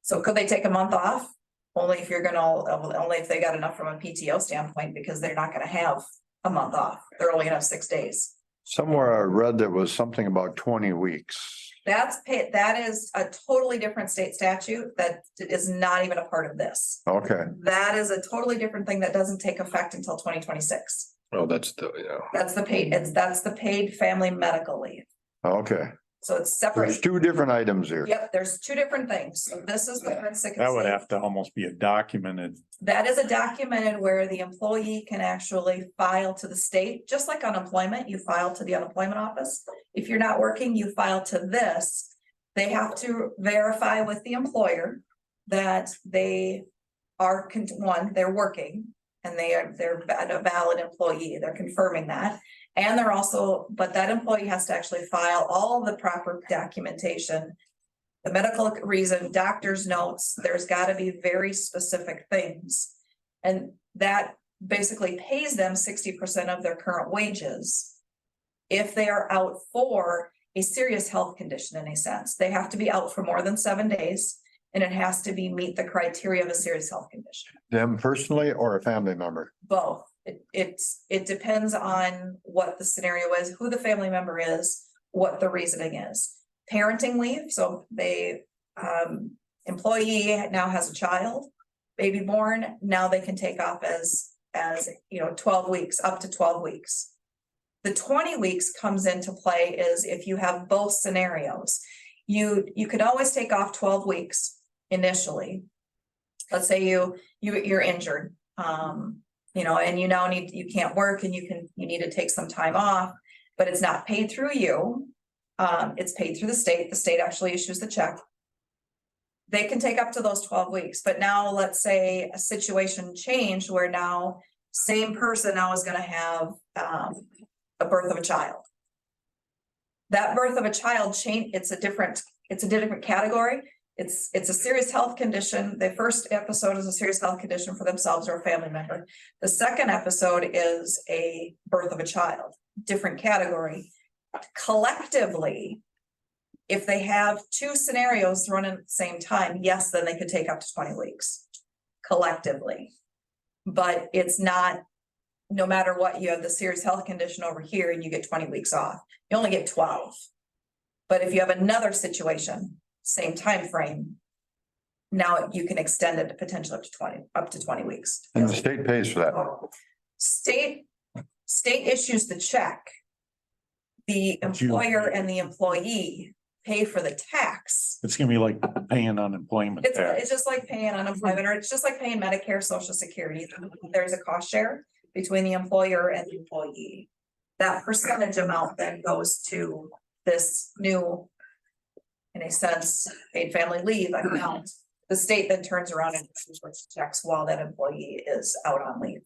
So could they take a month off? Only if only if they got enough from a PTO standpoint, because they're not gonna have a month off. They're only gonna have 6 days. somewhere I read that was something about 20 weeks. That's paid, that is a totally different state statute that is not even a part of this. Okay, That is a totally different thing that doesn't take effect until 2026. Oh, that's the, That's the paid, that's the paid family medical leave. okay. So it's There's separate. 2 different items here. Yep, there's 2 different things. So this is the current sick and That would safe. have to almost be a documented. That is a documented where the employee can actually file to the state, just like unemployment, you file to the unemployment office. If you're not working, you file to this. They have to verify with the employer that they are, they're working and they're a valid employee. They're confirming that. And they're also, but that employee has to actually file all the proper documentation. The medical reason, doctor's notes, there's gotta be very specific things. And that basically pays them 60% of their current wages. If they are out for a serious health condition in a sense, they have to be out for more than 7 days. And it has to meet the criteria of a serious health condition. Them personally or a family member? Both. It depends on what the scenario is, who the family member is, what the reasoning is. Parenting leave, so employee now has a child, baby born, now they can take off as 12 weeks, up to 12 weeks. The 20 weeks comes into play is if you have both scenarios. You could always take off 12 weeks initially. Let's say you're injured, and you can't work and you need to take some time off, but it's not paid through you. It's paid through the state. The state actually issues the check. They can take up to those 12 weeks, but now let's say a situation changed where now same person now is gonna have a birth of a child. That birth of a child change, it's a different category. It's a serious health condition. The first episode is a serious health condition for themselves or a family member. The second episode is a birth of a child, different category. Collectively, if they have two scenarios running at the same time, yes, then they could take up to 20 weeks collectively. But it's not, no matter what, you have the serious health condition over here and you get 20 weeks off. You only get 12. But if you have another situation, same time frame, now you can extend it to potentially up to 20 weeks. And the state pays for that. State issues the check. The But you- employer and the employee pay for the tax. It's gonna be like paying unemployment tax. It's just like paying unemployment, or it's just like paying Medicare, Social Security. There's a cost share between the employer and the employee. That percentage amount then goes to this new, in a sense, paid family leave account. The state then turns around and checks while that employee is out on leave.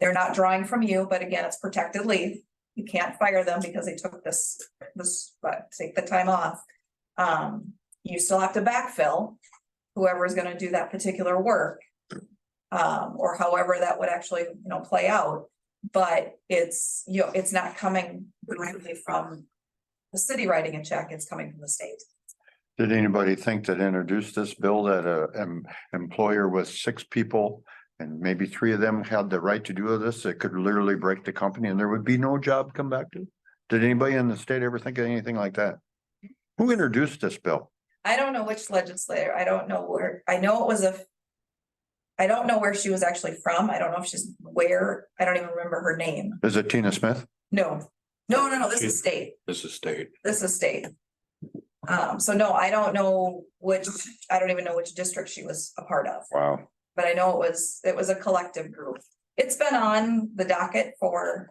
They're not drawing from you, but again, it's protected leave. You can't fire them because they took take the time off. You still have to backfill whoever is gonna do that particular work. Or however that would actually, play out. But it's not coming directly from the city writing a check, it's coming from the state. Did anybody think that introduced this bill that a employer with 6 people and maybe 3 of them had the right to do this, it could literally break the company and there would be no job come back to? Did anybody in the state ever think of anything like that? Who introduced this bill? I don't know which legislator, I don't know where, I know I don't know where she was actually from, I don't know if she's where, I don't even remember her name. Is it Tina Smith? No, this is state. This is state. This is state. So no, I don't know I don't even know which district she was a part of, Wow. but I know it was a collective group. It's been on the docket for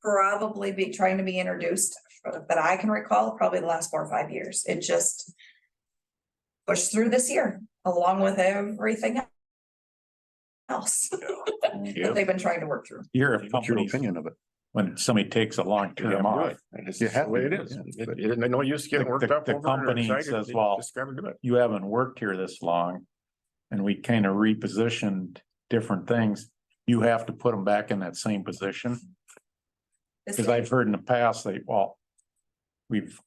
probably trying to be introduced, that I can recall, probably the last 4 or 5 years. It just pushed through this year, along with everything else that they've been trying to work through. You're a What's your company's, opinion of it? when somebody takes a long term off, You have the way it to, is. yeah, but- It no use getting worked up. the over it or company excited, says, they well, just gotta do it. you haven't worked here this long. And we kind of repositioned different things. You have to put them back in that same position. Cause I've heard in the past, we've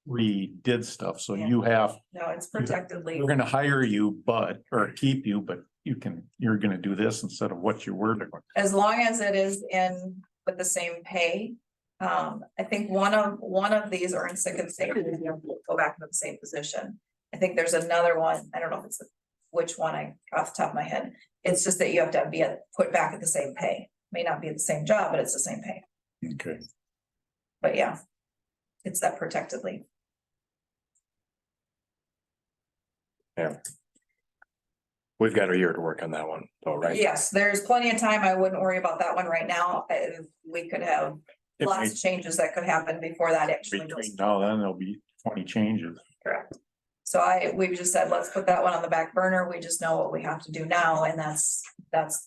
redid stuff, so you have, No, it's protected leave. we're gonna hire you, or keep you, but you're gonna do this instead of what you were doing. As long as it is in with the same pay. I think one of these are in sick and safe, go back into the same position. I think there's another one, I don't know if it's which one off the top of my head. It's just that you have to be put back at the same pay. May not be the same job, but it's the same pay. Okay. But yeah, it's that protected leave. We've got a year to work on that one, though, right? Yes, there's plenty of time. I wouldn't worry about that one right now. We could have It lots may- of changes that could happen before that actually goes. Between now and then, there'll be 20 changes. Correct. So we've just said, let's put that one on the back burner. We just know what we have to do now, and that's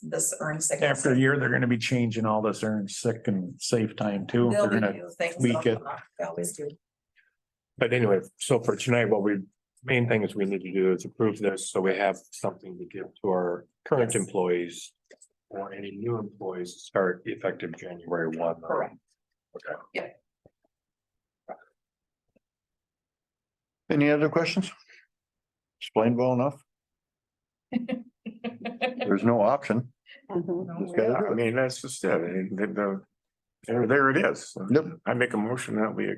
this earned sick. After a year, they're gonna be changing all this earned sick and safe time too. They'll They're gonna do things. tweak it. They always do. But anyway, so for tonight, main thing is we need to do is approve this, so we have something to give to our current Yes. employees. Or any new employees to start effective January 1. Correct. Okay. Yeah. Any other questions? Explained well enough. There's no option. Mhm. Just gotta Yeah, do I it. mean, that's just it. There it is. Yep. I make a motion that we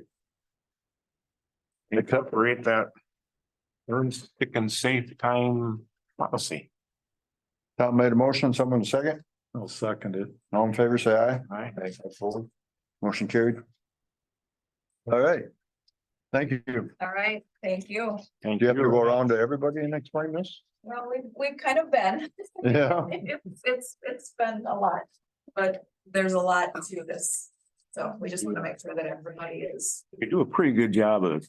incorporate that earned sick and safe time policy. Tom made a motion, someone second, I'll second it. all in favor, say aye. Right? Motion carried. All right. Thank you. Do All right, thank you. you have to go around to everybody and explain this? Well, we've kind of been. Yeah. It's been a lot, but there's a lot to this. So we just want to make sure that everybody is. We do a pretty good job of.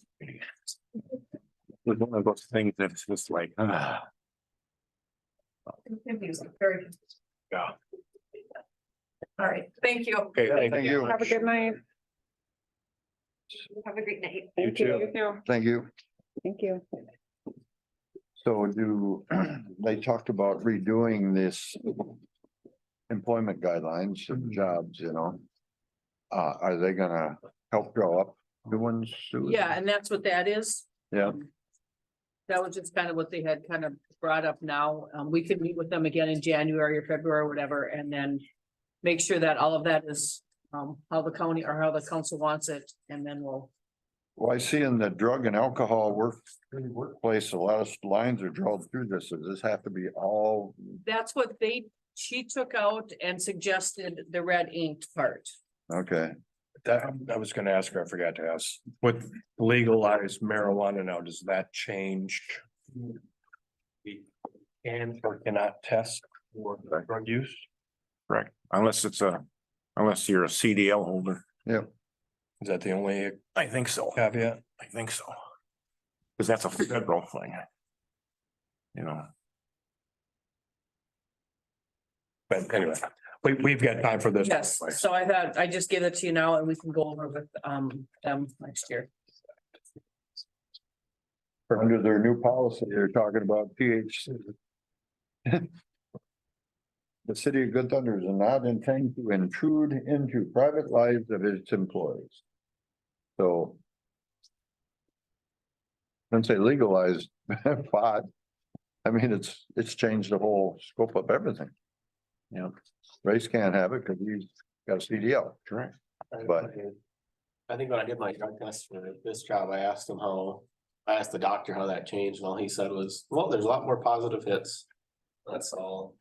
With one of those things that's just like, Confusing, very confusing. Yeah. All right, thank you. Okay, Thank you. Have a good night. Have a great night. Thank too. you. Thank you. Thank you. So they talked about redoing this employment guidelines of jobs, you know? Are they gonna help draw up new ones? Sue? Yeah, and that's what that is. Yeah. That was just kind of what they had kind of brought up now. We could meet with them again in January or February or whatever, and then make sure that all of that is how the county or how the council wants it, and then we'll. Well, I see in the drug and alcohol workplace, a lot of lines are drawn through this. Does this have to be all? That's what she took out and suggested the red inked part. Okay, That, I was gonna ask her, I forgot to ask, with legalized marijuana now, does that change? We can or cannot test for drug use? Correct, unless you're a CDL holder. Is that the only I think so. caveat? I think so. Cause that's a federal thing. You know, But anyway, we've got time for this. Yes, so I thought I just give it to you now and we can go over with them next year. under their new policy, they're talking about THC. The city of Good Thunder does not intend to intrude into private lives of its employees. So. Once they legalized pot, I mean, it's changed the whole scope of everything. You know, Race can't have it because he's got a CDL. correct. But- I think when I did my drug test for this job, I asked the doctor how that changed, and all he said was, well, there's a lot more positive hits. That's all.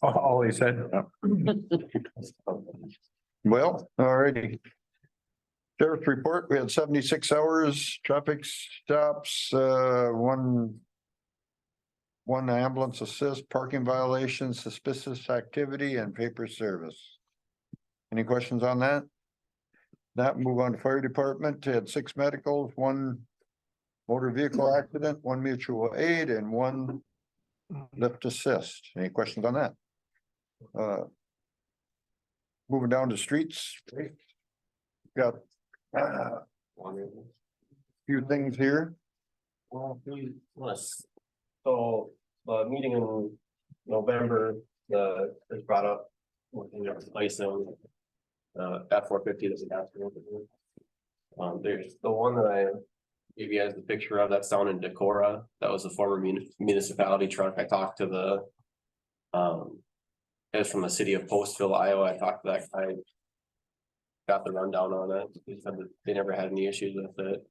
All he said. Well, alrighty. Sheriff's report, we had 76 hours, traffic stops, one ambulance assist, parking violations, suspicious activity, and paper service. Any questions on that? That move on to fire department, had 6 medicals, 1 motor vehicle accident, 1 mutual aid, and 1 lift assist. Any questions on that? Moving down to streets. Got few things here. Well, so the meeting in November, is brought up. Looking at replacing F-450 that we have to. There's the one that I gave you guys the picture of, that's down in Decorah. That was a former municipality truck. I talked to it was from the city of Postville, Iowa. I talked to that guy. Got the rundown on it. He said that they never had any issues with it.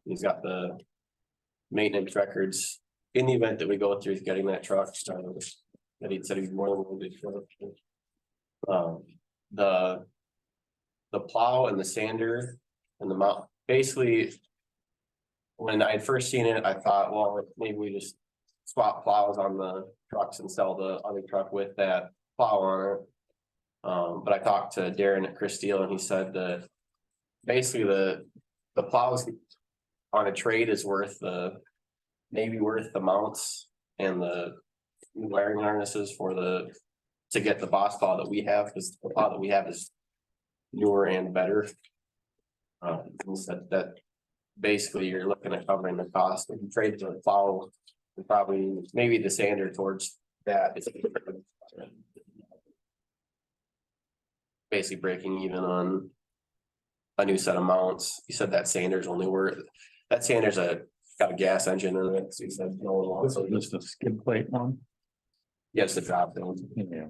He's got the maintenance records. In the event that we go through getting that truck started, that he said he'd more than willing to. The plow and the sander and the mount, basically. When I had first seen it, I thought, well, maybe we just swap plows on the trucks and sell the other truck with that plow on it. But I talked to Darren at Chris Steele, and he said that basically the plows on a trade is worth maybe worth the mounts and the wiring harnesses to get the boss plow that we have, because the plow that we have is newer and better. He said that basically you're looking at covering the cost of trade to the plow, and probably maybe the sander towards that. It's basically breaking even on a new set of mounts. He said that sander's got a gas engine in it. So he said no one wants it. Just a skid plate one. Yes, the drop down. Yeah.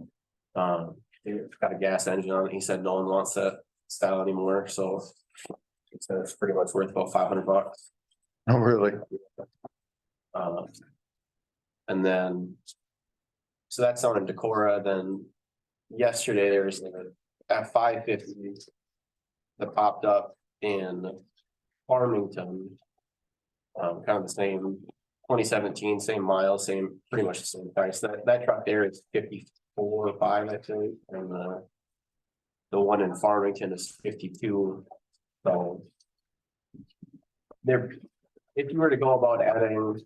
It's got a gas engine on it. He said no one wants that style anymore. So he said it's pretty much worth about $500. Oh, really? And then, so that's down in Decorah. Then yesterday there was a F-550 that popped up in Farmington. Kind of the same 2017, same mile, pretty much the same price. That truck there is 54 or 5, I think, and the one in Farmington is 52. So there, if you were to go about adding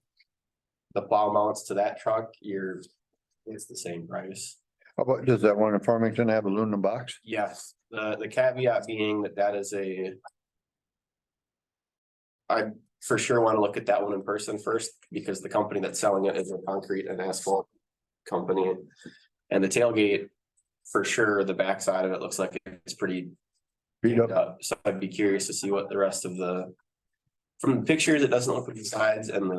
the plow mounts to that truck, it's the same price. How about, does that one in Farmington have aluminum box? Yes, the caveat being that is a I for sure want to look at that one in person first, because the company that's selling it is a concrete and asphalt company. And the tailgate, for sure, the backside of it looks like it's pretty Beat up. so I'd be curious to see what the rest of from the pictures, it doesn't look like the sides and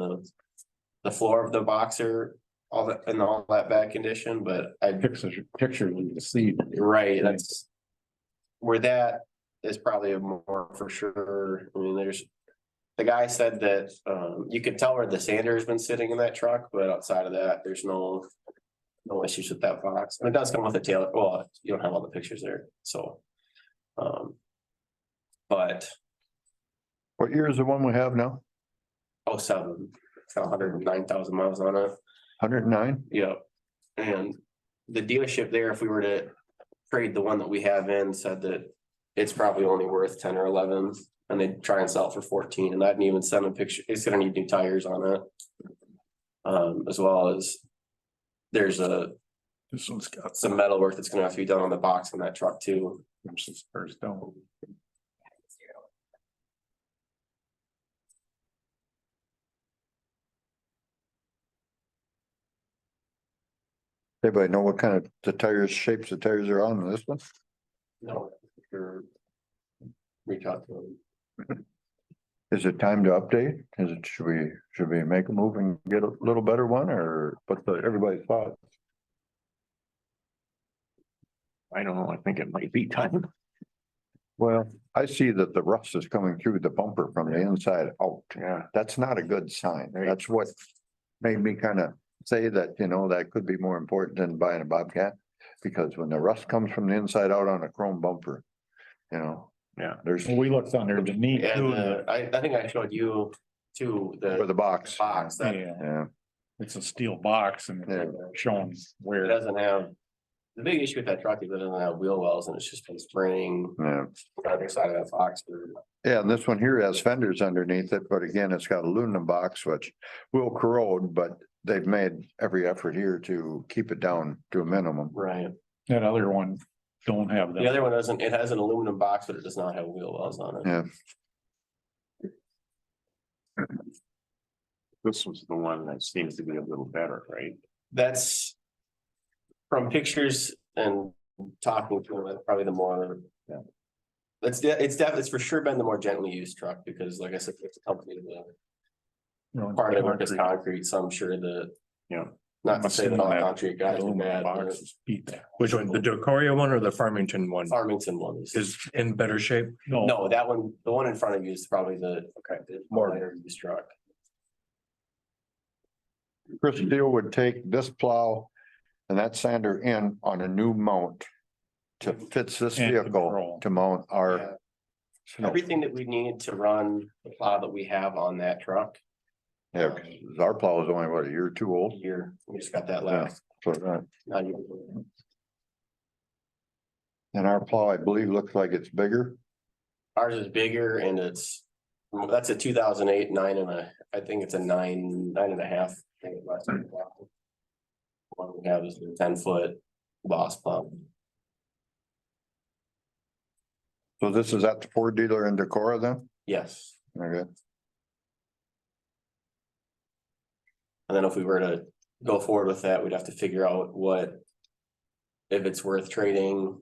the floor of the boxer, all that, and all that bad condition, but I, Picture you see. right, that's where that is probably a more for sure. I mean, the guy said that, you could tell where the sander has been sitting in that truck, but outside of that, there's no issues with that box. And it does come with a tail, well, you don't have all the pictures there, so. But What year is the one we have now? 07, it's got 109,000 miles on it. 109? Yep. And the dealership there, if we were to trade the one that we have in, said that it's probably only worth 10 or 11, and they'd try and sell it for 14, and I didn't even send a picture. It's gonna need new tires on it. As well as there's This one's got some metal work that's gonna have to be done on the box in that truck too. first down. Anybody know what kind of shapes the tires are on this one? No, sure. Reach out to them. Is it time to update? Should we make a move and get a little better one, or what's everybody's thoughts? I don't know, I think it might be time. Well, I see that the rust is coming through the bumper from the inside out. Yeah. That's not a good sign. Right. That's what made me kind of say that, that could be more important than buying a Bobcat. Because when the rust comes from the inside out on a chrome bumper, Yeah. there's We looked underneath And too. I think I showed you too, for the box. box that Yeah, Yeah, it's a steel box and Yeah. it's showing it where. doesn't have. The big issue with that truck is it doesn't have wheel wells, and it's just been spraying yeah. the other side of that box for. Yeah, and this one here has fenders underneath it, but again, it's got aluminum box, which will corrode, but they've made every effort here to keep it down to a minimum. Right. That other one don't have The that. other one doesn't, it has an aluminum box, but it does not have wheel wells on it. Yeah. This was the one that seems to be a little better, right? That's. From pictures and talking to them, that's probably the more. Yeah. It's for sure been the more gently used truck, because like I said, it's a company that part of the work is concrete, so I'm sure that. Yeah. Not to say that all concrete guys are Aluminum bad, but boxes beat that. Which one, the Decoria one or the Farmington one Farmington one is in better shape? No, that one, the one in front of you is probably the more More. lighter used truck. Chris Steele would take this plow and that sander in on a new mount to fits this And vehicle control. to mount Yeah. our snow. Everything that we need to run the plow that we have on that truck. Yeah, 'cause our plow is only what, a year or two old? Here, we just got that last. So that, Not even- and our plow, I believe, looks like it's bigger. Ours is bigger and that's a 2008 I think it's a 9.5. I think it's less than that. One we have is a 10-foot boss plow. So this is at the Ford dealer in Decorah then? Yes, Okay. and then if we were to go forward with that, we'd have to figure out if it's worth trading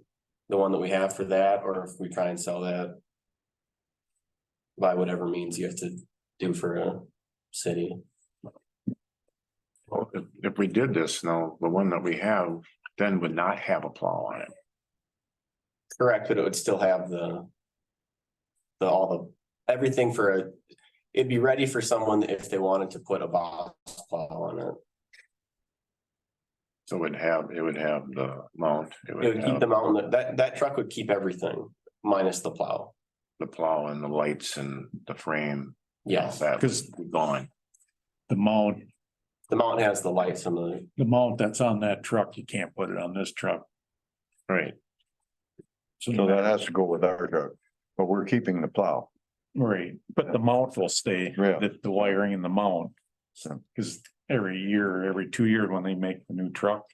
the one that we have for that, or if we try and sell that. By whatever means you have to do for a city. Well, if we did this, now, the one that we have then would not have a plow on it. Correct, but it would still have everything it'd be ready for someone if they wanted to put a box plow on it. So it would have the mount. It would keep have the mountain, that truck would keep everything minus the plow. the plow and the lights and the frame. Yes, That was gone. The mount has the lights and the mount that's on that truck, you can't put it on this truck. Right. So that has to go with our truck, but we're keeping the plow. Right, but the mount will stay, Yeah. the wiring and the mount. So, Cause every 2 years when they make the new truck,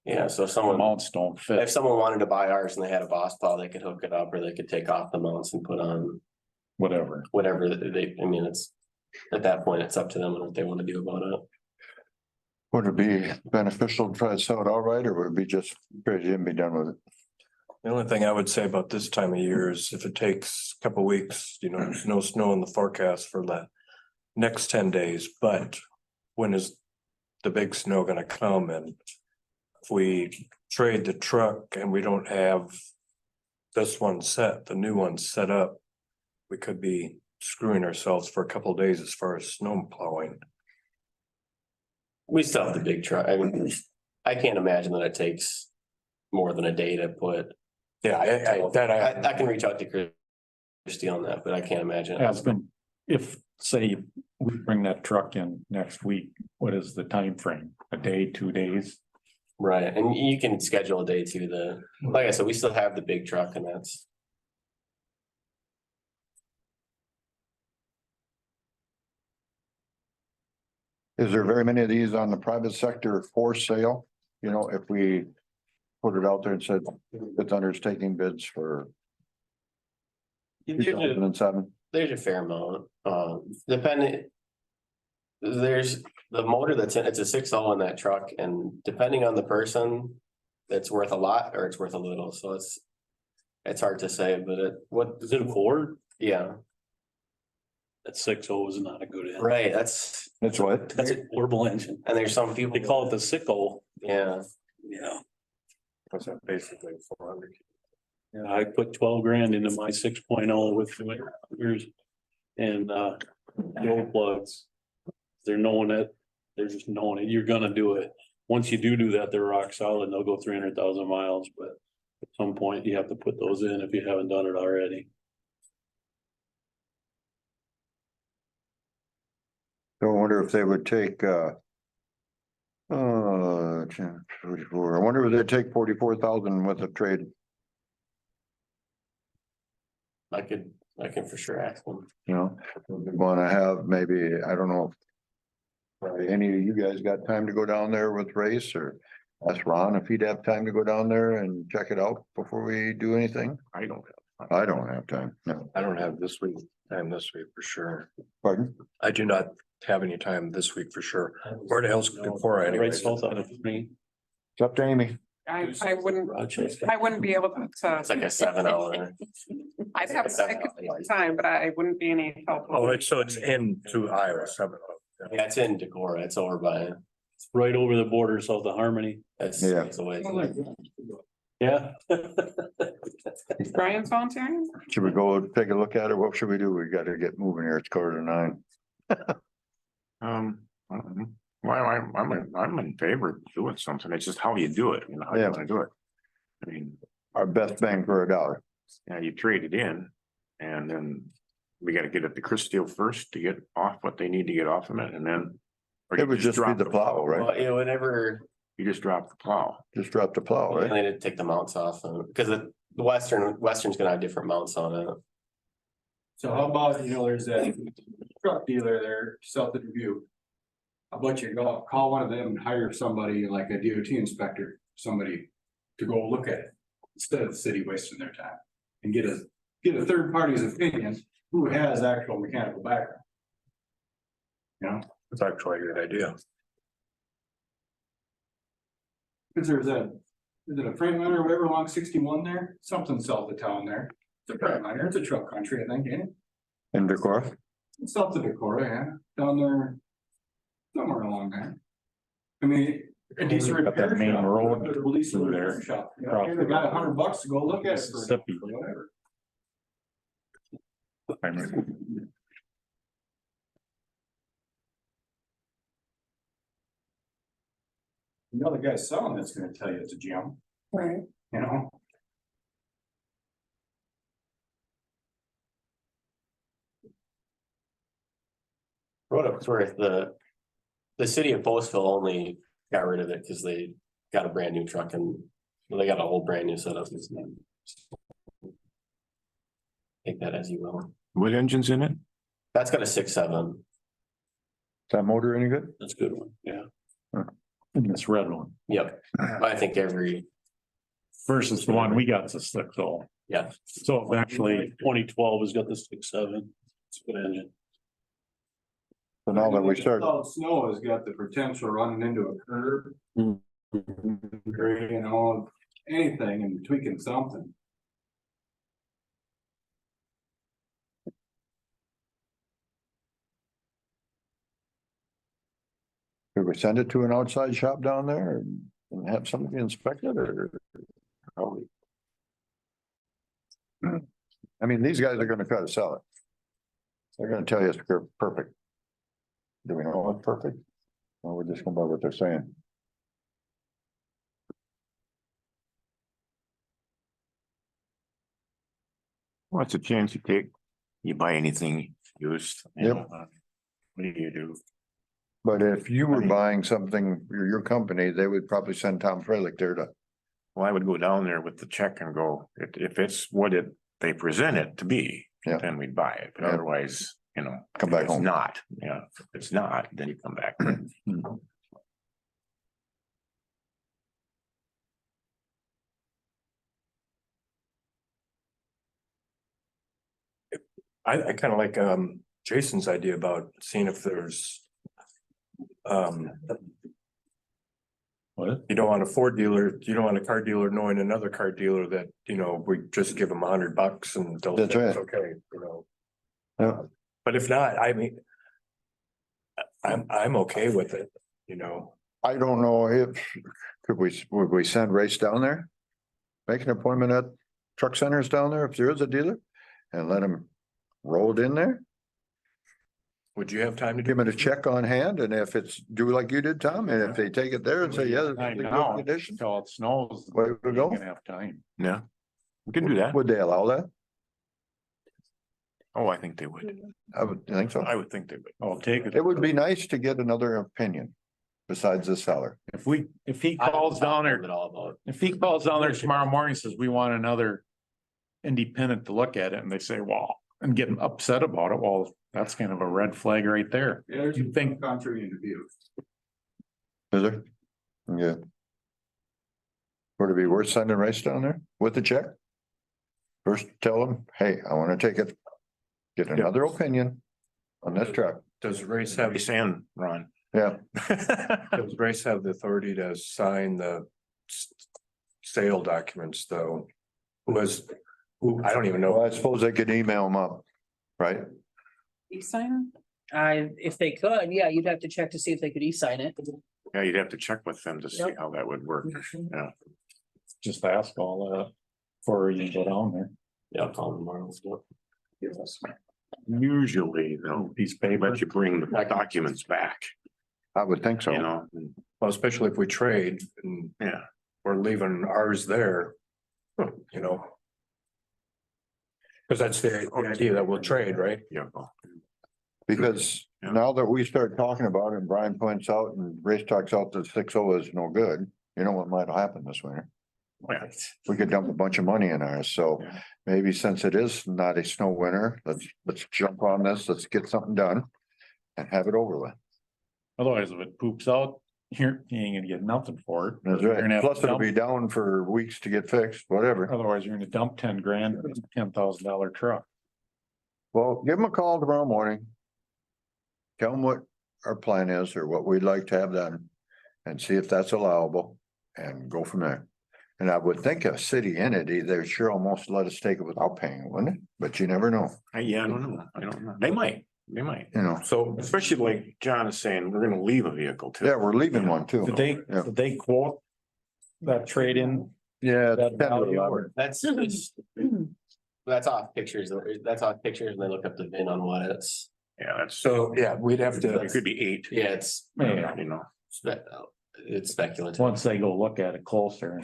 yeah, so if the someone. mounts don't If fit. someone wanted to buy ours and they had a boss plow, they could hook it up, or they could take off the mounts and put on whatever. whatever they, I mean, it's. At that point, it's up to them and what they want to do about it. Would it be beneficial to try to sell it outright, or would it be just crazy and be done with it? The only thing I would say about this time of year is if it takes a couple weeks, you know, there's no snow in the forecast for the next 10 days, but when is the big snow gonna come? And if we trade the truck and we don't have this one set, the new one set up, we could be screwing ourselves for a couple of days as far as snow plowing. We still have the big truck. I mean, I can't imagine that it takes more than a day to put. Yeah, I can reach out to Christie on that, but I can't imagine. Has been, if, say, we bring that truck in next week, what is the time frame? A day, 2 days? Right, and you can schedule a day to like I said, we still have the big truck and that's. Is there very many of these on the private sector for sale? You know, if we put it out there and said, it's under taking bids for 2007. There's a fair amount, depending. There's the motor that's in, it's a 6.0 in that truck, and depending on the person, it's worth a lot or it's worth a little, so it's hard to say, but what Is it a Ford? yeah, That 6.0 is not a good engine. right, that's, That's what? That's a horrible engine. and there's some people. They call it the sickle. Yeah, Yeah. What's that basically 400? Yeah, I put 12 grand into my 6.0 with yours and the old plugs. They're knowing it, they're just knowing it, you're gonna do it. Once you do that, they're rock solid, and they'll go 300,000 miles, but at some point you have to put those in if you haven't done it already. I wonder if they would take, 44, I wonder if they'd take 44,000 with a trade. I can for sure ask them. You know, wanna have maybe, I don't know. If any of you guys got time to go down there with Race, or ask Ron if he'd have time to go down there and check it out before we do anything? I don't have. I don't have time, no. I don't have this week for sure. Pardon? I do not have any time this week for sure. Where the hell's Decorah anyway? Right south out of me. It's up to Amy. I wouldn't Rochester. be able to. It's like a 7 hour. I'd have time, but I wouldn't be any help. Oh, so it's into Iowa, 7. Yeah, it's in Decorah, it's over by, It's right over the border south of Harmony. that's. Yeah. It's a ways. Yeah. Brian's volunteering? Should we go take a look at it? What should we do? We gotta get moving here. It's 8:45. I don't know. Well, I'm in favor of doing something. It's just how you do it, you know, how you Yeah. wanna do it. I mean, Our best bang for a dollar. yeah, you trade it in and then we gotta get it to Chris Steele first to get off what they need to get off of it and then. or It you would just be drop the plow, right? Well, you know, whenever, You just drop the plow. Just drop the plow, they right? need to take the mounts off, because the Western's gonna have different mounts on it. So how about, you know, there's that truck dealer there, south of Dubuque. How about you go call one of them and hire somebody like a DOT inspector, somebody to go look at it. Instead of the city wasting their time and get a third party's opinion who has actual mechanical background. You know, It's actually a good idea. cause is it a Freightliner or whatever along 61 there? Something south of town there. It's a Freightliner, it's a truck country, I think, ain't it? In Decorah? It's south of Decorah, yeah, down there. Somewhere along there. I mean, a decent Got that repair main shop, road a decent through repair there, shop. You across know, the they got road. $100 to go look at it for Mississippi. whatever. I mean, You know, the guy selling that's gonna tell you it's a gem, Right. you know? For what it's worth, the city of Postville only got rid of it because they got a brand new truck and they got a whole brand new setup. Take that as you will. What engine's in it? That's got a 6.7. Is that motor any good? That's a good one, yeah. this red one Yep, I think every, versus the one we got to stick though. Yeah. So actually, 2012 has got the 6.7. It's a good engine. So now that we start, Snow has got the potential running into a curb. You know, anything and tweaking something. could we send it to an outside shop down there and have somebody inspect it or? how we- I mean, these guys are gonna try to sell it. They're gonna tell you it's perfect. Do we know it's perfect? Or we're just going by what they're saying? What's the chance you take? You buy anything used? you Yep. know, What do you do? But if you were buying something, your company, they would probably send Tom Freilich there to, Well, I would go down there with the check and go, if it's what they present it to be, Yeah. then we'd buy it, but Yeah. otherwise, come if back it's home. not, if it's not, then you come back. I kind of like Jason's idea about seeing if there's. what? You don't want a Ford dealer, you don't want a car dealer knowing another car dealer that, we just give them $100 and they'll That's say it's right. okay, Yeah. But if not, I mean. I'm okay with it, I don't know if, would we send Race down there? Make an appointment at truck centers down there if there is a dealer and let him roll it in there? Would you have time to do? Give it a check on hand and if it's, do like you did, Tom, and if they take it there and say, yeah, it's in Now, good condition. until it snows. Way we you go. ain't gonna have time. Yeah, we can do that. Would they allow that? Oh, I think they would. I would think so. I would think they would. I'll take it. It would be nice to get another opinion besides the seller. If he calls down there, if he calls down there tomorrow morning, and says, we want another independent to look at it, and they say, well, and get upset about it, well, that's kind of a red flag right there. Yeah, there's You think- contrary into view. Is there? Yeah. Would it be worth sending Race down there with the check? First, tell them, hey, I want to take it. Get another opinion on this truck. Does Race have, Heavy sand, Ron. Yeah, does Race have the authority to sign the sale documents though? I don't even well, know. I suppose they could email them up, right? E-sign? If they could, yeah, you'd have to check to see if they could e-sign it. Yeah, you'd have to check with them to see Yep. how that would work. Yeah. Just ask all that before you go down there. Yeah, I'll call them tomorrow. Usually they'll let you bring the documents back, I would think so. and- Well, especially if we trade and yeah. we're leaving ours there, you know. Cause that's the idea that we'll trade, right? Yeah. Because Yeah. now that we start talking about it and Brian points out and Race talks out that 6.0 is no good, you know what might happen this winter? Right. We could dump a bunch of money in ours, so Yeah. maybe since it is not a snow winter, let's jump on this, let's get something done. And have it over with. Otherwise, if it poops out, you ain't gonna get nothing for it. That's You're right. gonna have Plus to it'll be dump- down for weeks to get fixed, whatever. Otherwise, you're gonna dump 10 grand, in a $10,000 truck. Well, give them a call tomorrow morning. Tell them what our plan is or what we'd like to have done. And see if that's allowable and go from there. And I would think a city entity, they sure almost let us take it without paying, wouldn't it? But you never know, Yeah, I don't know. They might. you know. So especially like John is saying, we're gonna leave a vehicle too. Yeah, we're leaving one too. Yeah. Did they quote that trade-in? Yeah. That it's 10 to value 11. That's off pictures, and they look up the VIN on what it's, Yeah, that's, So, yeah, we'd have to, it could be 8. yeah, it's, Yeah. it's speculative. Once they go look at it closer.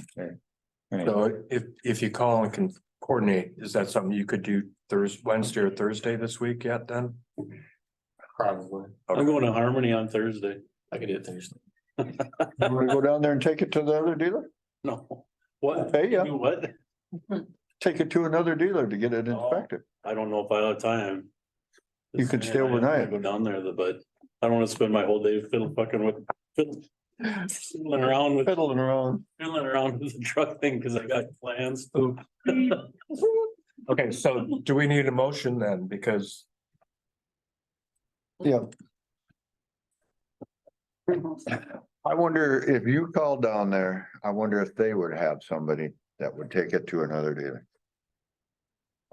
so if you call and can coordinate, is that something you could do Wednesday or Thursday this week yet then? Probably. I'm going to Harmony on Thursday. I could do it Thursday. You wanna go down there and take it to the other dealer? No. What? Hey, yeah. Do what? Take it to another dealer to get it inspected. I don't know if I have time. You could stay I overnight. Go down there, but I don't want to spend my whole day fucking with. Fiddling around with, fiddling around. fiddling around with the truck thing, cause I got plans. Okay, so do we need a motion then? Because Yeah. I wonder if you called down there, I wonder if they would have somebody that would take it to another dealer.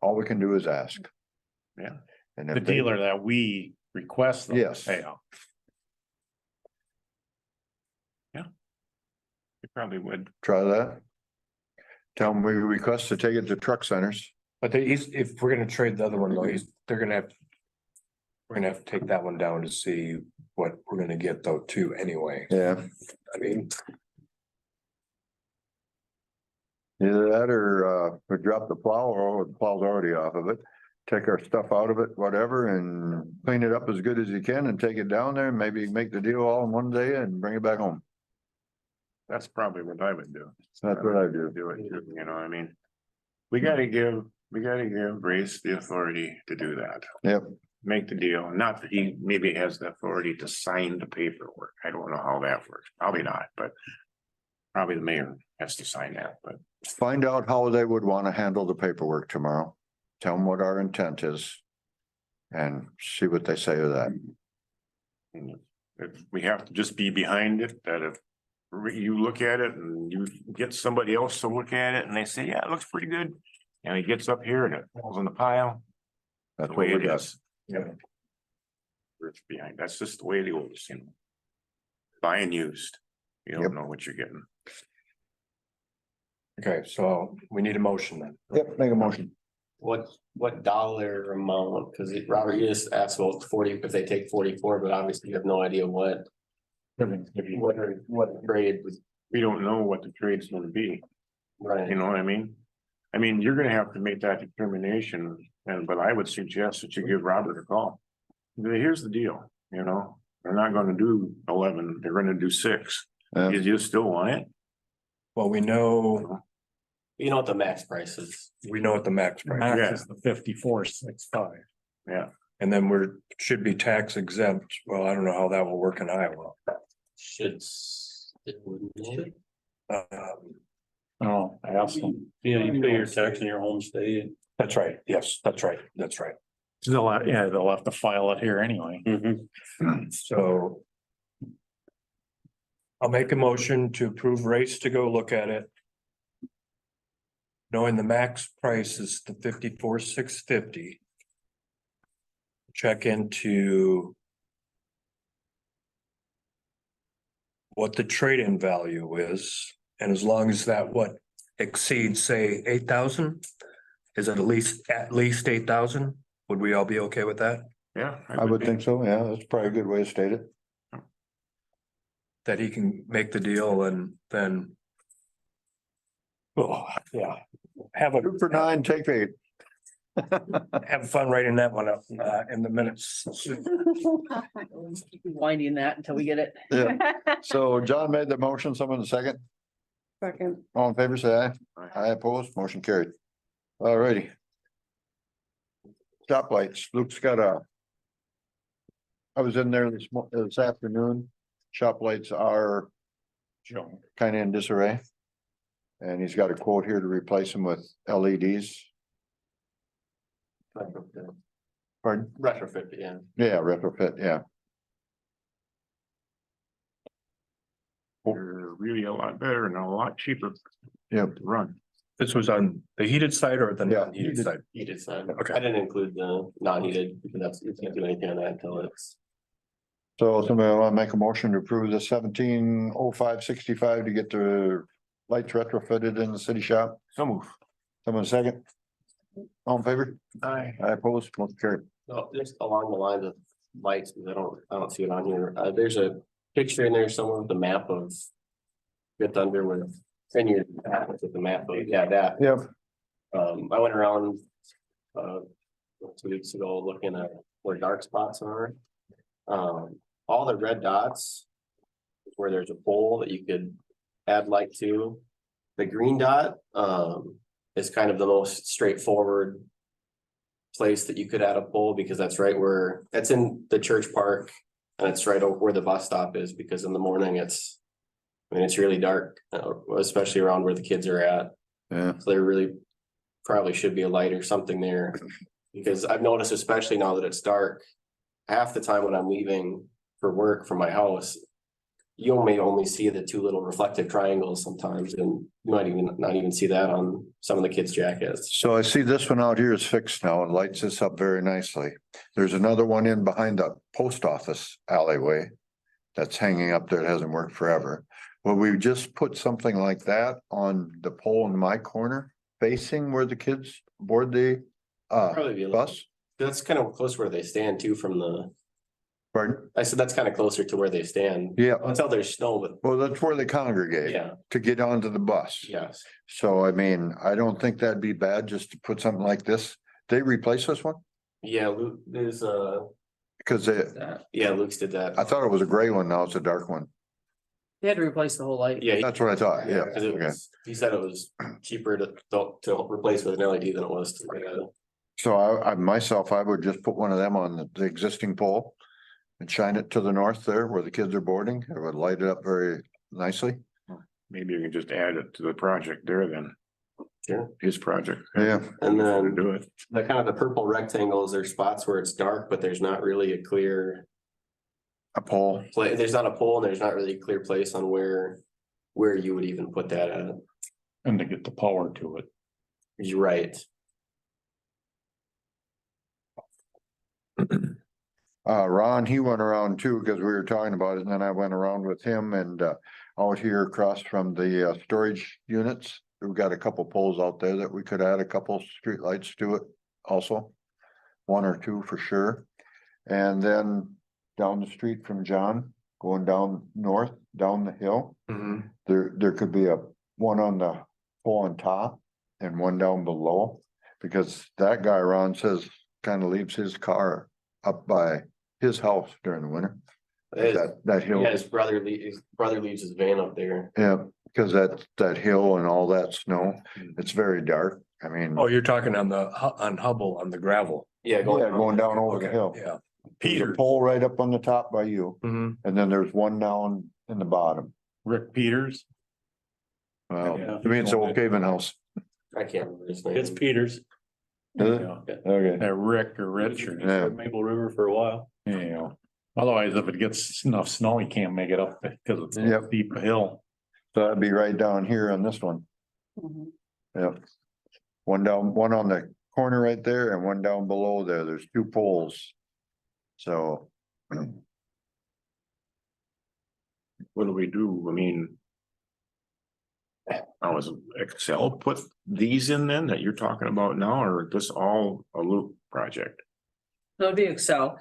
All we can do is ask. Yeah. And The if they, dealer that we request. them to Yes. pay out. You probably would. try that. Tell them we request to take it to truck centers. but if we're gonna trade the other one, though, they're gonna have. We're gonna have to take that one down to see what we're gonna get though too anyway. Yeah. I mean, Either that or we drop the plow or the plow's already off of it. Take our stuff out of it, whatever, and clean it up as good as you can and take it down there and maybe make the deal all in one day and bring it back home. That's probably what I would do. That's what I do. Do it, you know, what I mean. We gotta give Grace the authority to do that. Yep. Make the deal, not that he maybe has the authority to sign the paperwork. I don't know how that works. Probably not, but. Probably the mayor has to sign that, but Find out how they would want to handle the paperwork tomorrow. Tell them what our intent is. And see what they say to that. if we have to just be behind it, that if. You look at it and you get somebody else to look at it and they say, yeah, it looks pretty good. And he gets up here and it falls in the pile. That's The what way we it got. is. Yeah. It's behind, that's just the way it goes, you know. Buying used, you Yep. don't know what you're getting. okay, so we need a motion then. Yep, make a motion. What dollar amount? Cause Robert, you just asked about 40, if they take 44, but obviously you have no idea what grade was, We don't know what the trade's gonna be, right? you know what I mean? I mean, you're gonna have to make that determination, but I would suggest that you give Robert a call. Here's the deal, you know, they're not gonna do 11, they're gonna do 6. Yeah. You still want it? Well, we know what the max price is. what the max price, Yeah. Max is the 54.65. Yeah, and then should be tax exempt. Well, I don't know how that will work in Iowa. It wouldn't. Oh, I asked them. Yeah, you pay your tax in your home state. That's right, yes, that's right. They'll have to file it here anyway. So. I'll make a motion to approve race to go look at it. Knowing the max price is the 54,650. Check into. What the trade-in value is, and as long as that exceeds, say, 8,000. Is it at least 8,000? Would we all be okay with that? yeah. I would think so. Yeah, that's probably a good way to state it. That he can make the deal and then. Oh, yeah, have 2 for 9, take 8. have fun writing that one up in the minutes. Keep winding that until we get it. Yeah. So John made the motion, someone second, Second, all in favor, say aye. Aye opposed, motion carried. Alrighty. Stoplights, Luke's got I was in there this afternoon, shop lights are kind of in disarray. And he's got a quote here to replace them with LEDs. Pardon? Retrofit, yeah. Yeah, retrofit, yeah. They're really a lot better and a lot cheaper Yep. to run. This was on the heated side or the Yeah, non-heated heated. side? Heated side. Okay. I didn't include the non-heated because you can't do anything on that until it's. So somebody want to make a motion to approve the 170565 to get the lights retrofitted in the city shop? So move. Someone second? All in favor? Aye. I oppose, motion carried. No, just along the lines of lights, because I don't see it on here. There's a picture in there somewhere with the map of. Get under with, and your with the map of, yeah, that. Yep. I went around 2 weeks ago looking at where dark spots are. All the red dots. Where there's a pole that you could add light to. The green dot is kind of the most straightforward. Place that you could add a pole because that's right where, that's in the church park. And it's right over where the bus stop is, because in the morning it's I mean, it's really dark, especially around where the kids are at. Yeah. So there really probably should be a light or something there. Because I've noticed, especially now that it's dark, half the time when I'm leaving for work from my house, you may only see the two little reflective triangles sometimes, and you might even not even see that on some of the kids' jackets. So I see this one out here is fixed now and lights this up very nicely. There's another one in behind the post office alleyway that's hanging up there. It hasn't worked forever. Will we just put something like that on the pole in my corner facing where the kids board the Probably be a little, bus? that's kind of close where they stand too from the, Pardon? I said that's kind of closer to where they stand. Yeah, Until there's snow, but well, that's where they congregate yeah, to get onto the bus. yes. So I mean, I don't think that'd be bad just to put something like this. They replace this one? Yeah, Luke, there's Because they, yeah, Luke's did that. I thought it was a gray one. Now it's a dark one. They had to replace the whole light. Yeah. That's what I thought. Yeah. 'Cause it Okay. was, he said it was cheaper to replace with an LED than it was to. So I myself, I would just put one of them on the existing pole and shine it to the north there where the kids are boarding. It would light it up very nicely. Maybe you can just add it to the project there then, Sure. his project. Yeah. And then Do it. the kind of the purple rectangles are spots where it's dark, but there's not really a clear A pole. play. There's not a pole and there's not really a clear place on where you would even put that at. And to get the power to it. You're right. Ron, he went around too, because we were talking about it, and then I went around with him and out here across from the storage units. We've got a couple poles out there that we could add a couple street lights to it also. One or two for sure. And then down the street from John, going down north, down the hill, there could be one on the pole on top and one down below. Because that guy, Ron says, kind of leaves his car up by his house during the winter. That hill. Yeah, his brother leaves his van up there. Yeah, because that hill and all that snow, it's very dark. I mean, Oh, you're talking on on Hubble, on the gravel. Yeah, going down over the Okay, hill. yeah. There's a pole right up on the top by you, Mhm. and then there's one down in the bottom. Rick Peters. Well, Yeah. to me, it's old Caven House. I can't remember his name. It's Peters, Is it? Yeah. Okay. Rick or Richard, Yeah. Maple River for a while. you know. Otherwise, if it gets enough snow, you can't make it up because it's a Yep. steep hill. So that'd be right down here on this one. Mhm. Yep. One on the corner right there and one down below there. There's two poles. So. What do we do? I mean. I was Excel put these in then that you're talking about now, or this all a loop project? That'd be Excel.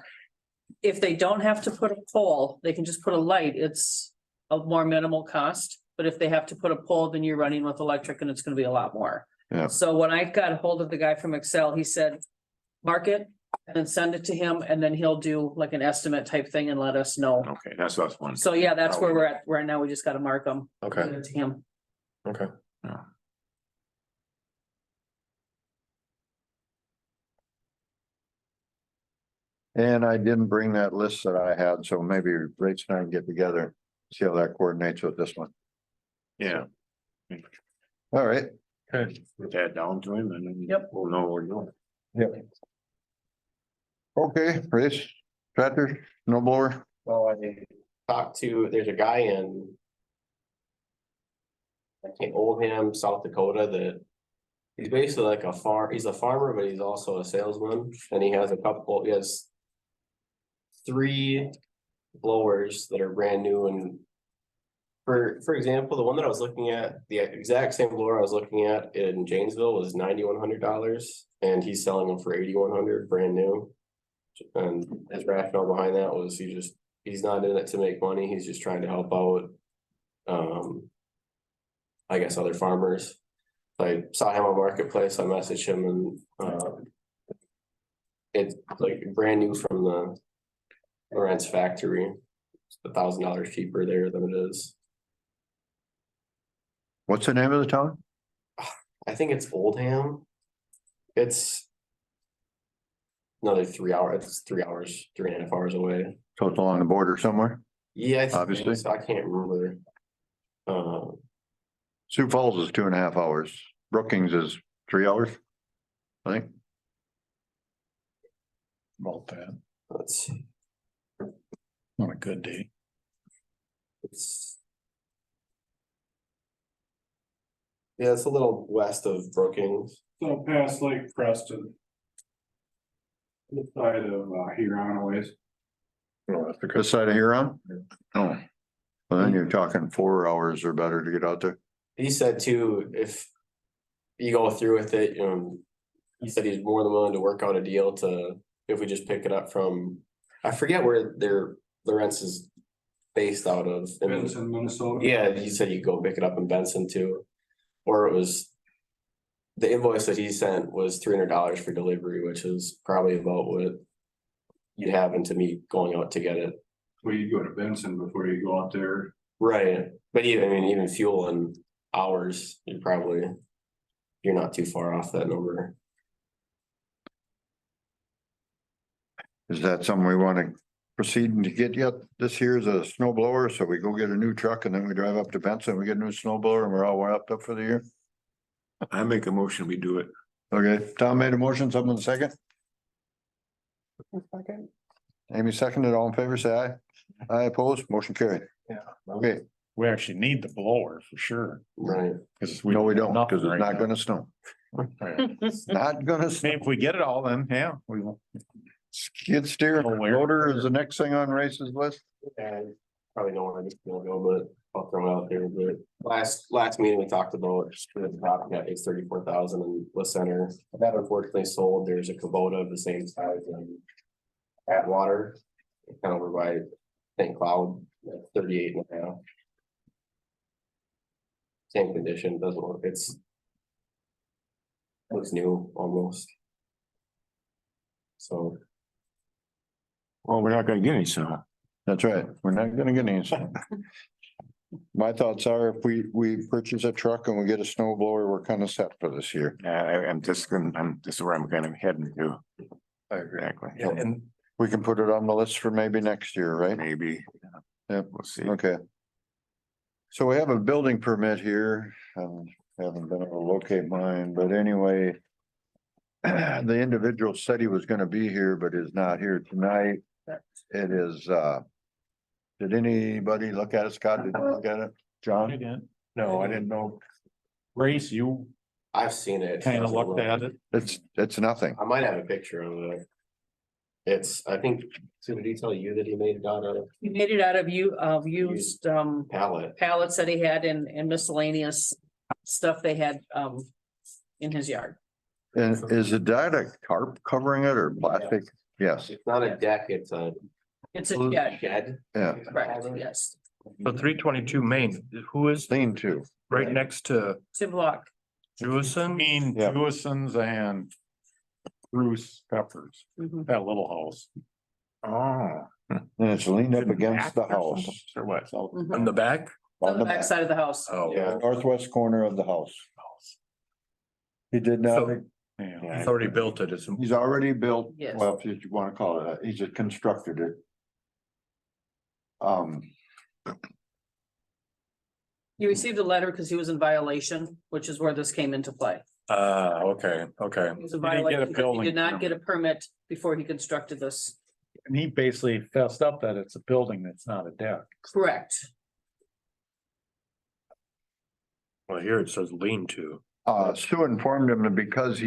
If they don't have to put a pole, they can just put a light. It's a more minimal cost. But if they have to put a pole, then you're running with electric and it's gonna be a lot more. Yeah. So when I got a hold of the guy from Excel, he said, mark it and then send it to him and then he'll do like an estimate type thing and let us know. Okay, that's one. So yeah, that's where we're at right now. We just gotta mark them. Okay, Send it to him. okay. And I didn't bring that list that I had, so maybe Rach and I can get together, see how that coordinates with this one. Yeah, All right. Okay. put that down to him and then Yep. we'll know where we're going. Yep. Okay, Rach, tractor, snow blower. Well, I talked to, there's a guy in. I think Oldham, South Dakota that. He's basically like he's a farmer, but he's also a salesman, and he has 3 blowers that are brand new and. For example, the one that I was looking at, the exact same blower I was looking at in Janesville was $9,100, and he's selling them for $8,100 brand new. And his rationale behind that was he's not in it to make money, he's just trying to help out. I guess other farmers. I saw him on Marketplace, I messaged him and it's like brand new from the Lawrence factory. It's $1,000 cheaper there than it is. What's the name of the town? I think it's Oldham. It's another 3 hours, it's 3 hours, 3.5 hours away. So it's along the border somewhere? Yeah, I think Obviously. so. I can't remember. Sioux Falls is 2.5 hours. Brookings is 3 hours. I think. About that, Let's see, on a good day. it's. Yeah, it's a little west of Brookings. So past Lake Preston. This side of Huron ways. This side of Huron? Oh. Well, then you're talking 4 hours or better to get out there. He said too, if you go through with it, he said he's more than willing to work out a deal to, if we just pick it up from, I forget where Lawrence is based out of. Benson, Minnesota. Yeah, he said you go pick it up in Benson too. Or it was, the invoice that he sent was $300 for delivery, which is probably about what you'd have into me going out to get it. Well, you go to Benson before you go out there. Right, but even fuel and hours, you're not too far off that number. Is that something we want to proceed to get yet this year as a snow blower? So we go get a new truck and then we drive up to Benson, we get a new snow blower and we're all wrapped up for the year? I make a motion, we do it. Okay, Tom made a motion, someone second? Second. Amy seconded, all in favor, say aye. Aye opposed, motion carried. Yeah. Okay, We actually need the blower for sure. Right. Cause no, we don't, nothing because it's right not now. gonna snow. Right. It's not gonna I snow. mean, if we get it all, then yeah, we will. Skid steer loader is the next thing on Race's list. And probably know where I'm gonna go, but I'll throw it out there, but last meeting we talked about, the property that is 34,000 in the center. That unfortunately sold, there's a Kubota of the same size and Atwater, kind of over by St. Cloud, 38.5. Same condition, doesn't look, looks new almost. So. Well, we're not gonna get any snow. That's right, we're not gonna get any snow. My thoughts are if we purchase a truck and we get a snow blower, we're kind of set for this year. This is where I'm kind of heading to. I agree. Exactly. Yeah, and We can put it on the list for maybe next year, right? Maybe. Yep. We'll see. Okay. So we have a building permit here, haven't been able to locate mine, but anyway. The individual said he was gonna be here, but is not here tonight. It is, did anybody look at it? Scott, did you look at it? John? No, I didn't know. Grace, you I've seen it. kind of looked at it. It's nothing. I might have a picture of it. I think, so did he tell you that he made it out of He made it out of used pallet? pallets that he had and miscellaneous stuff they had in his yard. And is it that a tarp covering it or plastic? Yes, It's not a deck, it's a It's a shed, shed. yeah, correct, yes. so 322 Main, who is lean to. right next to Tim Block. Jewison? Mean Yeah. Jewison's and Bruce Peppers, Mhm. that little house. Oh. And it's leaned up against the house. Or what? Mhm. On the back? On the back side of the house. Oh, Yeah, northwest corner of the house. He did not, So- Yeah. he's already built it. It's he's already built, Yes. well, if you wanna call it that, he's just constructed it. He received a letter because he was in violation, which is where this came into play. okay. He was in He didn't get a violation because he building did not permit. get a permit before he constructed this. And he basically fessed up that it's a building that's not a deck. Correct. Well, here it says lean to. Sue informed him that because he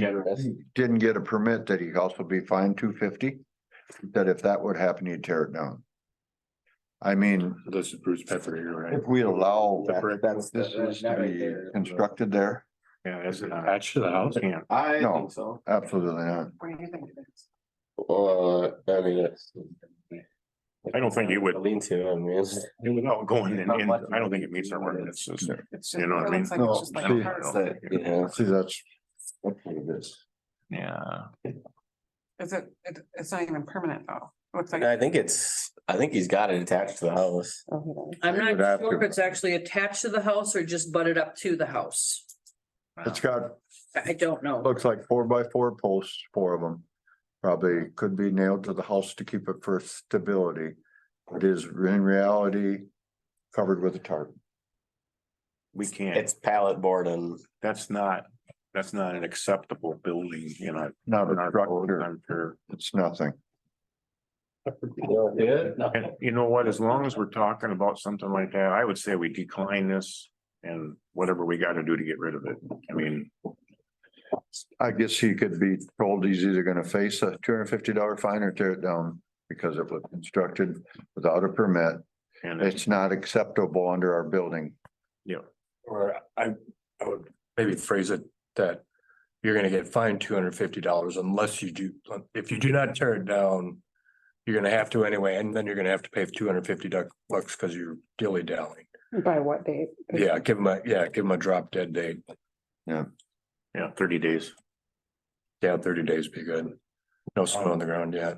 didn't get a permit, that he'd also be fined $250. That if that would happen, he'd tear it down. I mean, This is Bruce Pepper here, right? if we allow That's this is to be constructed there, Yeah, that's Attached to the house. Yeah. I No. think so. absolutely not. What do you think it is? I mean, it's. I don't think it would. Lean to, I mean. Without going in, I don't think it meets our ordinances. You know what I mean? It looks like it's just like a No, card. Yeah. See, that's what it is. Yeah. Is it's not even permanent though. It looks like. I think he's got it attached to the house. Oh, he does. I'm They would not have sure if to. it's actually attached to the house or just butted up to the house. It's got, I don't know. looks like 4x4 posts, 4 of them. Probably could be nailed to the house to keep it for stability. It is in reality covered with a tarp. we can't, It's pallet board and that's not an acceptable building, you know. Not in a our code, structure, I'm sure. it's nothing. And you know what, as long as we're talking about something like that, I would say we decline this and whatever we gotta do to get rid of it. I mean, I guess he could be told he's either gonna face a $250 fine or tear it down because it was constructed without a permit. and It's not acceptable under our building. Or I would maybe phrase it that you're gonna get fined $250 unless you do, if you do not tear it down. You're gonna have to anyway, and then you're gonna have to pay $250 because you're dilly-dallying. By what date? Yeah, give them a drop dead date. yeah, 30 days. Yeah, 30 days be good. No snow on the ground yet.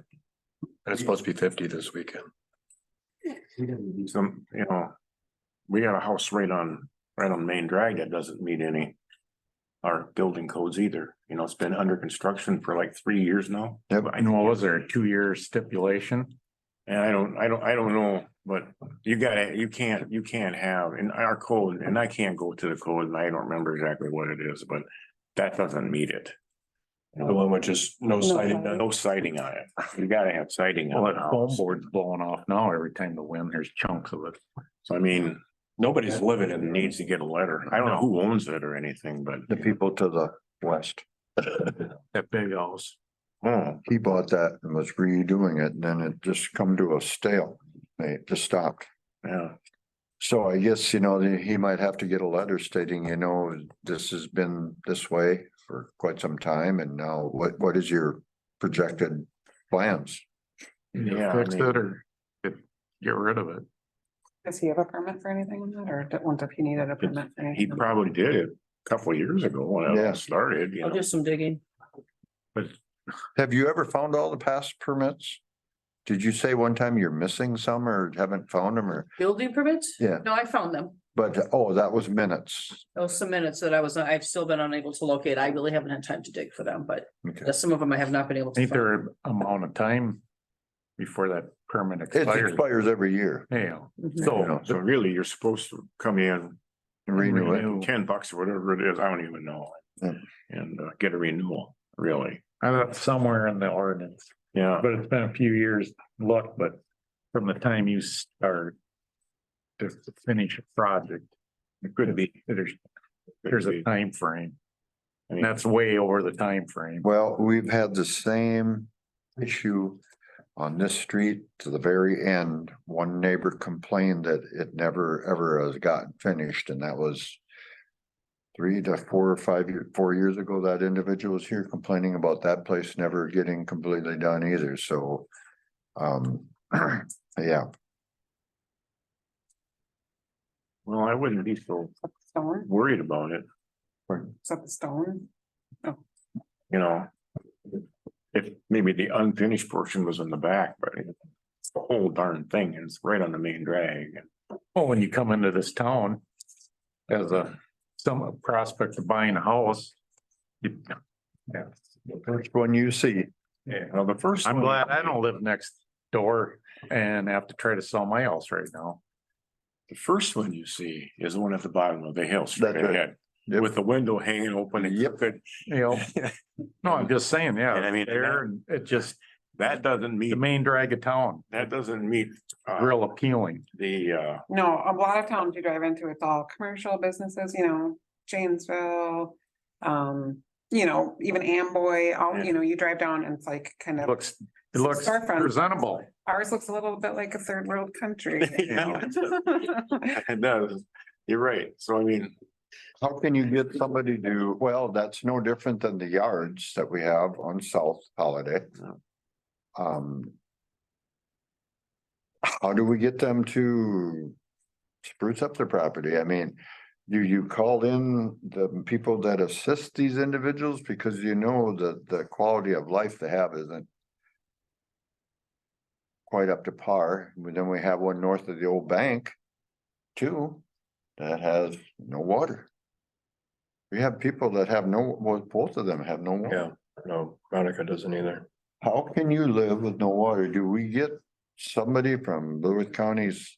And it's supposed to be 50 this weekend. Some, you know, we got a house right on Main Drag that doesn't meet any. Our building codes either, you know, it's been under construction for like 3 years now. I know, was there a 2-year stipulation? And I don't know, but you can't have in our code, and I can't go to the code and I don't remember exactly what it is, but that doesn't meet it. The one with just no siding. No siding on it. You gotta have siding Well, on that the foam house. board's blowing off now every time the wind, there's chunks of it. So I mean, nobody's living in it needs to get a letter. I don't know who owns it or anything, but. The people to the west, That big house. Oh, he bought that and was redoing it, and then it just come to a stale. It just stopped. yeah. So I guess, you know, he might have to get a letter stating, you know, this has been this way for quite some time, and now what is your projected plans? Yeah, I Fix mean- it or get rid of it. Does he have a permit for anything on that, or wonder if he needed a permit for He anything? probably did it a couple of years ago when Yeah. it started, you I'll know. do some digging. Have you ever found all the past permits? Did you say one time you're missing some or haven't found them or, Building permits? Yeah. No, I found them. but, oh, that was minutes. Those some minutes that I've still been unable to locate. I really haven't had time to dig for them, but Okay. some of them I have not been able to Ain't find. there an amount of time before that permit It expires? expires every year. Yeah, Mhm. So, so really, you're supposed to come in And renew it. $10 or whatever it is, I don't even know. Yeah. And get a renewal, really. I thought somewhere in the ordinance, Yeah, but it's been a few years, look, but from the time you start to finish a project, it could be, there's a time frame. I And mean, that's way over the time frame. Well, we've had the same issue on this street to the very end. One neighbor complained that it never, ever has gotten finished, and that was 3 to 4 or 5 years, 4 years ago. That individual was here complaining about that place never getting completely done either, so. Yeah, well, I wouldn't be so Stone, worried about it, is that the stone? you know. If maybe the unfinished portion was in the back, but it's the whole darn thing, and it's right on the main drag. Well, when you come into this town as some prospect of buying a house. you- Yeah, the first one you see. yeah. Well, the first. I'm one- glad I don't live next door and have to try to sell my house right now. The first one you see is the one at the bottom of the hill straight That's right. ahead, Yep. with the window hanging open and Yep. crooked. You know, no, I'm just saying, yeah, And I mean, there, and it just, That doesn't meet, the main drag of town, that doesn't meet, real appealing. the, No, a lot of towns you drive into, it's all commercial businesses, you know, Janesville. You know, even Amboy, all, you know, you drive down and it's like kind of, It looks Storefront. presentable. ours looks a little bit like a third world country. you know? it does, you're right. So I mean, How can you get somebody to, well, that's no different than the yards that we have on South Holiday. Um. How do we get them to spruce up their property? I mean, you call in the people that assist these individuals because you know that the quality of life they have isn't quite up to par. Then we have one north of the old bank too, that has no water. We have people that have no, well, both of them have no water. Yeah, no, Veronica doesn't either. How can you live with no water? Do we get somebody from Blue Earth County's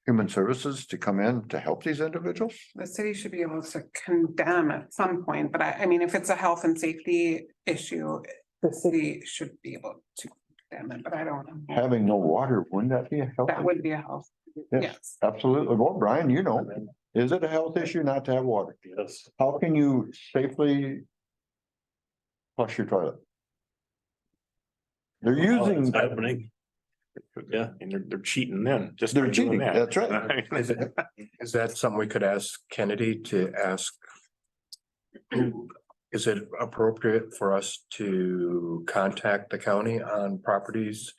human services to come in to help these individuals? The city should be able to condemn at some point, but I mean, if it's a health and safety issue, the city should be able to condemn it, but I don't know. Having no water, wouldn't that be a health? That would be a health, Yes, yes. absolutely. Well, Brian, you know, is it a health issue not to have water? Yes. How can you safely flush your toilet? They're using, It's happening. Yeah. And they're cheating then, just. They're by doing cheating, that. that's right. Is that something we could ask Kennedy to ask? Is it appropriate for us to contact the county on properties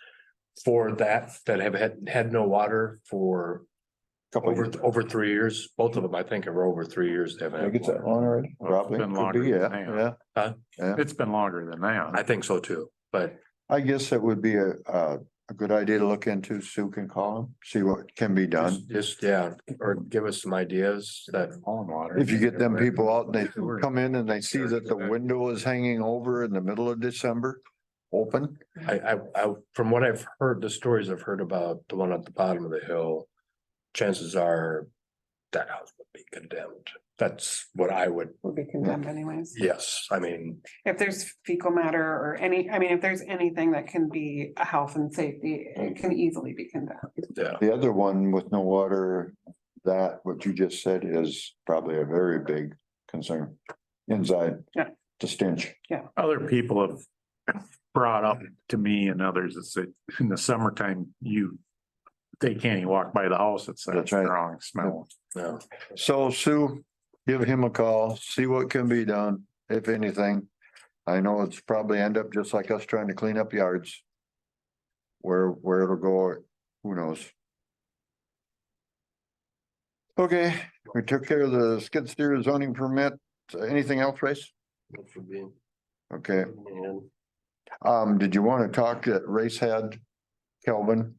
for that have had no water for couple of years. over 3 years? Both of them, I think, are over 3 years. They I haven't think had it's that water. long already, Well, it's probably, been could longer be, than yeah, that. yeah. Yeah, It's been longer than that. I think so too, but I guess it would be a good idea to look into. Sue can call them, see what can be done. just, yeah, or give us some ideas that. On water. If you get them people out and they come in and they see that the window is hanging over in the middle of December, open. From what I've heard, the stories I've heard about the one at the bottom of the hill, chances are that house would be condemned. That's what I would, Would be condemned anyways. yes, I mean, If there's fecal matter or if there's anything that can be a health and safety, it can easily be condemned. yeah. The other one with no water, that what you just said is probably a very big concern inside. Yeah. The stench. Other people have brought up to me and others, it's that in the summertime, they can't even walk by the house. It's that That's right. strong smell. Yeah. So Sue, give him a call, see what can be done, if anything. I know it's probably end up just like us trying to clean up yards. Where it'll go, who knows? Okay, we took care of the skid steer zoning permit. Anything else, Race? Okay, did you want to talk that Race had Kelvin?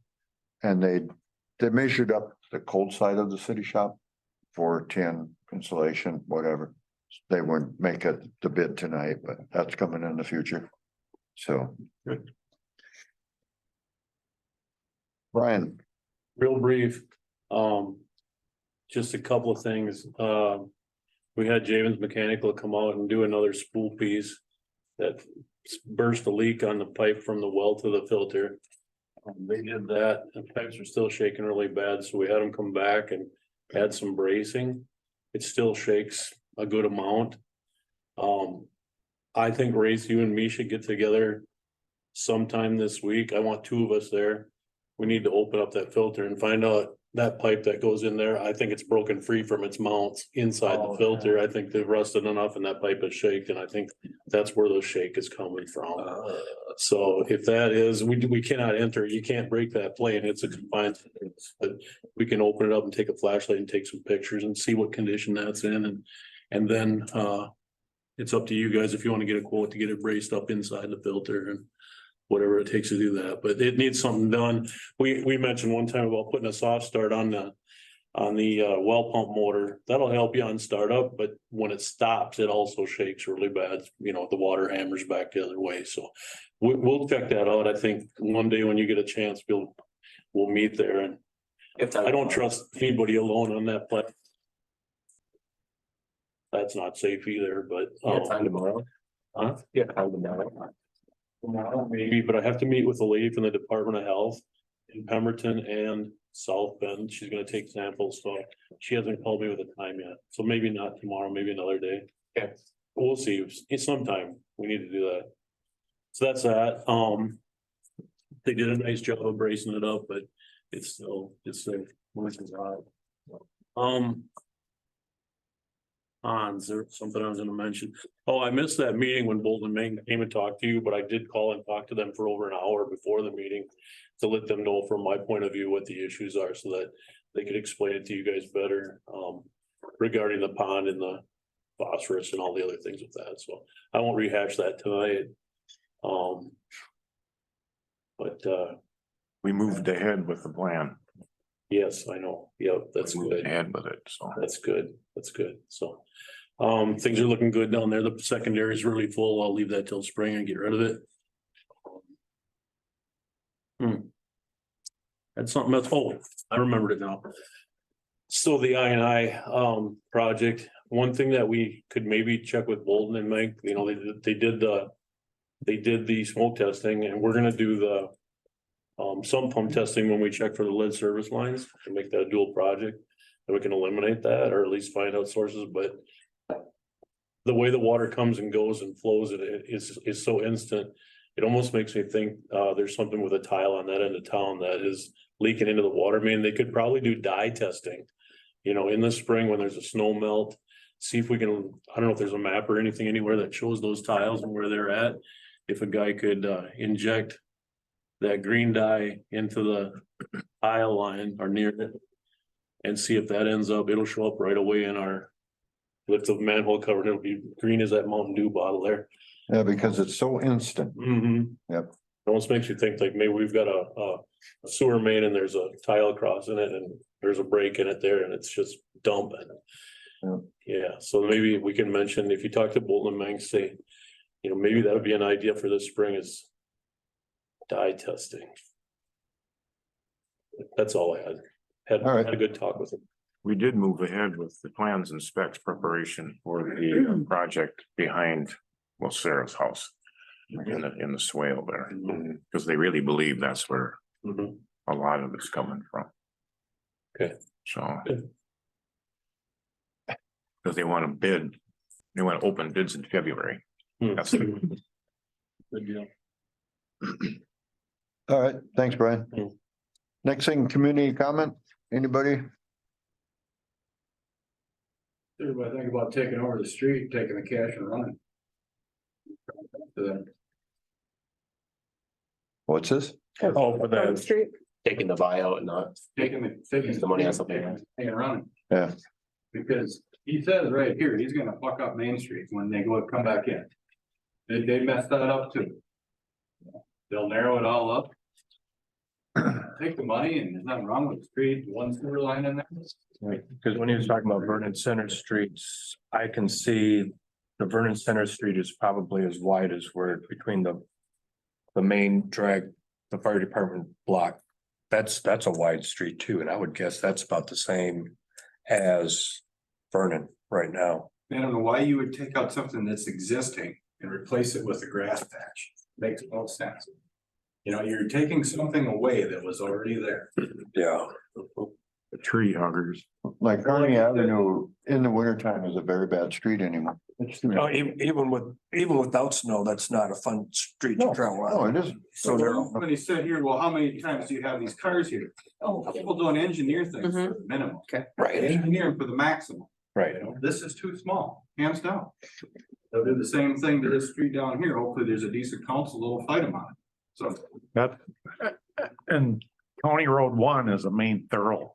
And they measured up the cold side of the city shop for tin insulation, whatever. They wouldn't make it the bid tonight, but that's coming in the future. So. Good. Brian, Real brief, just a couple of things, we had Javens Mechanical come out and do another spool piece. That burst a leak on the pipe from the well to the filter. They did that, and pipes are still shaking really bad, so we had them come back and add some bracing. It still shakes a good amount. I think Race, you and me should get together sometime this week. I want 2 of us there. We need to open up that filter and find out that pipe that goes in there. I think it's broken free from its mounts inside the filter. I think they've rusted enough and that pipe is shaken. I think that's where the shake is coming from. So if that is, we cannot enter, you can't break that plane. It's a confined. But we can open it up and take a flashlight and take some pictures and see what condition that's in. And then it's up to you guys if you want to get a quote to get it braced up inside the filter and whatever it takes to do that, but it needs something done. We mentioned one time about putting a soft start on the well pump motor. That'll help you on startup, but when it stops, it also shakes really bad. You know, the water hammers back the other way. So we'll check that out. I think one day when you get a chance, we'll meet there. And I don't trust anybody alone on that platform. That's not safe either, but. Time tomorrow. Huh? Yeah, time tomorrow. Maybe, but I have to meet with a lady from the Department of Health in Pemberton and South Bend. She's gonna take samples, so she hasn't called me with a time yet. So maybe not tomorrow, maybe another day. Yeah. We'll see. It's sometime. We need to do that. So that's that. They did a nice job of bracing it up, but it's hot. Hans, there something I was gonna mention. Oh, I missed that meeting when Bolton Maine came and talked to you, but I did call and talk to them for over an hour before the meeting. To let them know from my point of view what the issues are so that they could explain it to you guys better. Regarding the pond and the phosphorus and all the other things with that, so I won't rehash that tonight. But We moved ahead with the plan. yes, I know, yep, that's We moved good. ahead with it, so. That's good, so. Things are looking good down there. The secondary is really full. I'll leave that till spring and get rid of it. That's something else. Oh, I remembered it now. So the I&I project, one thing that we could maybe check with Bolton and Mike, you know, they did the smoke testing, and we're gonna do the sump pump testing when we check for the lead service lines to make that a dual project. And we can eliminate that, or at least find out sources, but the way the water comes and goes and flows, it is so instant. It almost makes me think there's something with a tile on that end of town that is leaking into the water main. They could probably do dye testing. You know, in the spring when there's a snow melt, see if we can, I don't know if there's a map or anything anywhere that shows those tiles and where they're at. If a guy could inject that green dye into the tile line or near it. And see if that ends up, it'll show up right away in our. Lift of manhole cover, and it'll be green as that Mountain Dew bottle there. Yeah, because it's so instant. Yep. It almost makes you think like maybe we've got a sewer main and there's a tile across in it and there's a break in it there and it's just dumping. Yep. Yeah, so maybe we can mention, if you talk to Bolton and Mank, say, you know, maybe that would be an idea for this spring is dye testing. That's all I had. All right. Had a good talk with him. We did move ahead with the plans and specs preparation for the project behind, well, Sarah's house. In the swale there, because they really believe that's where a lot of it's coming from. Okay. So. Because they want to bid, they want to open bids in February. That's the. Good deal. All right, thanks, Brian. Next thing, community comment, anybody? Everybody think about taking over the street, taking the cash and running. What's this? Oh, for the Street. Taking the buyout and not. Taking The money has to pay. And running. Yeah. Because he says right here, he's gonna fuck up Main Street when they go come back in. They messed that up too. They'll narrow it all up. Take the money and there's nothing wrong with the street, one sewer line in there. Right, because when he was talking about Vernon Center Streets, I can see the Vernon Center Street is probably as wide as where between the main drag, the fire department block. That's a wide street too, and I would guess that's about the same as Vernon right now. I don't know why you would take out something that's existing and replace it with a grass patch. Makes no sense. You know, you're taking something away that was already there. Yeah. The tree huggers. Like Kearney Avenue in the wintertime is a very bad street anymore. No, even without snow, that's not a fun street to travel No, on. it isn't. So there, When he said here, well, how many times do you have these cars here? Oh, people don't engineer things for the minimum. Okay. right, Engineer them for the maximum. right. You know, this is too small, hands down. They'll do the same thing to this street down here. Hopefully there's a decent council that'll fight them on it. So. That, and County Road 1 is a main thorough.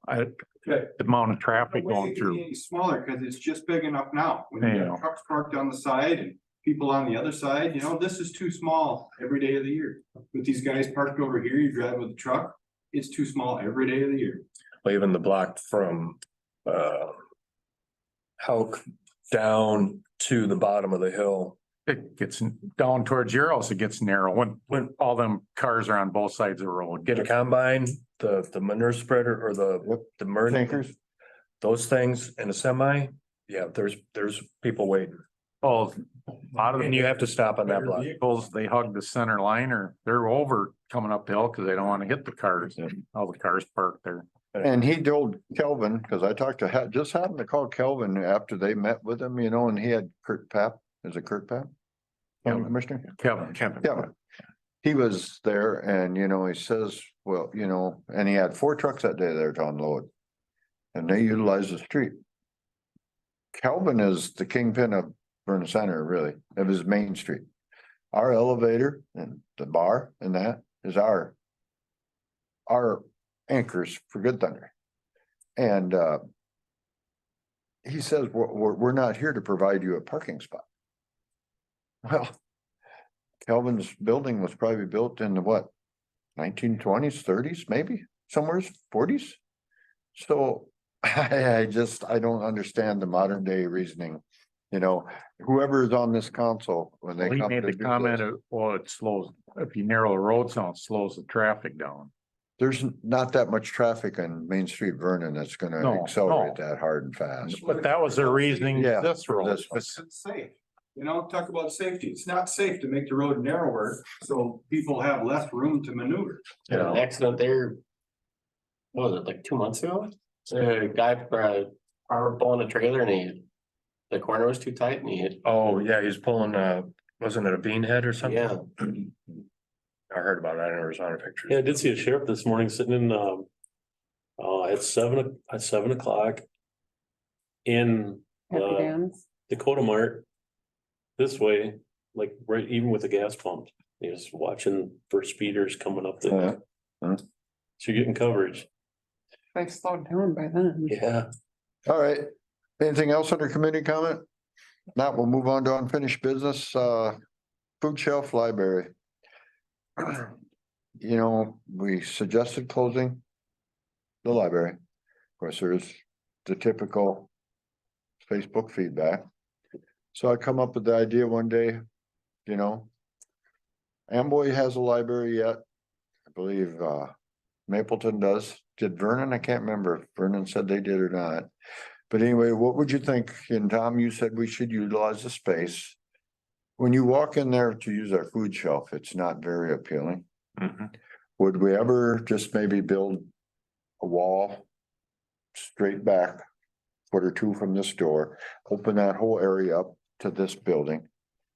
The amount of traffic going through. It's smaller because it's just big enough now. When you Yeah. got trucks parked on the side and people on the other side, you know, this is too small every day of the year. With these guys parked over here, you drive with a truck, it's too small every day of the year. Even the block from Hauk down to the bottom of the hill. It gets down towards your house, it gets narrow when all them cars are on both sides of the road. Get a combine, the manure spreader or the merge. Tankers. Those things in a semi, yeah, there's people waiting. Oh, a lot of And you have to stop on that block. vehicles, they hug the center line or they're over coming up the hill because they don't want to hit the cars and all the cars parked there. And he told Kelvin, because I talked to, just happened to call Kelvin after they met with him, you know, and he had Kurt Papp, is it Kurt Papp? Kevin. Commissioner? Kevin. Kevin. He was there and, you know, he says, well, you know, and he had 4 trucks that day there to unload. And they utilized the street. Kelvin is the kingpin of Vernon Center, really, of his main street. Our elevator and the bar and that is our anchors for Good Thunder. And he says, we're not here to provide you a parking spot. Well, Kelvin's building was probably built in the what, 1920s, 30s, maybe, somewhere 40s. So I don't understand the modern day reasoning. You know, whoever is on this council, when they He come made to the do comment, this, well, it slows, if you narrow the road, so it slows the traffic down. there's not that much traffic on Main Street Vernon that's No, gonna accelerate no. that hard and fast. But that was their reasoning, Yeah, this for road. this- It's safe. You know, talk about safety. It's not safe to make the road narrower, so people have less room to maneuver. Had an accident there. What was it, like 2 months ago? A guy, power pulling a trailer and the corner was too tight and he hit. Oh, yeah, he's pulling, wasn't it a bean head or something? Yeah. I heard about it. I never saw any pictures. Yeah, I did see a sheriff this morning sitting in, at 7 o'clock. In, Happy Dance. Dakota Mart. This way, like right even with the gas pump, you're just watching for speeders coming up Yeah. the. So you're getting coverage. They slowed down by then. Yeah. All right, anything else under committee comment? Now we'll move on to unfinished business, food shelf library. You know, we suggested closing the library. Of course, there's the typical Facebook feedback. So I come up with the idea one day, you know. Amboy has a library yet. I believe Mapleton does. Did Vernon? I can't remember if Vernon said they did or not. But anyway, what would you think? And Tom, you said we should utilize the space. When you walk in there to use our food shelf, it's not very appealing. Mhm. Would we ever just maybe build a wall straight back, foot or two from this door, open that whole area up to this building?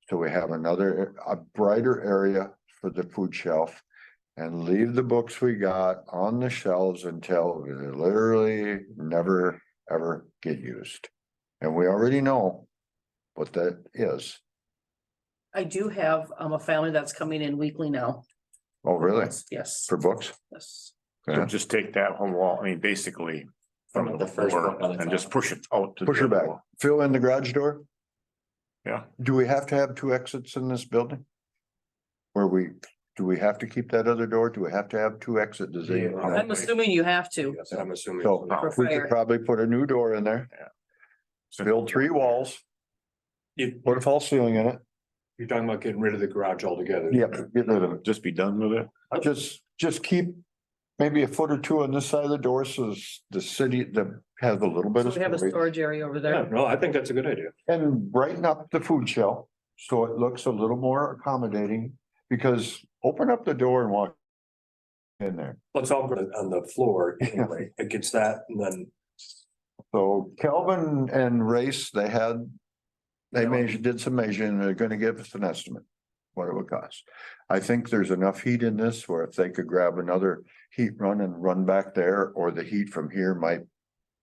So we have a brighter area for the food shelf and leave the books we got on the shelves until they literally never, ever get used. And we already know what that is. I do have a family that's coming in weekly now. Oh, really? Yes, For books? yes. So Yeah. just take that whole wall, I mean, basically. From the first floor book on the and just top. push it out. to Push the her other back. wall. Fill in the garage door? Yeah. Do we have to have two exits in this building? Do we have to keep that other door? Do we have to have two exit? Does it? Yeah. I'm assuming you have to. Yes, I'm assuming. So For we fire. could probably put a new door in there, So- build 3 walls, You, put a false ceiling in it. you're talking about getting rid of the garage altogether? Yep, get rid of it. Just be done with it. Just keep maybe a foot or two on this side of the door, so the city that has a little bit So of we have a storage. storage area over Yeah, there. no, I think that's a good idea. And brighten up the food shelf, so it looks a little more accommodating, because open up the door and walk in there. Let's all go on the floor anyway. It gets that and then. So Kelvin and Race, they did some measuring, they're gonna give us an estimate. What it would cost. I think there's enough heat in this where if they could grab another heat run and run back there, or the heat from here might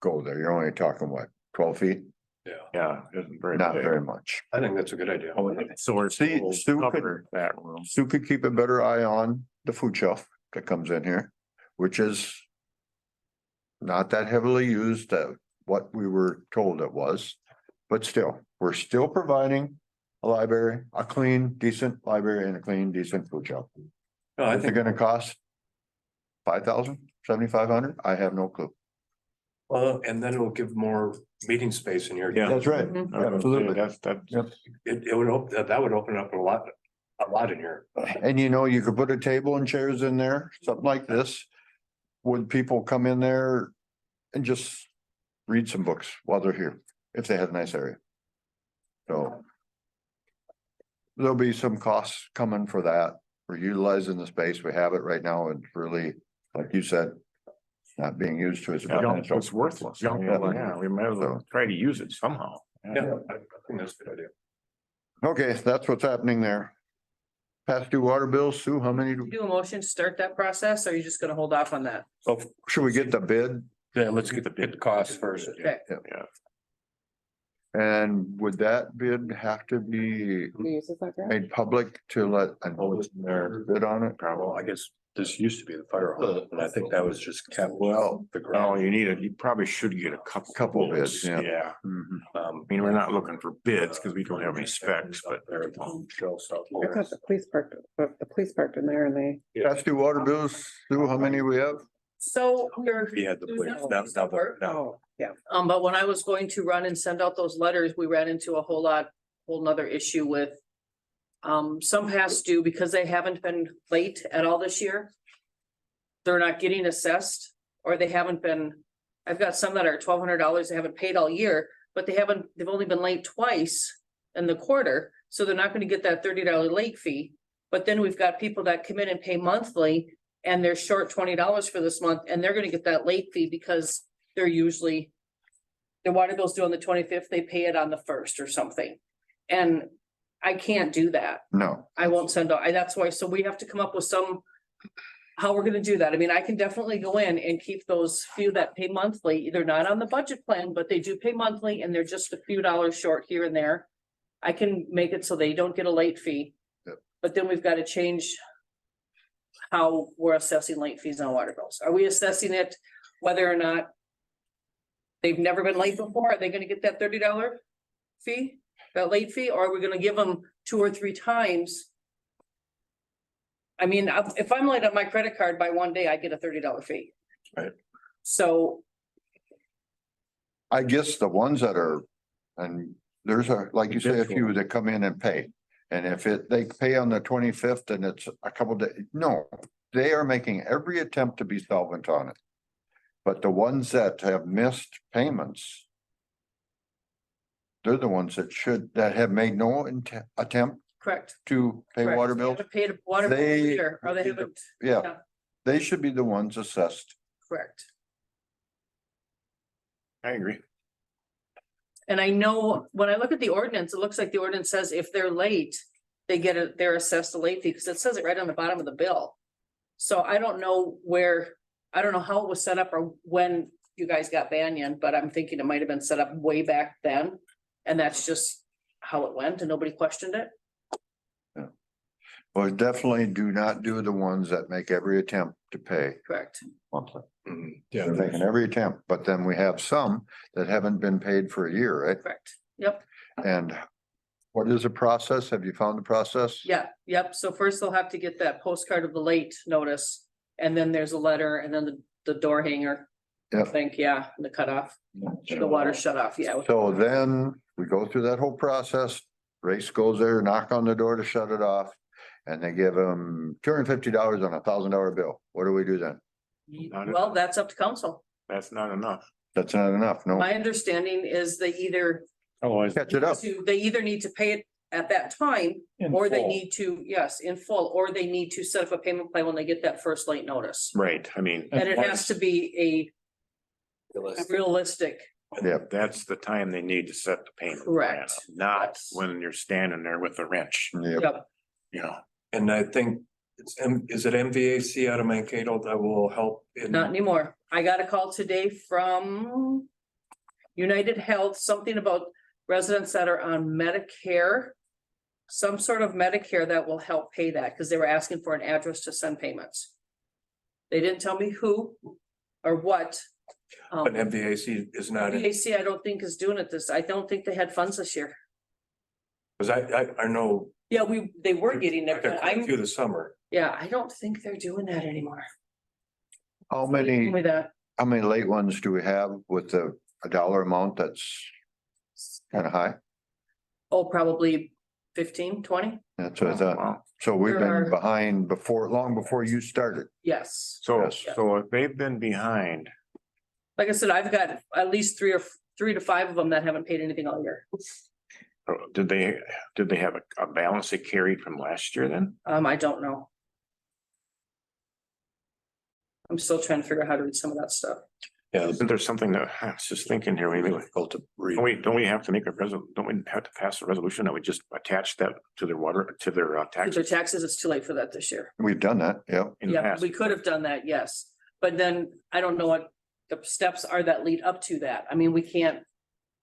go there. You're only talking what, 12 feet? Yeah, Yeah. Isn't very Not big. very much. I think that's a good idea. So we're See, still Sue could- cover that room. Sue could keep a better eye on the food shelf that comes in here, which is not that heavily used, what we were told it was. But still, we're still providing a library, a clean, decent library and a clean, decent food shelf. No, I Is it think, gonna cost 5,000, 7,500? I have no clue. and then it'll give more meeting space in here. Yeah. That's right. Mhm. Absolutely. That's. Yep. It would open, that would open up a lot in here. And you know, you could put a table and chairs in there, something like this. Would people come in there and just read some books while they're here, if they had a nice area? So. There'll be some costs coming for that. We're utilizing the space. We have it right now. It's really, like you said, not being used to its potential. It's worthless. Yeah, we might as well try to use it somehow. Yeah, I think that's a good idea. Okay, that's what's happening there. Past due water bills, Sue, how many, Do a motion to start that process, or are you just gonna hold off on that? should we get the bid? Yeah, let's get the cost first. Okay. And would that bid have to be Who uses that garage? made public to let, I know it's their bid on it? Well, I guess this used to be the fire hall, and I think that was just kept well, the Oh, ground. you probably should get a couple. Couple bids, yeah. Yeah, Mhm. I mean, we're not looking for bids because we don't have any specs, but. I thought the police parked in there and they. Past due water bills, Sue, how many we have? So we're. We had the there's place, nothing now, now, support. now, Oh, yeah. But when I was going to run and send out those letters, we ran into a whole nother issue with. Some past due because they haven't been late at all this year. they're not getting assessed, or they haven't been. I've got some that are $1,200 they haven't paid all year, but they've only been late twice in the quarter, so they're not gonna get that $30 late fee. But then we've got people that come in and pay monthly, and they're short $20 for this month, and they're gonna get that late fee because they're usually. Their water bill's due on the 25th, they pay it on the 1st or something. And I can't do that. No, I won't send out, that's why, so we have to come up with how we're gonna do that. I mean, I can definitely go in and keep those few that pay monthly, they're not on the budget plan, but they do pay monthly and they're just a few dollars short here and there. I can make it so they don't get a late fee. Yep. But then we've got to change how we're assessing late fees on water bills. Are we assessing it whether or not they've never been late before? Are they gonna get that $30 fee, that late fee, or are we gonna give them 2 or 3 times? I mean, if I'm late on my credit card by one day, I get a $30 fee. Right. So, I guess the ones that are, and there's like you say, a few that come in and pay. And if they pay on the 25th and it's a couple days, no, they are making every attempt to be solvent on it. But the ones that have missed payments, they're the ones that have made no attempt correct. to pay Correct. water They bills. haven't paid a water bill They- either, or they haven't, Yeah, they should be the ones assessed. correct. I agree. And I know, when I look at the ordinance, it looks like the ordinance says if they're late, they're assessed a late fee, because it says it right on the bottom of the bill. So I don't know how it was set up or when you guys got Banyan, but I'm thinking it might have been set up way back then. And that's just how it went and nobody questioned it. Well, definitely do not do the ones that make every attempt to pay Correct. monthly. Yeah, They're making every attempt, but then we have some that haven't been paid for a year, right? Correct. Yep. And what is the process? Have you found the process? Yeah, yep. So first they'll have to get that postcard of the late notice. And then there's a letter and then the door hanger. I Yep. think, yeah, the cutoff, the water shut off, yeah. So then we go through that whole process. Race goes there, knock on the door to shut it off. And they give them $250 on a $1,000 bill. What do we do then? Well, that's up to council. That's not enough. That's not enough, no. My understanding is they either Otherwise, Catch it up. need to pay it at that time, In or they full. need to, yes, in full, or they need to set up a payment plan when they get that first late notice. right, I mean, And it has to be a realistic, Yeah, that's the time they need to set the payment. plan Correct. up, Not Yes. when you're standing there with the wrench, yeah. yep, you know. and I think is it MVAC out of Mankato that will help in? not anymore. I got a call today from United Health, something about residents that are on Medicare. Some sort of Medicare that will help pay that, because they were asking for an address to send payments. They didn't tell me who or what. But MVAC is not, VAC, I don't think is doing it I don't think they had funds this year. because I know Yeah, they were getting I there, got but quite a few this summer. yeah, I don't think they're doing that anymore. How Tell many, me that. how many late ones do we have with a dollar amount that's kind of high? Oh, probably 15, 20? That's what I thought. Wow. So we've There are- been behind long before you started. Yes. So, Yes. so if they've been behind, Like I said, I've got at least 3 to 5 of them that haven't paid anything all year. did they have a balance they carried from last year then? I don't know. I'm still trying to figure out how to read some of that stuff. Yeah, Isn't there something that, I was just thinking here, maybe, difficult to read. don't we have to make don't we have to pass a resolution that we just attach that to their water, to their With their taxes? taxes, it's too late for that this year. We've done that, yeah. in the Yeah, past? we could have done that, yes. But then I don't know what the steps are that lead up to that. I mean, we can't.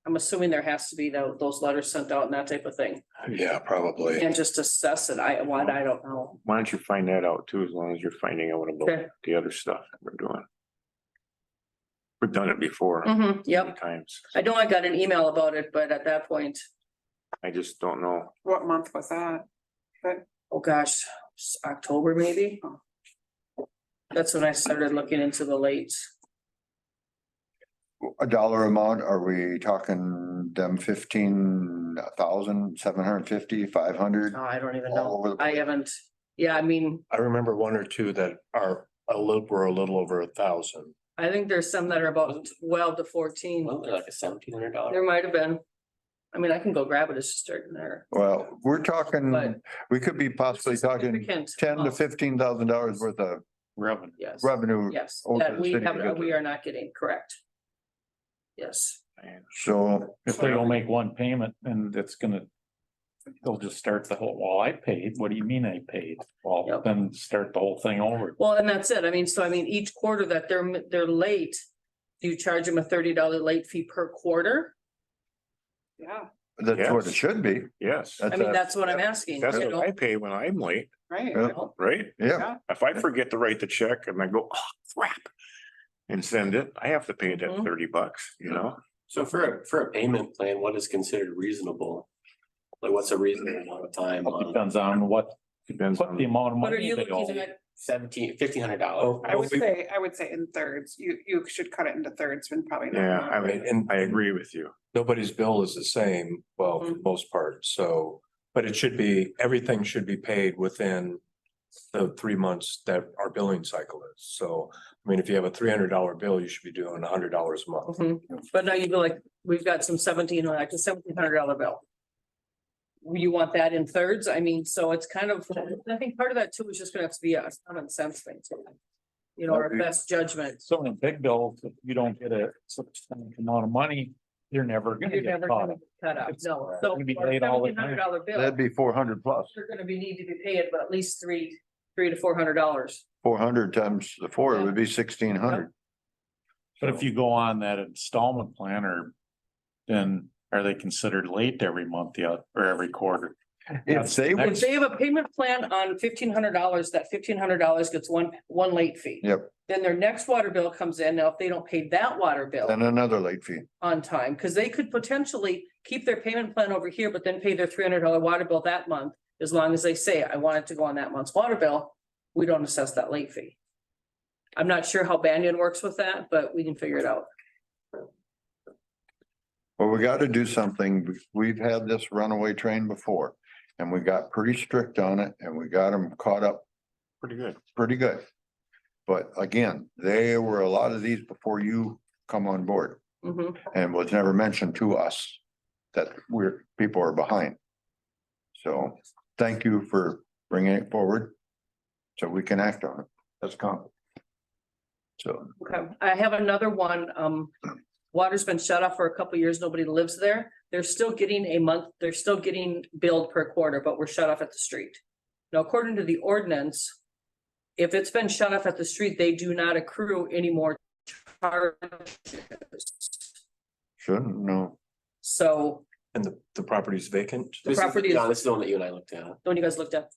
I'm assuming there has to be those letters sent out and that type of thing. Yeah, probably. And just assess it. I don't know. Why don't you find that out too, as long as you're finding out about Okay. the other stuff that we're doing? We've done it before Yep. many times. I know I got an email about it, but at that point, I just don't know. What month was that? oh gosh, October maybe? That's when I started looking into the late. A dollar amount, are we talking them 15,000, 750, 500? Oh, I don't even All over know. the I place. haven't, yeah, I mean, I remember one or two that are we're a little over 1,000. I think there's some that are about 12 to 14. Well, they're like a $1,700. There might have been. I mean, I can go grab it. It's just starting there. Well, we're talking, But we could be possibly talking significant, 10 to um, $15,000 worth of Revenue. Yes, revenue. yes, over that the we city have, to get we there. are not getting, correct. Yes, So, If they don't make one payment, then it's gonna. They'll just start the whole, well, I paid. What do you mean I paid? Well, Yep. then start the whole thing over. well, and that's it. I mean, so I mean, each quarter that they're late, do you charge them a $30 late fee per quarter? Yeah, that's what it Yes. should be. Yes, I mean, that's what I'm asking. that's you what know? I pay when I'm late, right. Yeah. right? Yeah, If I forget to write the check and I go, oh, crap. And send it, I have to pay that Mhm. $30, you know? So for a payment plan, what is considered reasonable? Like, what's a reasonable amount of time on Depends on what Depends the on, amount of What are money you they owe. looking at? $1,500? I would say in thirds, you should cut it into thirds and probably. not yeah, more. I mean, I agree with you. Nobody's bill is the same, well, for the most part, so, but it should be, everything should be paid within the 3 months that our billing cycle is. So, I mean, if you have a $300 bill, you should be doing $100 a month. Mhm. But now you feel like, we've got some like a $1,700 bill. You want that in thirds? I mean, so it's kind of, I think part of that too is just gonna have to be a common sense thing too. You know, our best judgment. So in big bills, if you don't get a substantial amount of money, you're never gonna You're get never caught. gonna cut up, It's no. So gonna be for a late all the time. $1,700 bill, that'd be 400 plus, you're gonna need to be paid about at least three to $400. 400 times the four, it would be 1,600. But if you go on that installment plan or then are they considered late every month, or every quarter? If they would, If they have a payment plan on $1,500, that $1,500 gets one late fee. yep, Then their next water bill comes in. Now, if they don't pay that water bill then another late fee. on time, because they could potentially keep their payment plan over here, but then pay their $300 water bill that month. As long as they say, I want it to go on that month's water bill, we don't assess that late fee. I'm not sure how Banyan works with that, but we can figure it out. Well, we gotta do something. We've had this runaway train before. And we got pretty strict on it and we got them caught up Pretty good. pretty good. But again, there were a lot of these before you come on board Mhm. and was never mentioned to us that people are behind. So thank you for bringing it forward. So we can act on it. That's common. So, Okay, I have another one. Water's been shut off for a couple years. Nobody lives there. They're still getting they're still getting billed per quarter, but we're shut off at the street. Now, according to the ordinance, if it's been shut off at the street, they do not accrue any more charges. shouldn't, no. So And the property's vacant? the property is, John, the this is the one that you and I looked at. one you guys looked at,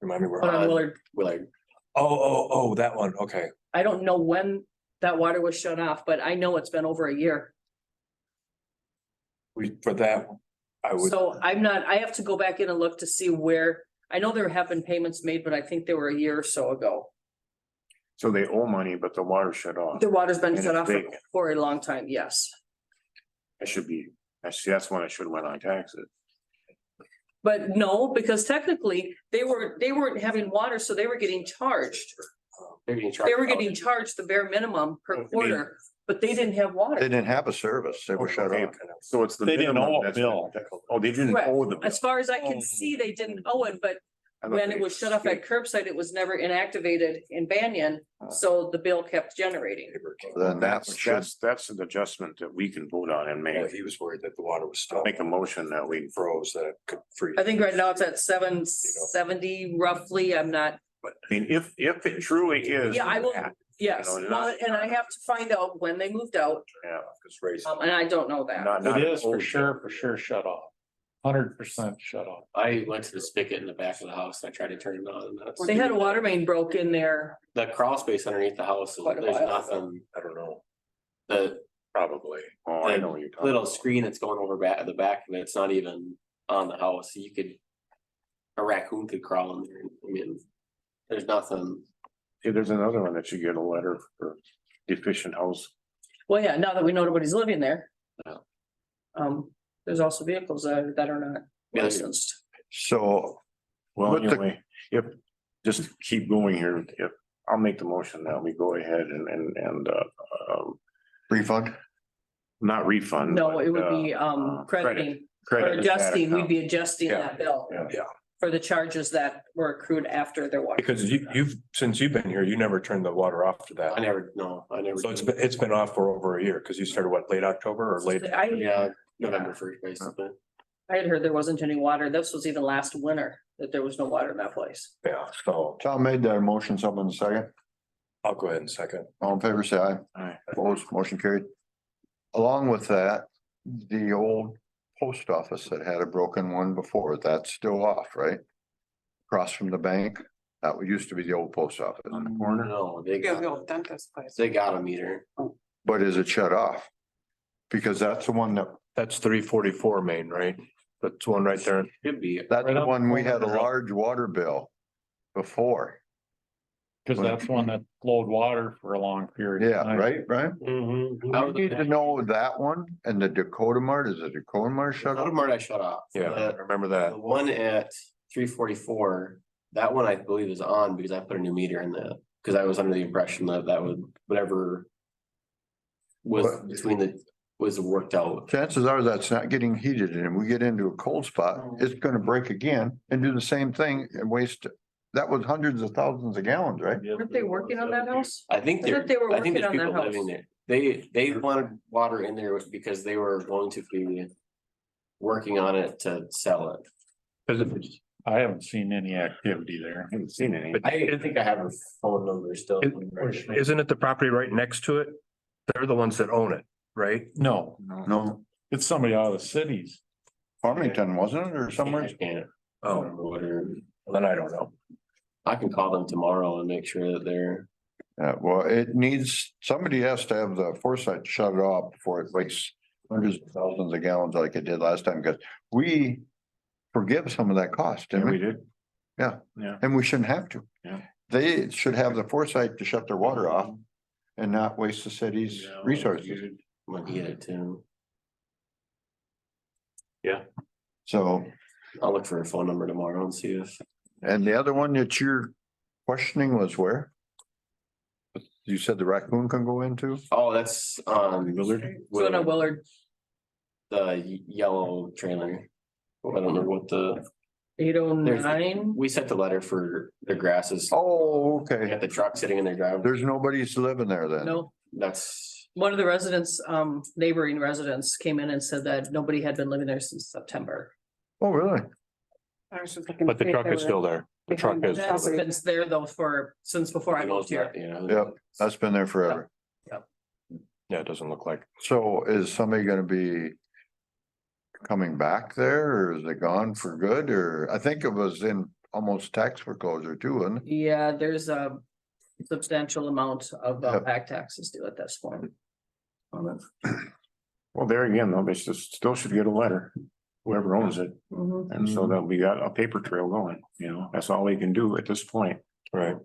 Remind me where. on Willard. Willard. Oh, that one, okay. I don't know when that water was shut off, but I know it's been over a year. For that, I would, So I have to go back in and look to see where, I know there have been payments made, but I think they were a year or so ago. So they owe money, but the water shut off. The water's been And shut it's off vacant. for a long time, yes. That should be, that's when it should have went on taxes. But no, because technically they weren't having water, so they were getting charged. They're getting charged. They were getting charged the bare minimum per quarter, but they didn't have They water. didn't have a service. They were shut Okay, off. So it's the. They didn't minimum owe a that's- bill. Oh, they didn't Correct. owe the bill. As far as I can see, they didn't owe it, but I thought when they it was shut off at curbside, it was never inactivated in Banyan, so the bill kept generating. Then that should, That's an adjustment that we can vote on and yeah, make, he was worried that the water was still make a motion that we. froze, that it could freeze. I think right now it's at 770 roughly. I'm not, I mean, if it truly is. yeah, I will, that, yes, You know, well, not- and I have to find out when they moved out, Yeah. It's raised. and I don't know that. Not It is old for sure shut off. 100% shut off. I went to the spigot in the back of the house and I tried to turn it on. And that's- They had a water main broke in there. The crawl space underneath the house, Quite a there's while nothing, I don't know, the probably. Oh, I know what you're talking. little screen that's going over the back of it, it's not even on the house, you could. A raccoon could crawl in there, I mean, there's nothing. Yeah, there's another one that you get a letter for deficient house. Well, yeah, now that we know nobody's living there. Yeah. There's also vehicles that are not Yeah. licensed. so Well, But the- anyway, just keep going here. If I'll make the motion that we go ahead and Refund? not refund. No, but, it would be, crediting or Credit that adjusting, we'd account. be adjusting Yeah. that bill. Yeah. For the charges that were accrued after their water. Because since you've been here, you never turned the water off to that. I never, no, I never. So it's been off for over a year, because you started what, late October or late? Yeah, November 1st, basically. I had heard there wasn't any water. This was even last winter, that there was no water in that place. Yeah, so Tom made that motion, someone second. I'll go ahead and second. All in favor, say aye. Aye. Opposed, motion carried. Along with that, the old post office that had a broken one before, that's still off, right? Across from the bank, that used to be the old post office, On the corner. No, Yeah, the old dentist place. they got a meter. but is it shut off? Because that's the one that, That's 344 main, right? That's one right there. Could be. that's Right the on one the we had a corner. large water bill before. Cause that's one that flowed water for a long period. of Yeah, time. right, right? Mm-hmm. I need to know that one and the Dakota Mart, is it Dakota Mart shut off? Automark I shut off. Yeah, I remember that. The one at 344, that one I believe is on because I put a new meter in that, because I was under the impression that that would, whatever. Was between was worked out. Chances are that's not getting heated and we get into a cold spot, it's gonna break again and do the same thing and waste. That was hundreds of thousands of gallons, right? Weren't they working on that house? I think I thought they were I think working there's on that people house. living there. They wanted water in there because they were going to be working on it to sell it. Cause I haven't seen any activity there. I haven't seen any. I think I have her phone number still. Isn't it the property right next to it? They're the ones that own it, right? No, No, it's somebody out of the cities. Farmington, wasn't it, or somewhere? I can't Oh, remember what her. then I don't know. I can call them tomorrow and make sure that they're. Well, it needs, somebody has to have the foresight to shut it off before it wastes hundreds of thousands of gallons like it did last time, because we forgive some of that cost, Yeah, didn't we we? did. Yeah. Yeah. And we shouldn't have to. Yeah. They should have the foresight to shut their water off and not waste the city's Yeah, resources. I'm gonna get it too. So, I'll look for her phone number tomorrow and see if. and the other one that you're questioning was where? You said the raccoon can go into? Oh, that's Willard. So no Willard, the yellow trailer. I don't remember what the, 809. we sent the letter for the grasses. Oh, They okay. got the truck sitting in their driveway. There's nobody's living there then? No, That's, one of the residents, neighboring residents came in and said that nobody had been living there since September. Oh, really? I was just looking. But to the see if truck they is were still there. The truck behind is. the That's property. been there though since before I moved here. Yep. That's been there forever. Yeah, it doesn't look like. So is somebody gonna be coming back there, or is it gone for good, or I think it was in almost tax foreclosure too, wasn't it? Yeah, there's a substantial amount of Yep. back taxes due at this point. On it. Well, there again, though, they still should get a letter, whoever owns it. Mhm. And so that we got a paper trail going, that's all we can do at this point. Right.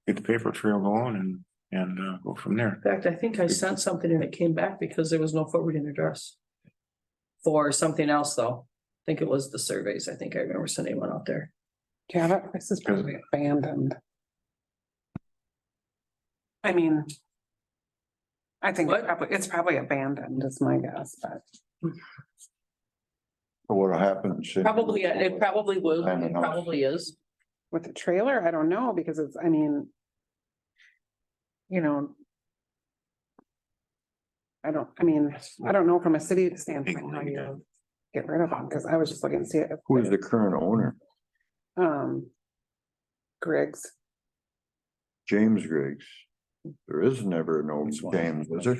Get the paper trail going and go from there. In fact, I think I sent something and it came back because there was no forwarding address. For something else, though. I think it was the surveys. I think I remember sending one out there. Yeah, that place is probably abandoned. I mean. I think What? it's probably abandoned, is my guess, but Or what'll happen? should- Probably, it probably will, I don't it know. probably is. with the trailer, I don't know, because it's, I mean. You know. I don't know from a city standpoint how you get rid of them, because I was just looking to see it. Who is the current owner? Griggs. James Griggs. There is never no James, is there?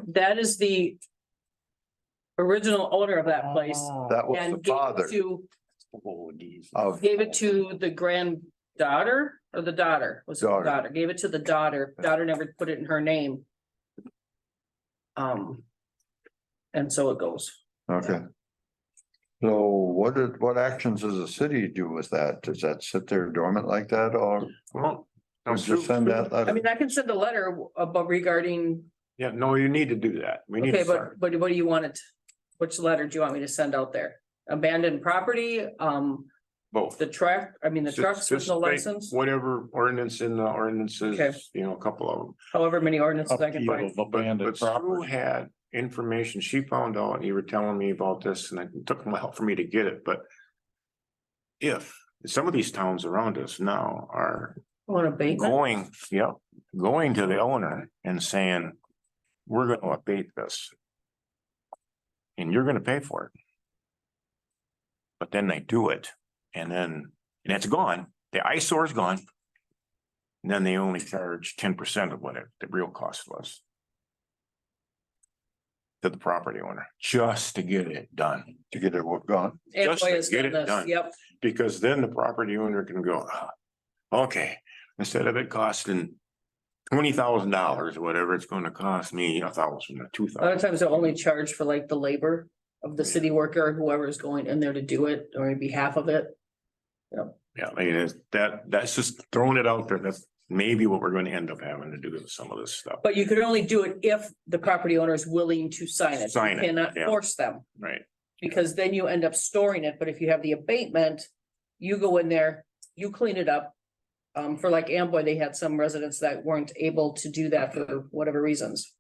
That is the original owner of that place. That was And the gave father it to, of, gave it to the granddaughter or the daughter, was it the Daughter. daughter, gave it to the daughter, daughter never put it in her name. And so it goes. okay. So what actions does the city do with that? Does that sit there dormant like that, or Well. just send that I letter? mean, I can send a letter about regarding, Yeah, no, you need to do that. We need okay, to start. but what do you want it? Which letter do you want me to send out there? Abandoned property, Both. The truck, I mean, the trucks with Just no like license, Whatever ordinance in the Okay. ordinances, you know, a couple of them. however many ordinances I can find. Upkeep of abandoned But Sue property. had information she found out, and you were telling me about this, and it took a while for me to get it, but. If some of these towns around us now are On abatement, going to the owner and saying, we're gonna abate this. And you're gonna pay for it. But then they do it, and it's gone, the eyesore's gone. And then they only charge 10% of what the real cost was. To the property owner, just to get it done, To get it gone. just Amboy to has get done it this, done. yep, Because then the property owner can go, okay, instead of it costing $20,000 or whatever, it's gonna cost me 1,000 or a lot of 2,000. times they'll only charge for like the labor of the city worker, or whoever is going in there to do it, or maybe half of it. Yeah, I mean, that's just throwing it out there. That's maybe what we're gonna end up having to do with some of this stuff, But you could only do it if the property owner is willing to sign it. Sign You it, cannot yeah. force them, right? because then you end up storing it, but if you have the abatement, you go in there, you clean it up. For like Amboy, they had some residents that weren't able to do that for whatever reasons.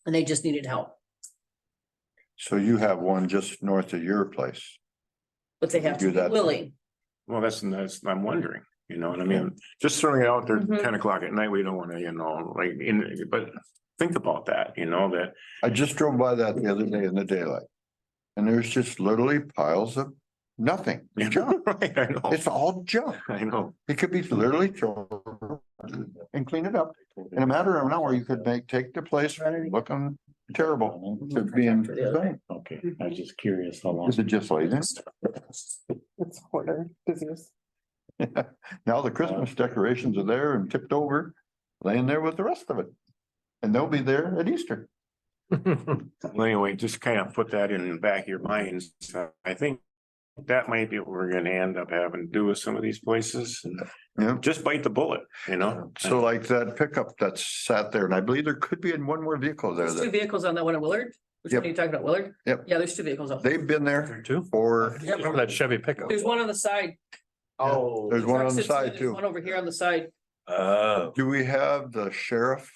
And they just needed help, So you have one just north of your place. but they have to Do be that. willing. Well, that's, I'm wondering, you know what I mean? Just throwing it out there Mhm. 10 o'clock at night, we don't wanna, like, but think about that, that. I just drove by that the other day in the daylight. And there's just literally piles of nothing. Junk. Right, I know, It's all junk. I know. It could be literally thrown and clean it up. In a matter of an hour, you could take the place looking terrible to being. Okay, I was just curious how long. Is it just lazy? It's hoarder disease. Now the Christmas decorations are there and tipped over, laying there with the rest of it. And they'll be there at Easter. Well, anyway, just kind of put that in the back of your minds. I think that might be what we're gonna end up having to do with some of these places. And Yeah. just bite the bullet, So like that pickup that's sat there, and I believe there could be one more vehicle there There's two that vehicles on that one at Willard. Which one Yep. are you talking about, Willard? Yep. Yeah, there's two vehicles on. they've been there There too. for, Yep. Remember that Chevy pickup? There's one on the side. Oh. there's one Truck on the sits there, side there's too. One over here on the side. Do we have the sheriff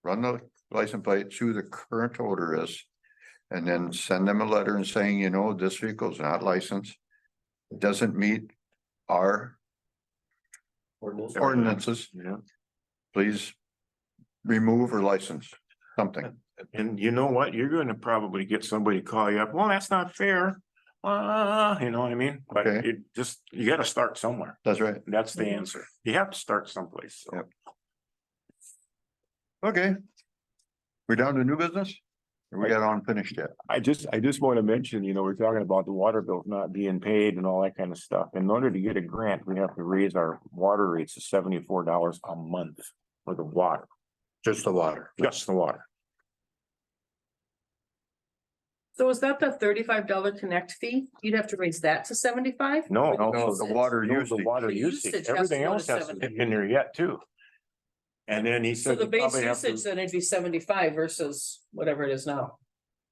run the license plate, who the current owner is? And then send them a letter and saying, this vehicle is not licensed. It doesn't meet our ordinances, Yeah. please remove or license something. And you know what? You're gonna probably get somebody to call you up. Well, that's not fair. You know what I mean? But Okay. you gotta start somewhere. That's right. That's the answer. You have to start someplace. So. Yep. Okay. We down to new business? Or we got unfinished yet? I just want to mention, we're talking about the water bills not being paid and all that kind of stuff. In order to get a grant, we have to raise our water rates to $74 a month for the water, Just the water. just the water. So is that the $35 connect fee? You'd have to raise that to 75? No, Or no, the water No, usage. The water The usage, usage has to everything go to else hasn't 70. been in there yet too. And then he So said. the you base probably have to- usage, then it'd be 75 versus whatever it is now.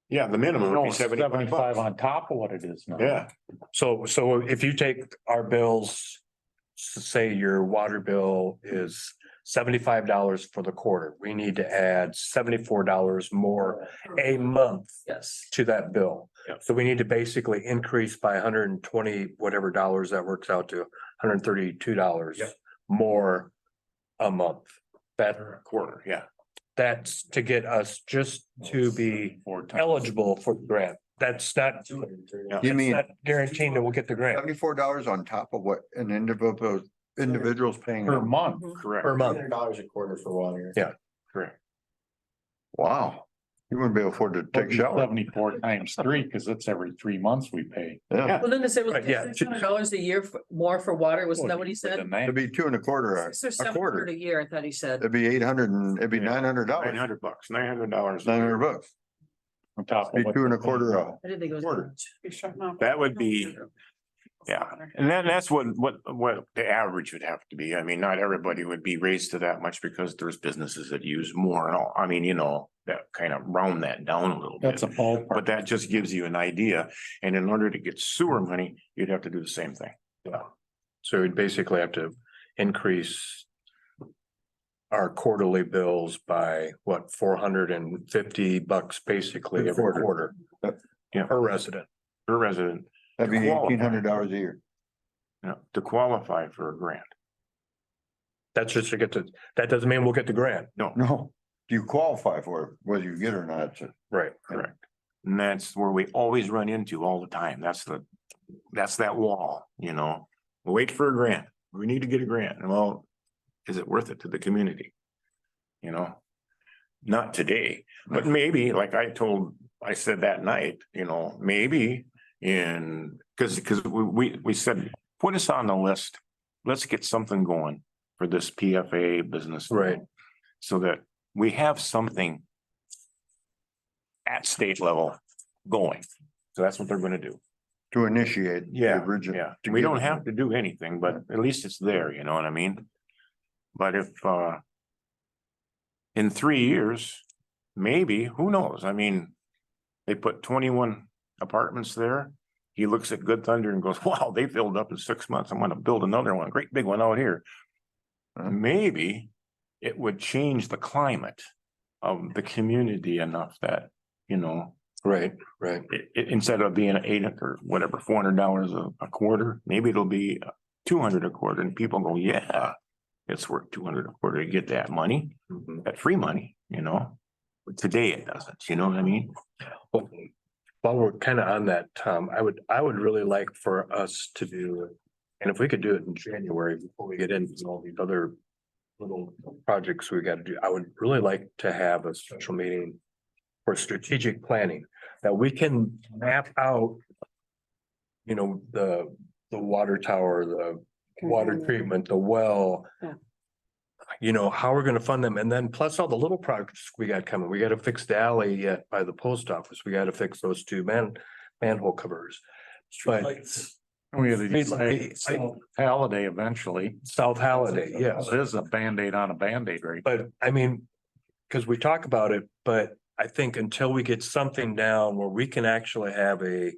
Yeah, the minimum would No, be it's 75 75 bucks. on top of what it is now. Yeah, So if you take our bills, say your water bill is $75 for the quarter, we need to add $74 more a month Yes. to that bill. Yep. So we need to basically increase by 120 whatever dollars that works out to $132 Yep. more a month. a quarter, yeah. That's to get us just to be 4 times. eligible for the grant. That's not, You mean not guaranteeing that we'll get the grant $74 on top of what an individual's paying? Per month. Correct. per month. $100 a quarter for water. Yeah. Correct. Wow. You wouldn't be able to afford to take a shower. 74 times 3, because it's every 3 months we pay. Yeah, Well, then they said it was Right, yeah. $600 a year more for water. Wasn't that what he said? it'd be 2.25 6 or a quarter. 700 a year, I thought he said. It'd be 800 and it'd be $900. $900, $900. $900. On top Be of what. 2.25 a I didn't think it was. quarter. Be shutting off. That would be, yeah, and then that's what the average would have to be. I mean, not everybody would be raised to that much because there's businesses that use more and all. I mean, that kind of round that down a little bit. That's a ballpark. But that just gives you an idea. And in order to get sewer money, you'd have to do the same thing. So we'd basically have to increase our quarterly bills by what, $450 basically every quarter. Yeah. Per resident. Per resident. That'd be Qualify. $1,800 a year. Yeah, to qualify for a grant. That's just to get to, that doesn't mean we'll get the grant. No, you qualify for it, whether you get it or not. It's Right. Correct. And that's where we always run into all the time. That's that wall, you know. Wait for a grant. We need to get a grant. Well, is it worth it to the community? You know? Not today, but maybe, like I said that night, you know, maybe because we said, put us on the list. Let's get something going for this PFA business. Right. So that we have something at state level going. So that's what they're gonna do. to initiate. the Yeah, original- yeah. to We get don't it. have to do anything, but at least it's there, you know what I mean? But if in 3 years, maybe, who knows? I mean, they put 21 apartments there. He looks at Good Thunder and goes, wow, they filled up in 6 months. I'm gonna build another one, great big one out here. Maybe it would change the climate of the community enough that, you know, Right, right. instead of being 800 or whatever, $400 a quarter, maybe it'll be 200 a quarter, and people go, yeah, it's worth 200 a quarter to get that money, that free money, you know? But today it doesn't, you know what I mean? Well, while we're kind of on that, Tom, I would really like for us to do, and if we could do it in January before we get into all these other little projects we got to do, I would really like to have a special meeting for strategic planning, that we can map out, you know, the water tower, the water treatment, the well. Yeah. You know, how we're gonna fund them, and then plus all the little projects we got coming. We gotta fix the alley by the post office. We gotta fix those two manhole covers. But We had to Streetlight. decide Halliday eventually. South Halliday, yes. It is a Band-Aid on a Band-Aid, right? But I mean, because we talk about it, but I think until we get something down where we can actually have a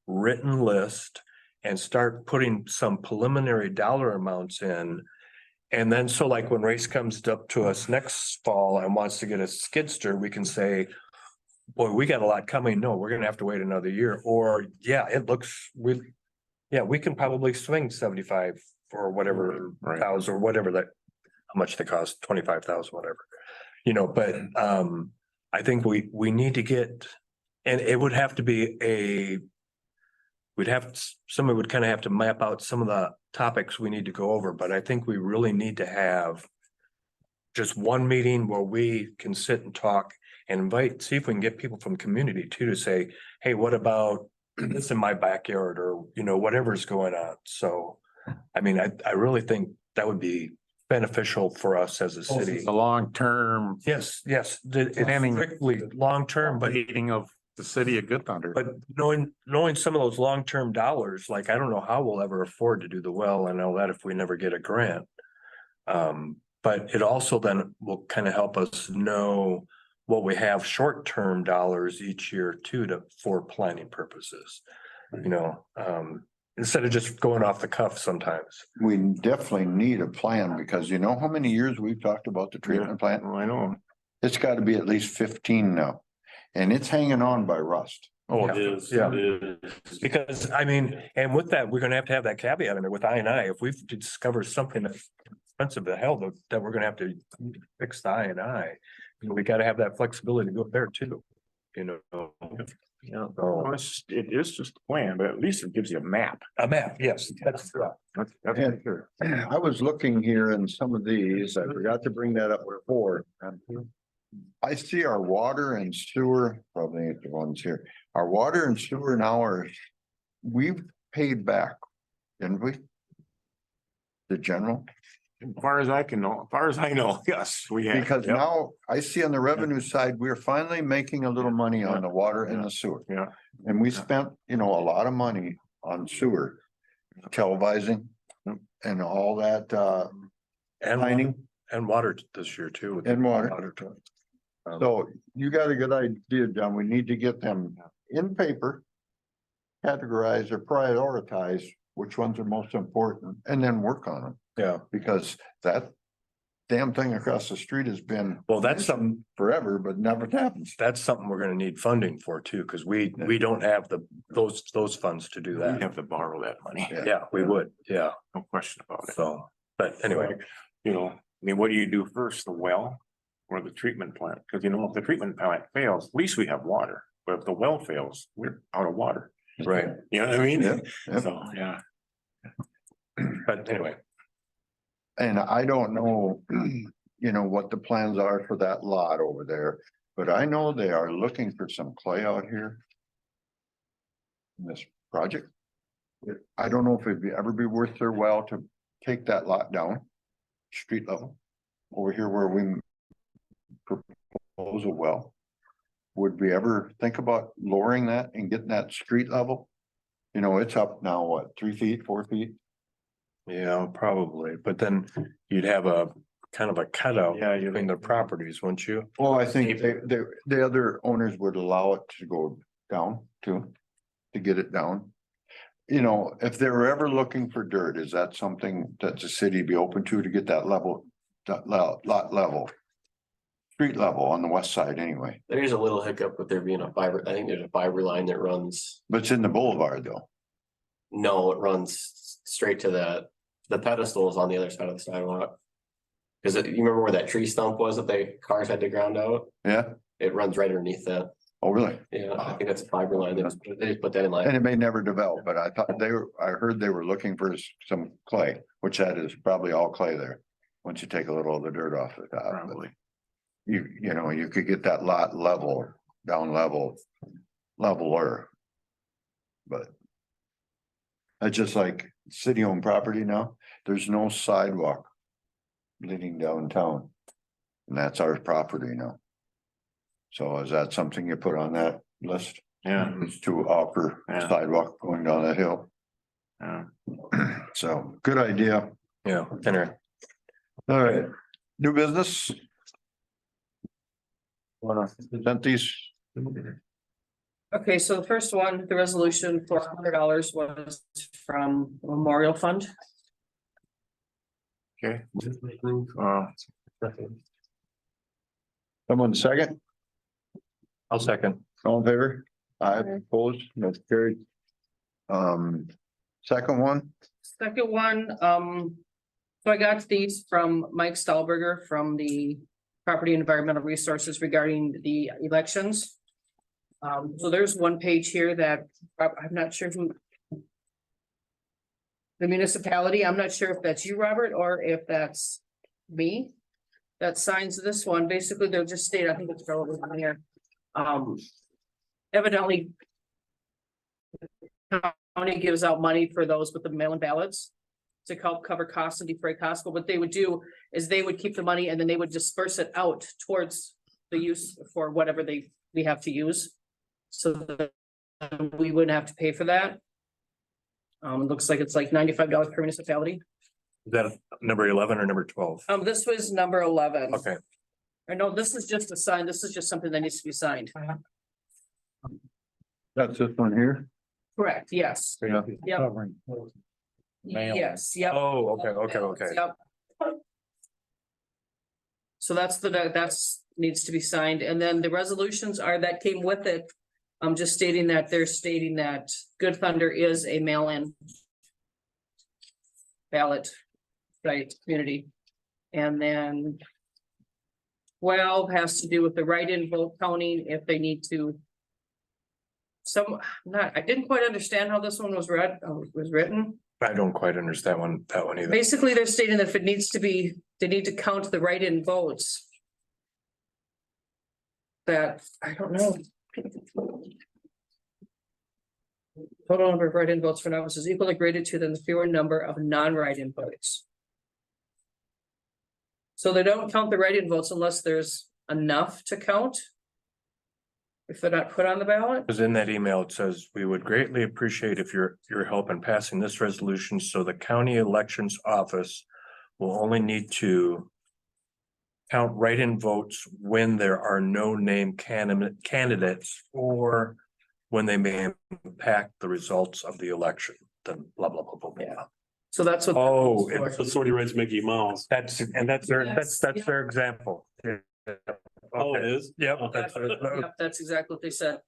written list and start putting some preliminary dollar amounts in. And then, so like when Race comes up to us next fall and wants to get a skidster, we can say, boy, we got a lot coming. No, we're gonna have to wait another year. Or, yeah, it looks, we can probably swing 75 or whatever Right. thousand or whatever that, how much they cost, 25,000, whatever. You know, but I think we need to get, and it would have to be somebody would kind of have to map out some of the topics we need to go over, but I think we really need to have just one meeting where we can sit and talk and invite, see if we can get people from community too, to say, hey, what about this in my backyard, or, you know, whatever's going on. So, I mean, I really think that would be beneficial for us as a city. The long-term Yes, it's Planning. strictly long-term, but meeting of the city of Good Thunder. but knowing some of those long-term dollars, like, I don't know how we'll ever afford to do the well and all that if we never get a grant. But it also then will kind of help us know what we have short-term dollars each year too, for planning purposes. You know, instead of just going off the cuff sometimes. We definitely need a plan, because you know how many years we've talked about the treatment plant? Well, I know. It's got to be at least 15 now. And it's hanging on by rust. Oh, it is, Yeah. it is. Because I mean, and with that, we're gonna have that caveat in there with I&I. If we discover something that's expensive to hell, that we're gonna have to fix the I&I. You know, we gotta have that flexibility to go there too, you know. Yeah. Well, it is just a plan, but at least it gives you a map. A map, yes, that's true. That's And- for sure. I was looking here in some of these, I forgot to bring that up before. I see our water and sewer, probably ain't the ones here, our water and sewer now we've paid back, didn't we? The general, As far as I can know, as far as I know, yes, we have. because Yep. now I see on the revenue side, we're finally making a little money on the water and the sewer. Yeah. And we spent, you know, a lot of money on sewer, televising and all that, And lining. and water this year too. with And the water. too. So you got a good idea, John. We need to get them in paper. Categorize or prioritize which ones are most important, and then work on them, Yeah, because that damn thing across the street has been well, that's something, forever, but never happens. that's something we're gonna need funding for too, because we don't have those funds to do We that. have to borrow that money, Yeah, we would, yeah, no question about it. so, but anyway, You know, I mean, what do you do first, the well or the treatment plant? Because you know, if the treatment plant fails, at least we have water. But if the well fails, we're out of water. right, You know what I mean? Yeah, yeah. So, yeah. but anyway, And I don't know, you know, what the plans are for that lot over there, but I know they are looking for some clay out here. In this project. I don't know if it'd ever be worth their while to take that lot down. Street level. Over here where we propose a well. Would we ever think about lowering that and getting that street level? You know, it's up now, what, 3 feet, 4 feet? yeah, probably, but then you'd have a kind of a cutout Yeah, between the properties, wouldn't you? Well, I think the other owners would allow it to go down too. To get it down. You know, if they were ever looking for dirt, is that something that the city be open to get that level, that lot level? Street level on the west side anyway, There's a little hiccup with there being a fiber, I think there's a fiber line that runs, but it's in the boulevard though. no, it runs straight to the pedestal is on the other side of the sidewalk. Cause you remember where that tree stump was that the cars had to ground out? Yeah, It runs right underneath that. oh, really? Yeah, I think that's a fiber line. They just put that in line. And it may never develop, but I thought I heard they were looking for some clay, which that is probably all clay there. Once you take a little of the dirt off the top. Probably. You know, you could get that lot level, down leveler. But. It's just like city-owned property now, there's no sidewalk. Leading downtown. And that's our property now. So is that something you put on that list? Yeah, Is to offer Yeah. sidewalk going down that hill? yeah. So, good idea. Yeah, anyway, All right, new business? Wanna present these? Okay, so the first one, the resolution for $100 was from Memorial Fund. Okay. Someone second, I'll second. all in favor? I opposed, that's carried. Second one, Second one, so I got these from Mike Stahlberger from the Property and Environmental Resources regarding the elections. So there's one page here that I'm not sure who. The municipality, I'm not sure if that's you, Robert, or if that's me. That signs this one. Basically, they'll just state, I think it's relevant on here. Evidently. County gives out money for those with the mail-in ballots. To help cover costs and defray costs, but what they would do is they would keep the money and then they would disperse it out towards the use for whatever we have to use. So that we wouldn't have to pay for that. It looks like it's like $95 per municipality. Is that number 11 or number 12? This was number 11. Okay, I know this is just a sign. This is just something that needs to be signed. that's this one here. Correct, yes. Yeah. Yep. Covering mail. Yes, yep. oh, okay. Yep. So that's needs to be signed, and then the resolutions that came with it. I'm just stating that they're stating that Good Thunder is a mail-in. Ballot. Right, community. And then. 12 has to do with the write-in vote counting if they need to. I didn't quite understand how this one was written. I don't quite understand that one either. Basically, they're stating that if it needs to be, they need to count the write-in votes. That, I don't know. Total number of write-in votes for novices is equal or greater to than the fewer number of non-write-in votes. So they don't count the write-in votes unless there's enough to count. If they're not put on the ballot. Because in that email, it says, we would greatly appreciate if your help in passing this resolution, so the county elections office will only need to count write-in votes when there are no named candidates or when they may impact the results of the election. then blah, blah, blah, blah, blah. So that's what. Oh, That's what he writes Mickey Mouse. that's their example. Oh, it Okay. is? Yep, Yep, that's exactly what they said.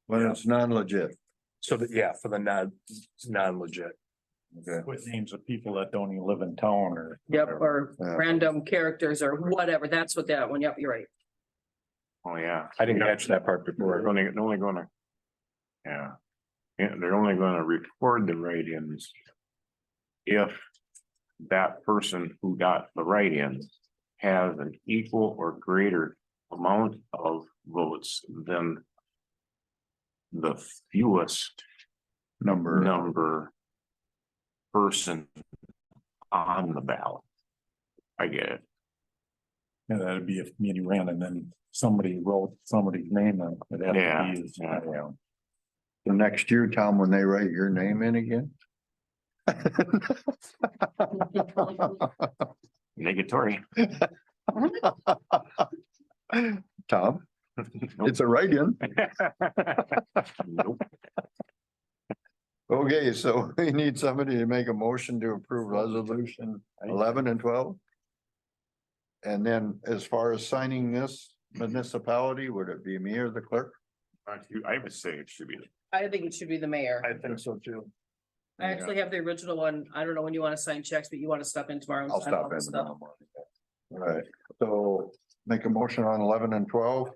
When it's non-legit. so that, yeah, for the non-legit. Okay. With names of people that don't even live in town or. Yep, or Yeah. random characters or whatever. That's what that one, yep, you're right. Oh, yeah. I didn't catch that part They're before. only gonna. Yeah. Yeah, they're only gonna record the write-ins. If that person who got the write-ins has an equal or greater amount of votes than the fewest number person on the ballot. I get it. Yeah, that'd be if me and you ran and then somebody wrote somebody's name on it. It'd have to Yeah, be his- yeah. The next year, Tom, when they write your name in again? Negatory. Tom, it's a write-in. Nope. Okay, so we need somebody to make a motion to approve resolution 11 and 12. And then as far as signing this municipality, would it be me or the clerk? I would say it should be. I think it should be the mayor. I think so too. I actually have the original one. I don't know when you want to sign checks, but you want to stop in tomorrow. and I'll sign all stop the in stuff. tomorrow morning. All right, so make a motion on 11 and 12.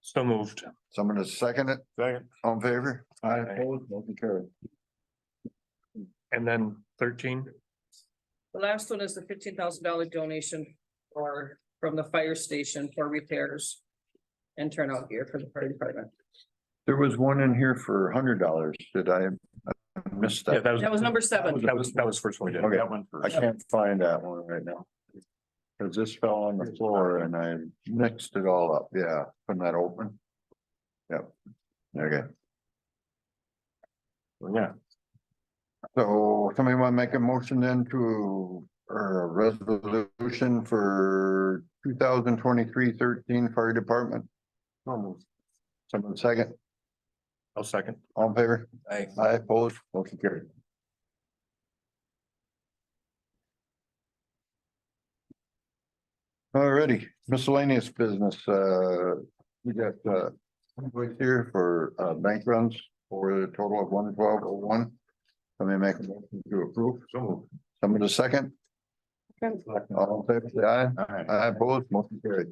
So moved. Someone to second it, Second. all in favor? Aye. Opposed, motion carried. And then 13, The last one is the $15,000 donation from the fire station for repairs and turnout gear for the fire department. There was one in here for $100. Did I miss yeah, that? That was number 7. that was first one we did. Okay. That one I first. can't find that one right now. Cause this fell on the floor and I mixed it all up. Yeah, from that open. Yep. Okay, Yeah. so somebody want to make a motion then to, or a resolution for 2023-13 fire department? Someone second, I'll second. all in favor? Aye. I oppose, motion carried. Alrighty, miscellaneous business, we got, invoice here for, bank runs for a total of 11201. Let me make a motion to approve. Someone to second. All in favor, say aye. I oppose, motion carried.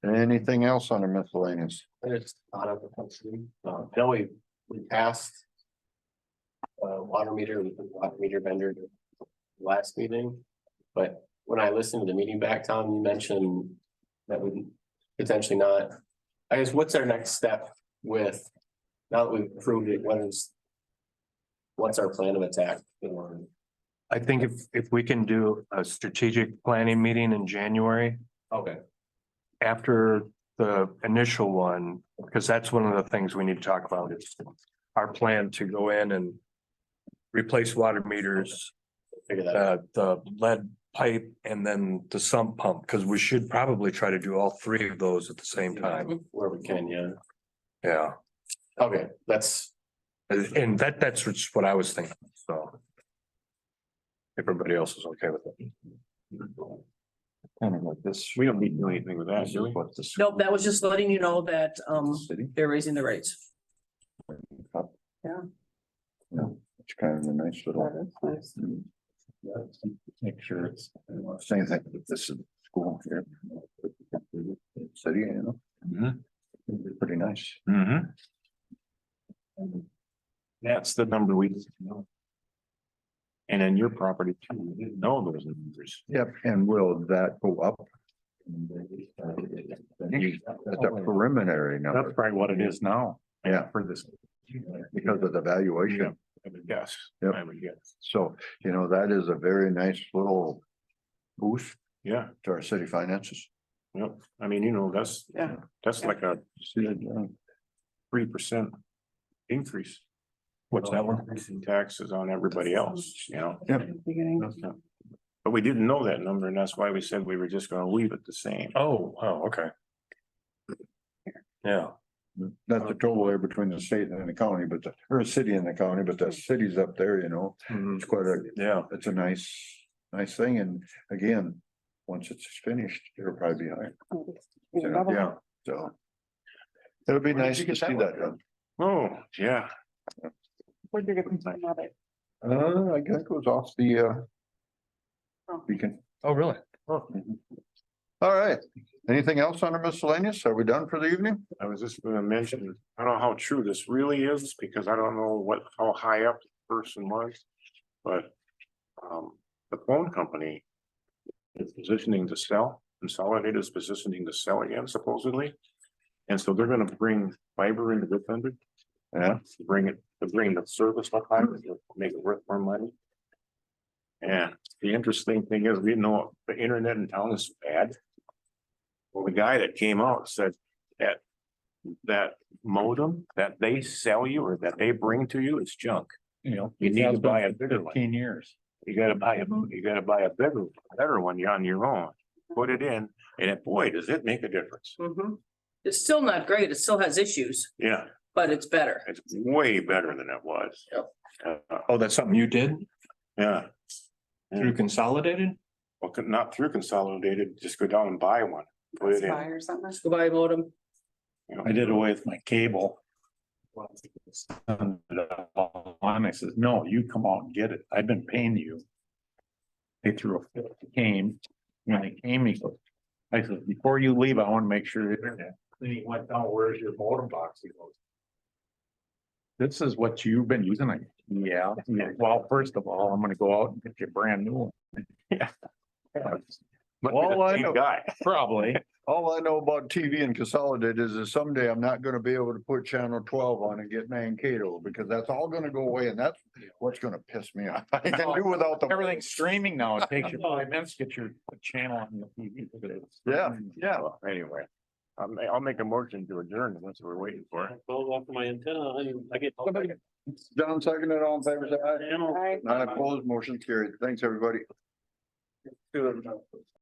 Anything else on the miscellaneous? It's out of the country. I know we passed. Water meter vendor last meeting, but when I listened to the meeting back, Tom, you mentioned that we potentially not. I guess what's our next step with, now that we've approved it, what's our plan of attack? I think if we can do a strategic planning meeting in January Okay, after the initial one, because that's one of the things we need to talk about is our plan to go in and replace water meters, figure that out. the lead pipe and then the sump pump, because we should probably try to do all three of those at the same time. Where we can, yeah. Yeah, Okay, that's, and that's just what I was thinking, so. Everybody else is okay with it. Kind of like this. We don't need to do anything with that, do we? What this. Nope, that was just letting you know that City. they're raising the rates. Yeah, it's kind of a nice little. Make sure it's. Same thing, but this is school here. City, you know. Pretty nice. Mm-hmm. That's the number we didn't know. And then your property too, we didn't know those numbers. Yep, and will that go up? That's a preliminary That's number. probably what it is now. Yeah. For this. Because of the valuation. I would guess. Yep. I would guess. So, you know, that is a very nice little boost Yeah, to our city finances. yep. I mean, you know, that's like a See it, John? 3% increase. What's that one? Increasing taxes on everybody else, you know? Beginning. But we didn't know that number and that's why we said we were just gonna leave it the same. Oh, okay. Yeah, That's the total there between the state and the county, but or a city and the county, but the city's up there, you know, it's quite a, Yeah. it's a nice thing. And again, once it's finished, it'll probably be higher. Yeah, so. It'll be nice to see that done. Oh, yeah. Where'd you get some of it? I guess it was off the beacon. Oh, really? All right, anything else on the miscellaneous? Are we done for the evening? I was just gonna mention, I don't know how true this really is, because I don't know how high up the person was. But, the phone company is positioning to sell, Consolidated is positioning to sell again supposedly. And so they're gonna bring fiber into this under. Yeah, bring the service up higher, to make it worth more money. And the interesting thing is, we know the internet in town is bad. Well, the guy that came out said that modem that they sell you or that they bring to you is junk. You know. You need it has to buy been a bigger one. 15 years. You gotta buy a better one on your own. Put it in, and boy, does it make a difference. Mhm. It's still not great. It still has issues, Yeah, but it's better. it's way better than it was. Yep. Oh, that's something you did Yeah, through Consolidated? well, not through Consolidated, just go down and buy one, put it Buy in. or something. Goodbye modem. I did away with my cable. And I says, no, you come out and get it. I've been paying you. They threw a fit. Came, when they came, he goes, I said, before you leave, I want to make sure. the internet." Then he went down, where's your modem box? He goes, this is what you've been using. I, yeah, well, first of all, I'm gonna go out and get you a brand new one. Yeah. But Well, the I same know. guy. Probably. All I know about TV and Consolidated is that someday I'm not gonna be able to put channel 12 on and get Mankato, because that's all gonna go away, and that's what's gonna piss me off. I can do without the. Everything's streaming now. It takes you 5 minutes to get your channel on your TV. Yeah, yeah. Well, anyway, I'll make a motion to adjourn, that's what we're waiting for. Well, off my antenna, I get. John seconded, all in favor, say aye. Right. Not opposed, motion carried. Thanks, everybody.